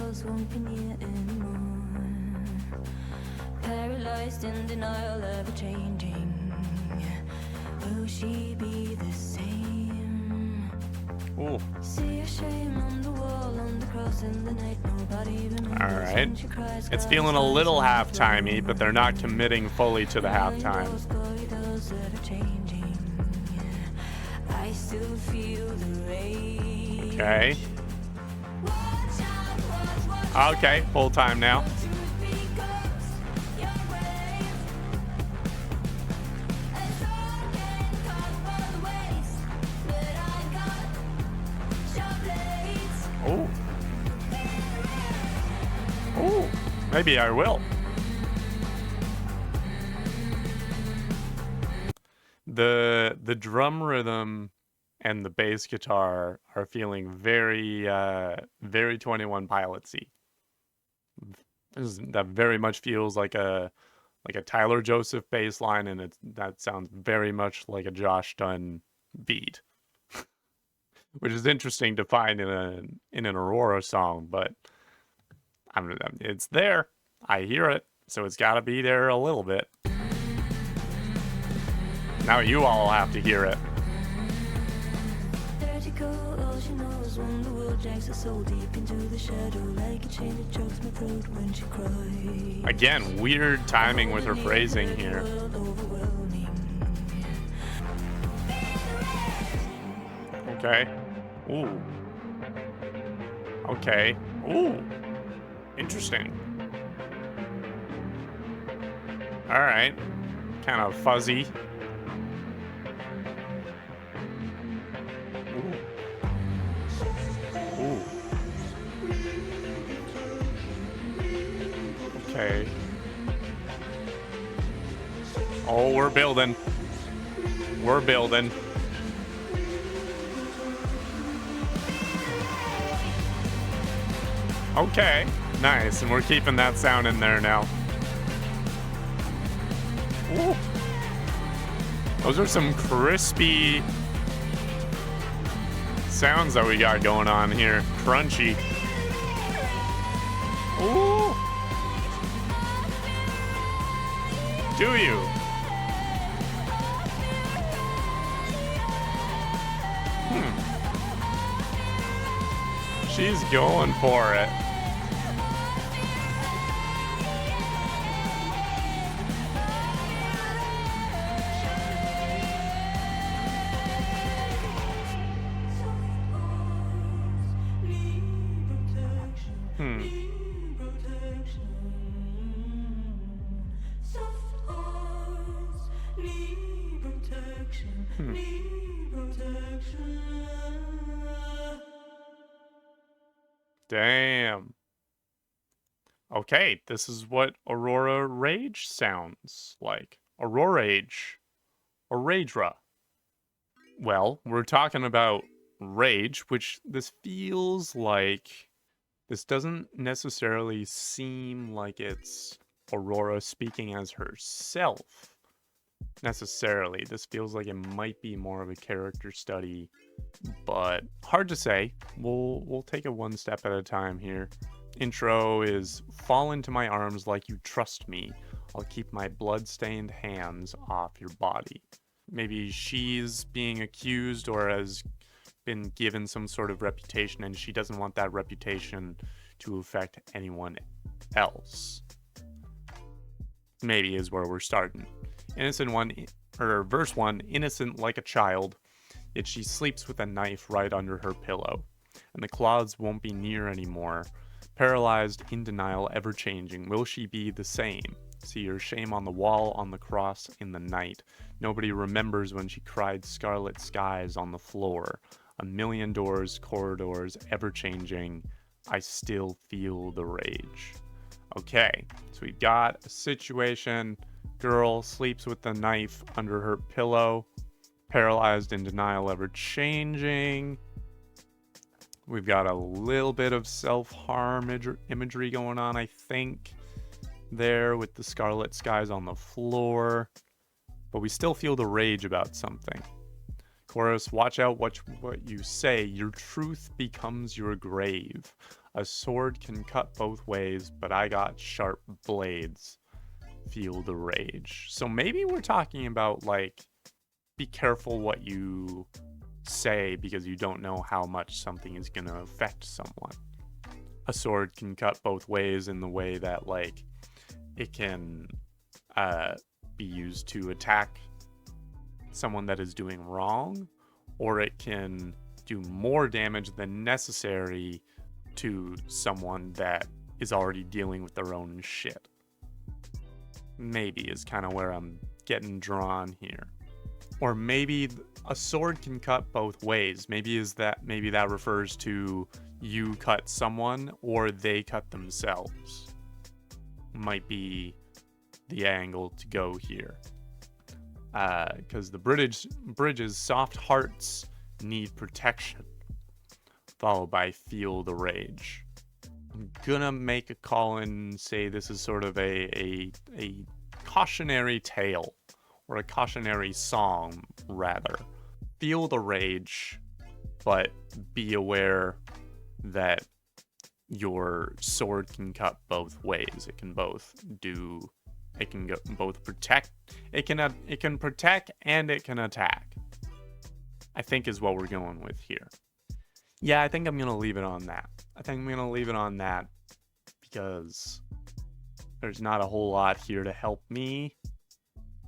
Paralyzed in denial, ever changing. Will she be the same? Ooh. See a shame on the wall, on the cross in the night. Nobody remembers. All right. It's feeling a little half-timey, but they're not committing fully to the halftime. still feel the rage. Okay. Okay, full time now. Truth becomes your grave. A sword can cut both ways, but I got sharp blades. Oh. Oh. Maybe I will. The drum rhythm and the bass guitar are feeling very 21 Pilotsy. That very much feels like a Tyler Joseph bass line, and that sounds very much like a Josh Dunn beat, which is interesting to find in an Aurora song. But it's there. I hear it, so it's got to be there a little bit. Now you all have to hear it. Vertical ocean knows when the world drags her soul deep into the shadow, like a chain that chokes my throat when she cries. Again, weird timing with her phrasing here. World overwhelming. Okay. Ooh. Okay. Ooh. Interesting. All right. Kind of fuzzy. Ooh. Okay. Oh, we're building. We're building. Okay. Nice. And we're keeping that sound in there now. Ooh. Those are some crispy sounds that we got going on here. Crunchy. Ooh. Do you? She's going for it. Damn. Okay, this is what Aurora Rage sounds like. Aurorage. Auradra. Well, we're talking about rage, which this feels like... This doesn't necessarily seem like it's Aurora speaking as herself. Necessarily. This feels like it might be more of a character study, but hard to say. We'll take it one step at a time here. Intro is fall into my arms like you trust me. I'll keep my blood-stained hands off your body. Maybe she's being accused or has been given some sort of reputation and she doesn't want that reputation to affect anyone else. Maybe is where we're starting. Verse 1, innocent like a child, yet she sleeps with a knife right under her pillow, and the clouds won't be near anymore. Paralyzed, in denial, ever-changing, will she be the same? See her shame on the wall, on the cross, in the night. Nobody remembers when she cried scarlet skies on the floor. A million doors, corridors, ever-changing. I still feel the rage. Okay, so we've got a situation. Girl sleeps with the knife under her pillow. Paralyzed, in denial, ever-changing. We've got a little bit of self-harm imagery going on, I think, there with the scarlet skies on the floor. But we still feel the rage about something. Chorus, watch out what you say. Your truth becomes your grave. A sword can cut both ways, but I got sharp blades. Feel the rage. So maybe we're talking about, like, be careful what you say because you don't know how much something is going to affect someone. A sword can cut both ways in the way that, like, it can be used to attack someone that is doing wrong, or it can do more damage than necessary to someone that is already dealing with their own shit. Maybe is kind of where I'm getting drawn here. Or maybe a sword can cut both ways. Maybe that refers to you cut someone or they cut themselves. Might be the angle to go here. Because the bridge's soft hearts need protection, followed by feel the rage. I'm gonna make a call and say this is sort of a cautionary tale, or a cautionary song, rather. Feel the rage, but be aware that your sword can cut both ways. It can both protect. It can protect and it can attack, I think is what we're going with here. Yeah, I think I'm gonna leave it on that. Because there's not a whole lot here to help me.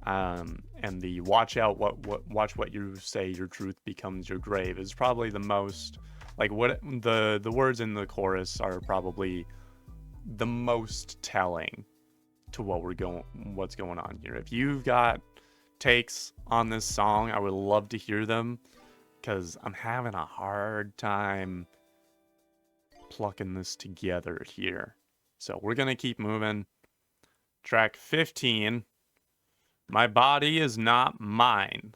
And the watch what you say, your truth becomes your grave is probably the most, like, what the words in the chorus are probably the most telling to what's going on here. If you've got takes on this song, I would love to hear them, because I'm having a hard time plucking this together here. So we're gonna keep moving. Track 15. My body is not mine.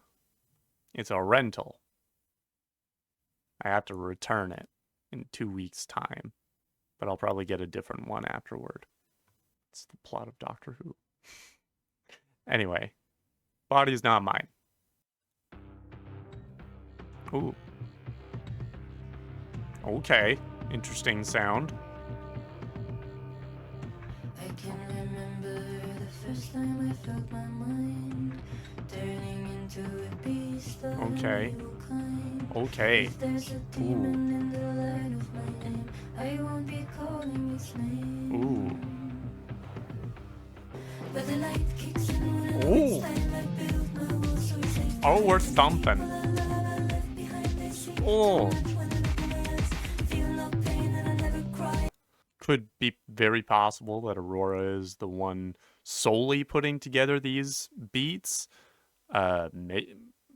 It's a rental. I have to return it in 2 weeks' time, but I'll probably get a different one afterward. It's the plot of Doctor Who. Anyway, body's not mine. Ooh. Okay, interesting sound. I can remember the first time I felt my mind turning into a beast of Okay. an evil kind. Okay. If there's a demon in the light of my aim, I won't be calling its name. Ooh. But the light kicks in when I Ooh. time I build my walls so safe. Oh, we're thumping. Left behind they see Oh. too much when I look in my eyes. Feel no pain and I never cry. Could be very possible that Aurora is the one solely putting together these beats.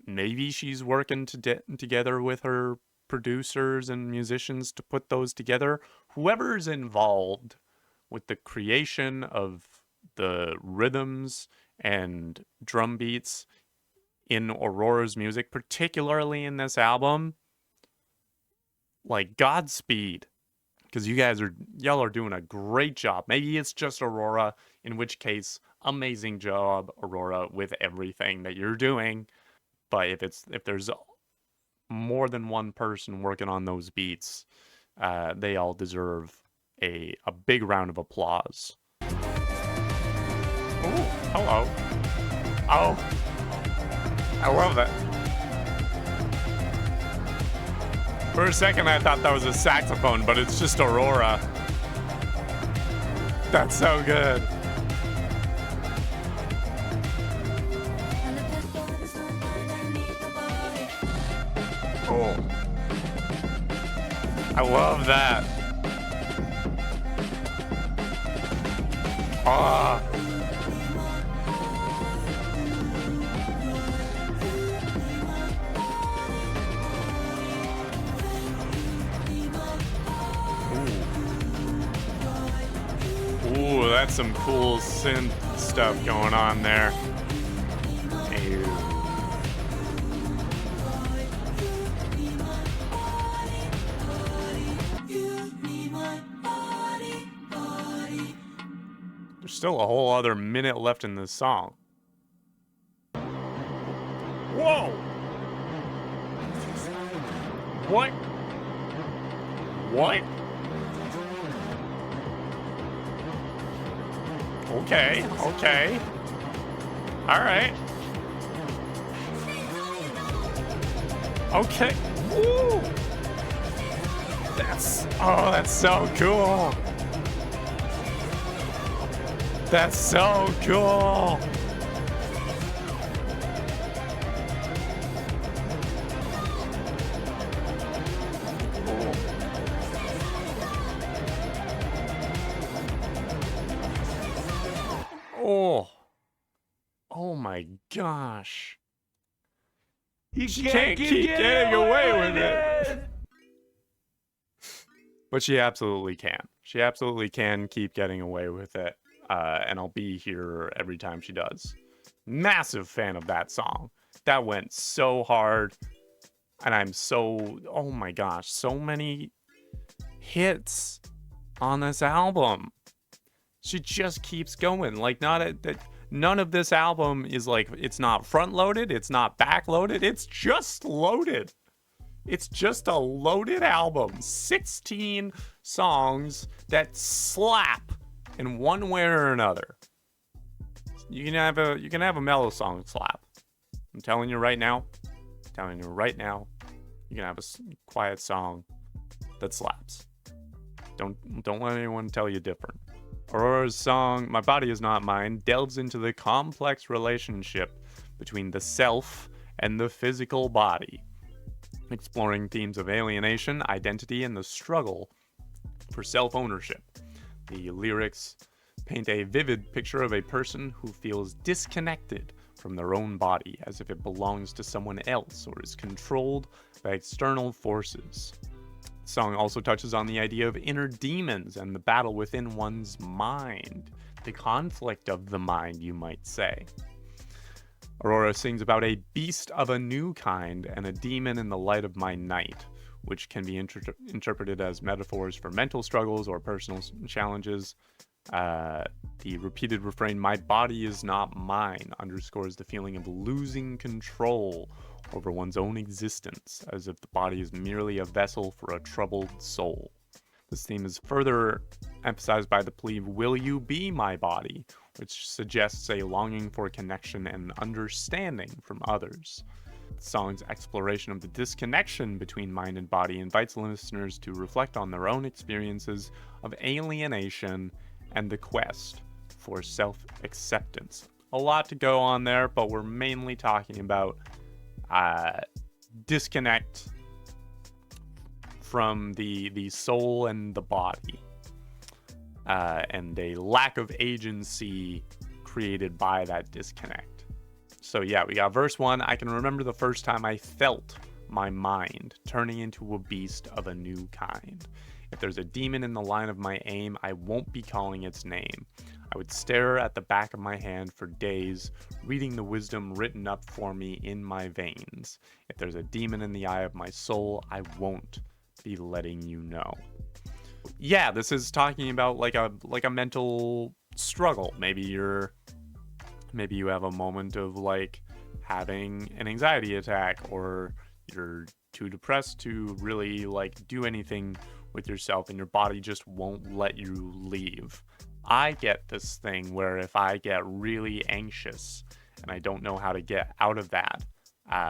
Maybe she's working together with her producers and musicians to put those together. Whoever's involved with the creation of the rhythms and drum beats in Aurora's music, particularly in this album, like, Godspeed. Because y'all are doing a great job. Maybe it's just Aurora, in which case, amazing job, Aurora, with everything that you're doing. But if there's more than one person working on those beats, they all deserve a big round of applause. Ooh, hello. Oh, I love that. For a second, I thought that was a saxophone, but it's just Aurora. That's so good. Oh, I love that. Ah. Ooh, that's some cool synth stuff going on there. Ew. There's still a whole other minute left in this song. Whoa! What? What? Okay, okay. Alright. Okay. Woo! That's so cool. That's so cool. Oh my gosh. She can't keep getting away with it. But she absolutely can. She absolutely can keep getting away with it. And I'll be here every time she does. Massive fan of that song. That went so hard. And I'm so, oh my gosh, so many hits on this album. She just keeps going. Like, none of this album is like, it's not front loaded, it's not back loaded, it's just loaded. It's just a loaded album. 16 songs that slap in one way or another. You can have a mellow song slap. I'm telling you right now. You can have a quiet song that slaps. Don't let anyone tell you different. Aurora's song, My Body Is Not Mine, delves into the complex relationship between the self and the physical body, exploring themes of alienation, identity, and the struggle for self-ownership. The lyrics paint a vivid picture of a person who feels disconnected from their own body, as if it belongs to someone else or is controlled by external forces. The song also touches on the idea of inner demons and the battle within one's mind, the conflict of the mind, you might say. Aurora sings about a beast of a new kind and a demon in the light of my night, which can be interpreted as metaphors for mental struggles or personal challenges. The repeated refrain, my body is not mine, underscores the feeling of losing control over one's own existence, as if the body is merely a vessel for a troubled soul. This theme is further emphasized by the plea, will you be my body, which suggests a longing for connection and understanding from others. The song's exploration of the disconnection between mind and body invites listeners to reflect on their own experiences of alienation and the quest for self-acceptance. A lot to go on there, but we're mainly talking about disconnect from the soul and the body, and a lack of agency created by that disconnect. So yeah, we got verse 1. I can remember the first time I felt my mind turning into a beast of a new kind. If there's a demon in the line of my aim, I won't be calling its name. I would stare at the back of my hand for days, reading the wisdom written up for me in my veins. If there's a demon in the eye of my soul, I won't be letting you know. Yeah, this is talking about like a mental struggle. Maybe you have a moment of like having an anxiety attack, or you're too depressed to really like do anything with yourself and your body just won't let you leave. I get this thing where if I get really anxious and I don't know how to get out of that,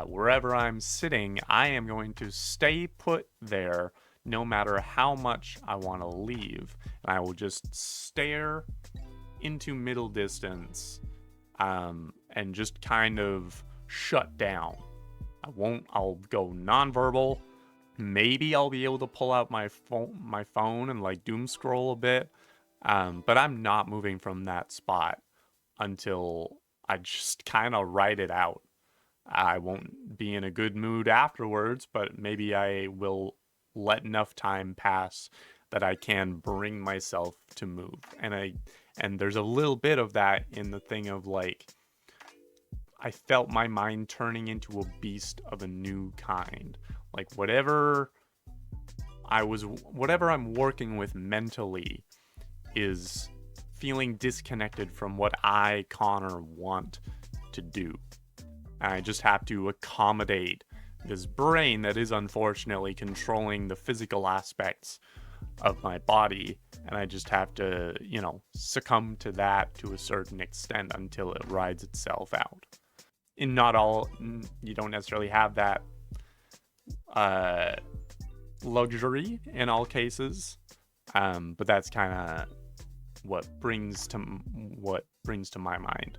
wherever I'm sitting, I am going to stay put there no matter how much I want to leave. And I will just stare into middle distance and just kind of shut down. I'll go nonverbal. Maybe I'll be able to pull out my phone and like doom scroll a bit. But I'm not moving from that spot until I just kind of write it out. I won't be in a good mood afterwards, but maybe I will let enough time pass that I can bring myself to move. And there's a little bit of that in the thing of like, I felt my mind turning into a beast of a new kind. Like whatever I'm working with mentally is feeling disconnected from what I, Connor, want to do. And I just have to accommodate this brain that is unfortunately controlling the physical aspects of my body. And I just have to, succumb to that to a certain extent until it rides itself out. And you don't necessarily have that luxury in all cases. But that's kind of what brings to my mind.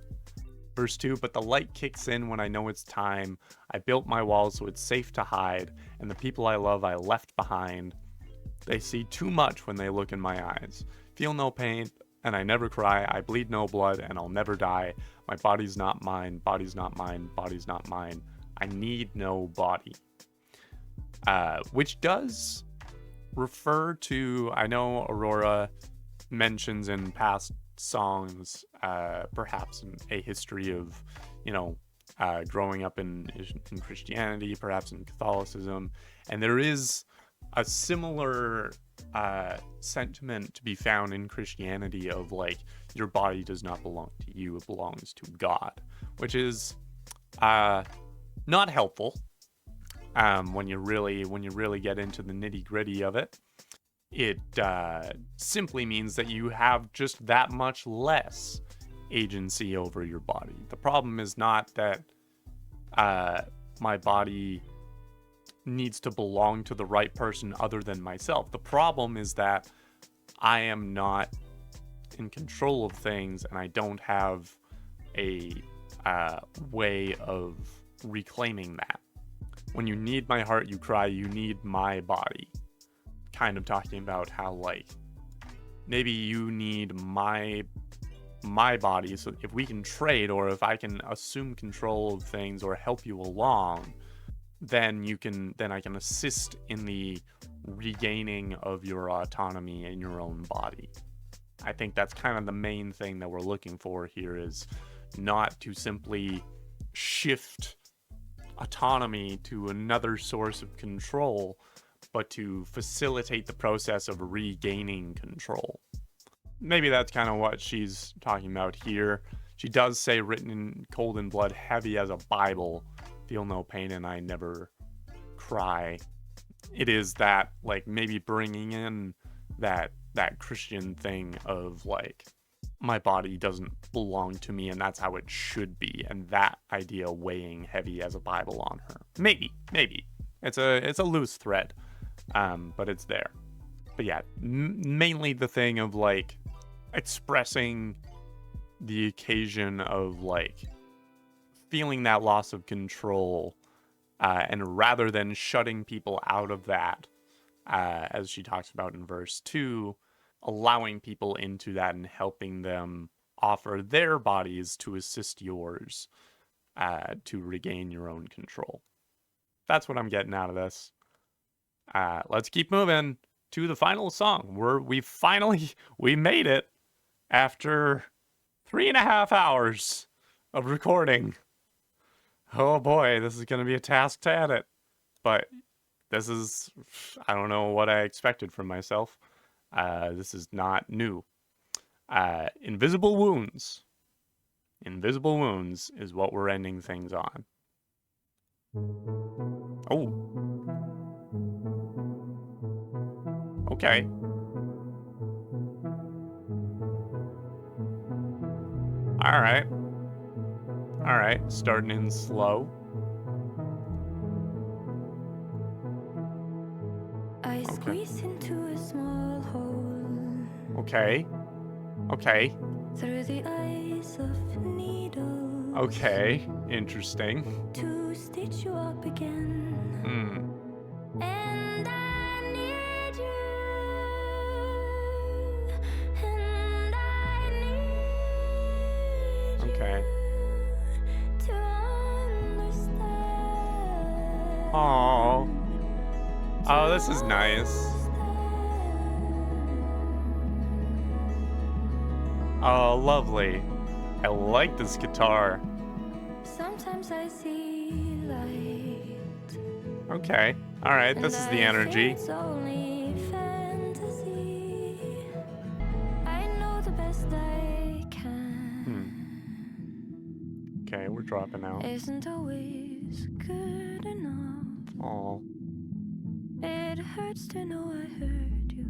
Verse 2, but the light kicks in when I know it's time. I built my walls so it's safe to hide, and the people I love I left behind. They see too much when they look in my eyes. Feel no pain, and I never cry. I bleed no blood, and I'll never die. My body's not mine. Body's not mine. Body's not mine. I need no body. Which does refer to, I know Aurora mentions in past songs, perhaps a history of, growing up in Christianity, perhaps in Catholicism, and there is a similar sentiment to be found in Christianity of like, your body does not belong to you, it belongs to God, which is not helpful when you really get into the nitty-gritty of it. It simply means that you have just that much less agency over your body. The problem is not that my body needs to belong to the right person other than myself. The problem is that I am not in control of things, and I don't have a way of reclaiming that. When you need my heart, you cry, you need my body. Kind of talking about how, like, maybe you need my body, so if we can trade, or if I can assume control of things or help you along, then I can assist in the regaining of your autonomy in your own body. I think that's kind of the main thing that we're looking for here, is not to simply shift autonomy to another source of control, but to facilitate the process of regaining control. Maybe that's kind of what she's talking about here. She does say, written in cold and blood, heavy as a Bible, feel no pain and I never cry. It is that, like, maybe bringing in that Christian thing of, like, my body doesn't belong to me and that's how it should be, and that idea weighing heavy as a Bible on her. Maybe. It's a loose thread, but it's there. But yeah, mainly the thing of, like, expressing the occasion of, like, feeling that loss of control, and rather than shutting people out of that, as she talks about in verse 2, allowing people into that and helping them offer their bodies to assist yours, to regain your own control. That's what I'm getting out of this. Let's keep moving to the final song. We made it after 3.5 hours of recording. Oh boy, this is going to be a task to edit. But I don't know what I expected from myself. This is not new. Invisible Wounds. Invisible Wounds is what we're ending things on. Oh. Okay. Alright, starting in slow. I squeeze into a small hole. Okay. Through the eyes of needles. Okay. Interesting. To stitch you up again. And I need you. And I need Okay. you to understand. Oh, this is nice. Oh, lovely. I like this guitar. Sometimes I see light. Okay. All right, this is the energy. It's only fantasy. I know the best I can. Okay, we're dropping out. Isn't always good enough. Oh. It hurts to know I hurt you.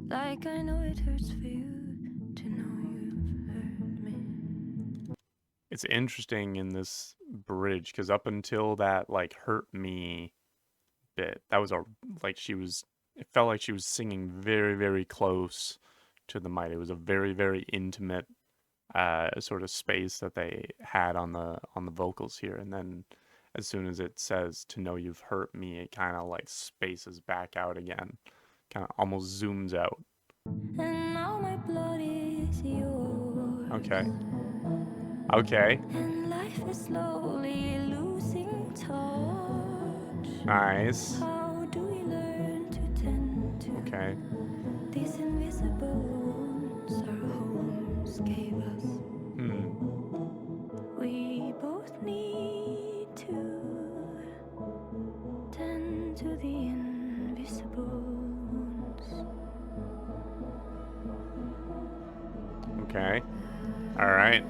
Like I know it hurts for you to know you've hurt me. It's interesting in this bridge, because up until that, like, hurt me bit, that was it felt like she was singing very, very close to the mic. It was a very, very intimate sort of space that they had on the vocals here, and then as soon as it says to know you've hurt me, it kind of like spaces back out again, kind of almost zooms out. And now my blood yours. Okay. Okay. And life is slowly losing touch. Nice. How do we learn to tend to Okay. these invisible wounds our homes gave us? We both need to tend to the invisible wounds. Okay. All right.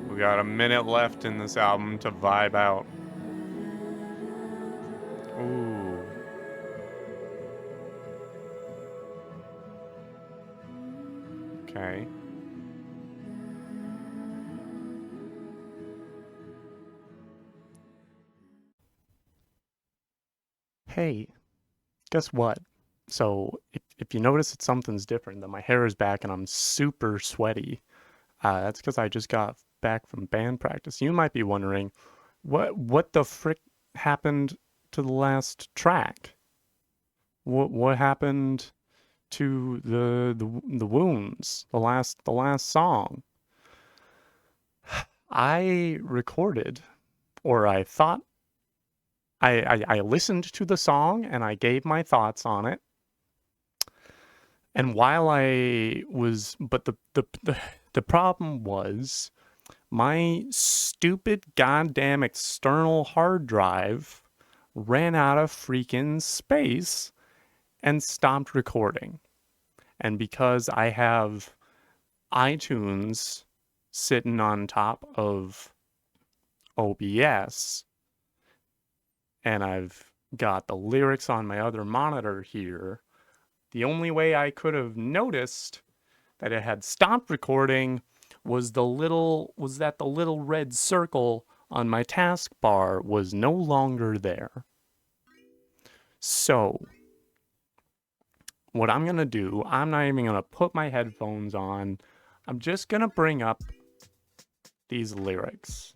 We got a minute left in this album to vibe out. Ooh. Okay. Hey, guess what? So, if you notice that something's different, that my hair is back and I'm super sweaty, that's because I just got back from band practice. You might be wondering, what the frick happened to the last track? What happened to the wounds? The last song? I recorded, or I thought I listened to the song and I gave my thoughts on it. And while the problem was my stupid goddamn external hard drive ran out of freaking space and stopped recording. And because I have iTunes sitting on top of OBS, and I've got the lyrics on my other monitor here, the only way I could have noticed that it had stopped recording was that the little red circle on my taskbar was no longer there. So, what I'm going to do, I'm not even going to put my headphones on. I'm just going to bring up these lyrics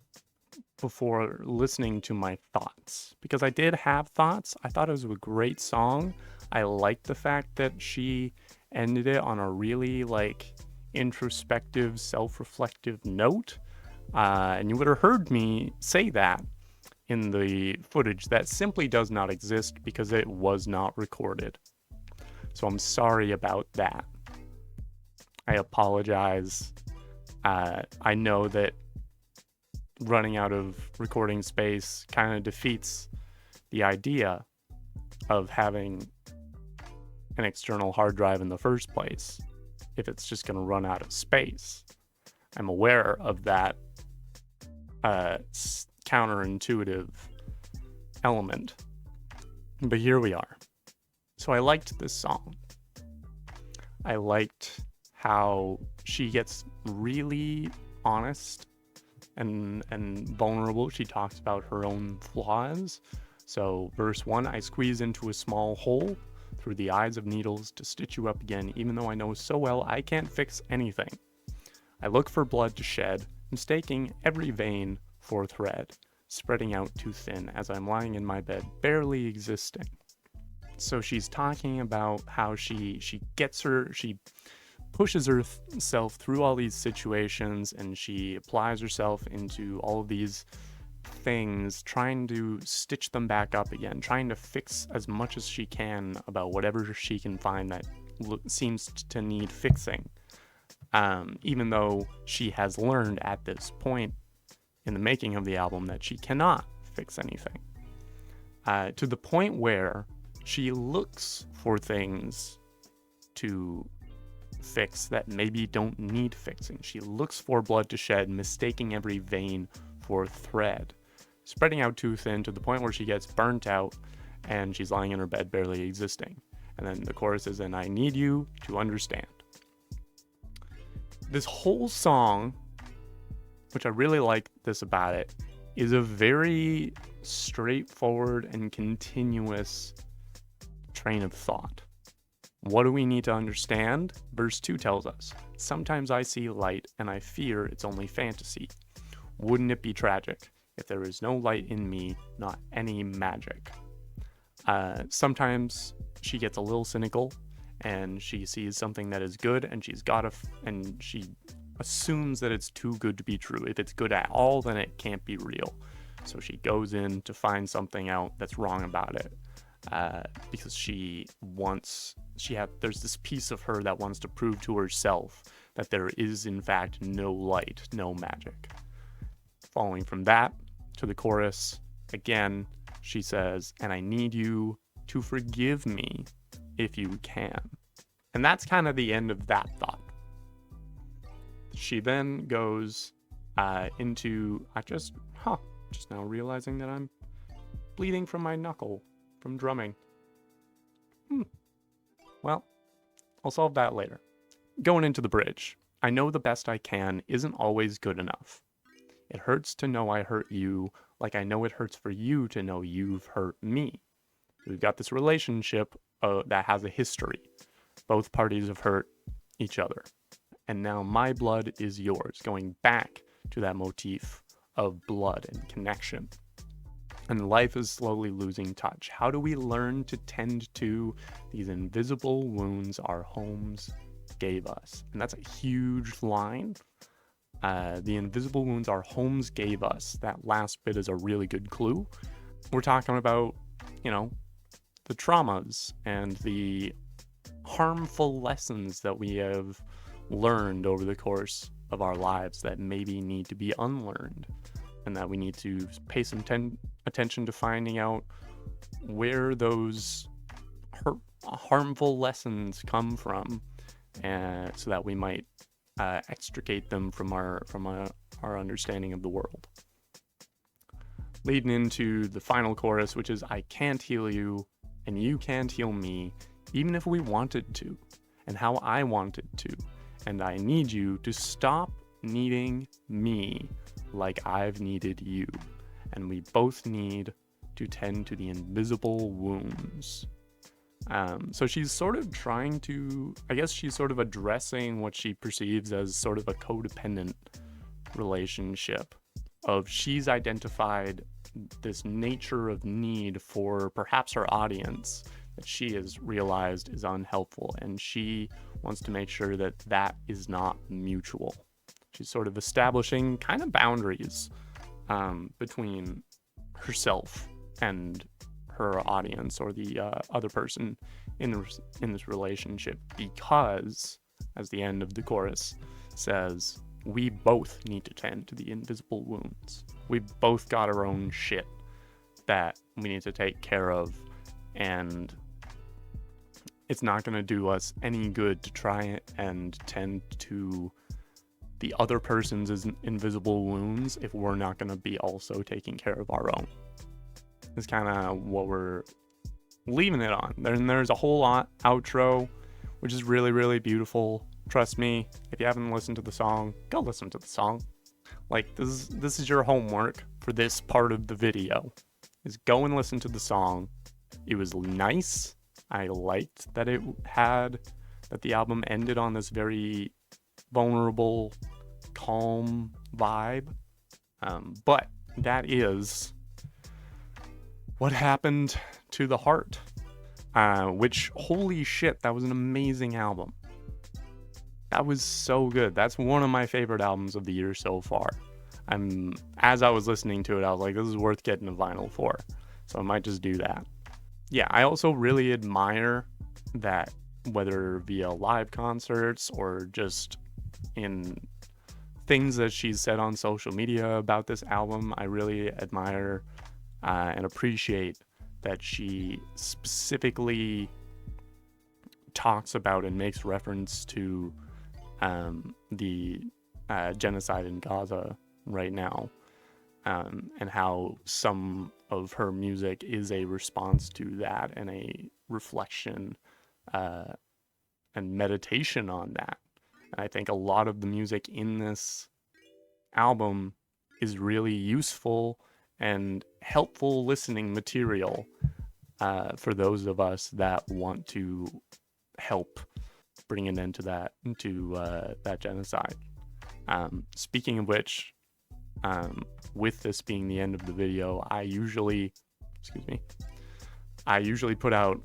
before listening to my thoughts, because I did have thoughts. I thought it was a great song. I liked the fact that she ended it on a really introspective, self-reflective note, and you would have heard me say that in the footage that simply does not exist because it was not recorded. So I'm sorry about that. I apologize. I know that running out of recording space kind of defeats the idea of having an external hard drive in the first place if it's just going to run out of space. I'm aware of that counterintuitive element, but here we are. So I liked this song. I liked how she gets really honest and vulnerable. She talks about her own flaws. So verse 1, I squeeze into a small hole through the eyes of needles to stitch you up again, even though I know so well I can't fix anything. I look for blood to shed, mistaking every vein for thread, spreading out too thin as I'm lying in my bed, barely existing. So she's talking about how she pushes herself through all these situations, and she applies herself into all of these things, trying to stitch them back up again, trying to fix as much as she can about whatever she can find that seems to need fixing. Even though she has learned at this point in the making of the album that she cannot fix anything. To the point where she looks for things to fix that maybe don't need fixing. She looks for blood to shed, mistaking every vein for thread, spreading out too thin to the point where she gets burnt out and she's lying in her bed barely existing. And then the chorus is, and I need you to understand. This whole song, which I really like this about it, is a very straightforward and continuous train of thought. What do we need to understand? Verse 2 tells us, sometimes I see light and I fear it's only fantasy. Wouldn't it be tragic if there is no light in me, not any magic? Sometimes she gets a little cynical and she sees something that is good, and and she assumes that it's too good to be true. If it's good at all, then it can't be real. So she goes in to find something out that's wrong about it, because there's this piece of her that wants to prove to herself that there is in fact no light, no magic. Following from that to the chorus, again, she says, "And I need you to forgive me if you can." And that's kind of the end of that thought. She then goes into, just now realizing that I'm bleeding from my knuckle from drumming. Well, I'll solve that later. Going into the bridge. I know the best I can isn't always good enough. It hurts to know I hurt you, like I know it hurts for you to know you've hurt me. We've got this relationship that has a history. Both parties have hurt each other. And now my blood is yours, going back to that motif of blood and connection. And life is slowly losing touch. How do we learn to tend to these invisible wounds our homes gave us? And that's a huge line. The invisible wounds our homes gave us. That last bit is a really good clue. We're talking about, the traumas and the harmful lessons that we have learned over the course of our lives that maybe need to be unlearned, and that we need to pay some attention to finding out where those harmful lessons come from, so that we might extricate them from our understanding of the world. Leading into the final chorus, which is, I can't heal you and you can't heal me, even if we wanted to, and how I wanted to. And I need you to stop needing me like I've needed you. And we both need to tend to the invisible wounds. So she's sort of trying to, she's sort of addressing what she perceives as sort of a codependent relationship. She's identified this nature of need for perhaps her audience that she has realized is unhelpful, and she wants to make sure that that is not mutual. She's sort of establishing kind of boundaries between herself and her audience, or the other person in this relationship, because, as the end of the chorus says, we both need to tend to the invisible wounds. We both got our own shit that we need to take care of, and it's not going to do us any good to try and tend to the other person's invisible wounds if we're not going to be also taking care of our own. Is kind of what we're leaving it on. Then there's a whole outro, which is really, really beautiful. Trust me, if you haven't listened to the song, go listen to the song. Like, this is your homework for this part of the video, is go and listen to the song. It was nice. I liked that the album ended on this very vulnerable, calm vibe. But that is what happened to the heart, which, holy shit, that was an amazing album. That was so good. That's one of my favorite albums of the year so far. As I was listening to it, I was like, this is worth getting a vinyl for. So I might just do that. Yeah, I also really admire that, whether via live concerts or just in things that she's said on social media about this album, I really admire and appreciate that she specifically talks about and makes reference to the genocide in Gaza right now, and how some of her music is a response to that and a reflection and meditation on that. And I think a lot of the music in this album is really useful and helpful listening material for those of us that want to help bring an end to that genocide. Speaking of which, with this being the end of the video, I usually put out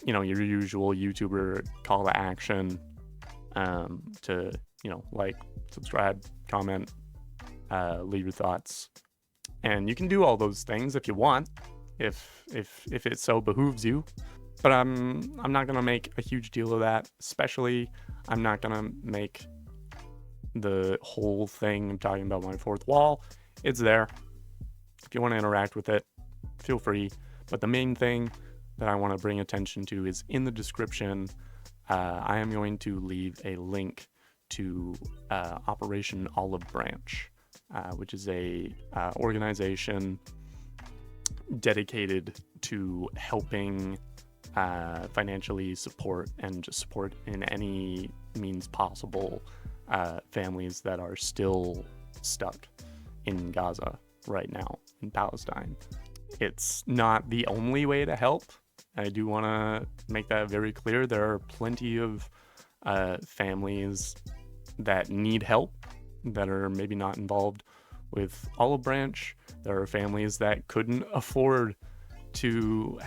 your usual YouTuber call to action, to, like, subscribe, comment, leave your thoughts. And you can do all those things if you want, if it so behooves you. But I'm not gonna make a huge deal of that. Especially, I'm not gonna make the whole thing I'm talking about my fourth wall. It's there. If you want to interact with it, feel free. But the main thing that I want to bring attention to is in the description. I am going to leave a link to Operation Olive Branch, which is a organization dedicated to helping financially support and just support in any means possible families that are still stuck in Gaza right now, in Palestine. It's not the only way to help. I do want to make that very clear. There are plenty of families that need help that are maybe not involved with Olive Branch. There are families that couldn't afford to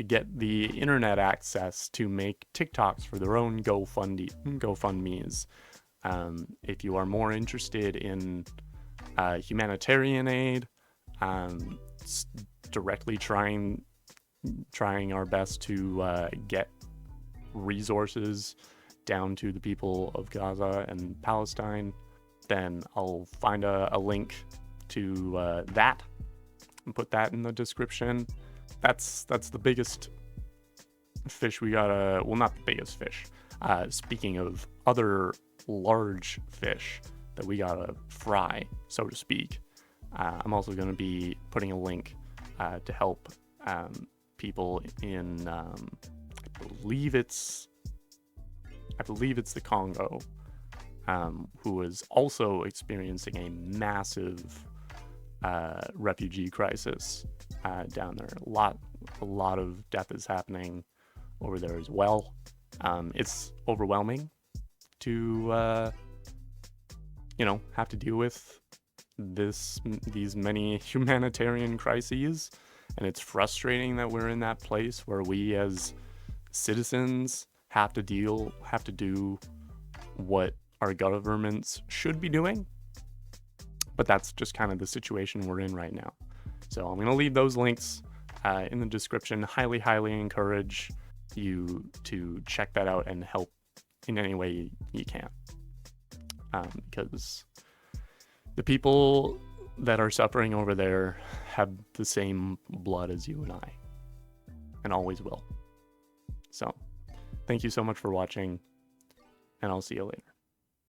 get the internet access to make TikToks for their own GoFundMes. If you are more interested in humanitarian aid, directly trying our best to get resources down to the people of Gaza and Palestine, then I'll find a link to that and put that in the description. That's the biggest fish we gotta, well, not the biggest fish. Speaking of other large fish that we gotta fry, so to speak, I'm also gonna be putting a link to help people in, I believe it's the Congo, who is also experiencing a massive refugee crisis down there. A lot of death is happening over there as well. It's overwhelming to have to deal with these many humanitarian crises, and it's frustrating that we're in that place where we as citizens have to do what our governments should be doing. But that's just kind of the situation we're in right now. So I'm going to leave those links in the description. Highly encourage you to check that out and help in any way you can. Because the people that are suffering over there have the same blood as you and I, and always will. So thank you so much for watching, and I'll see you later.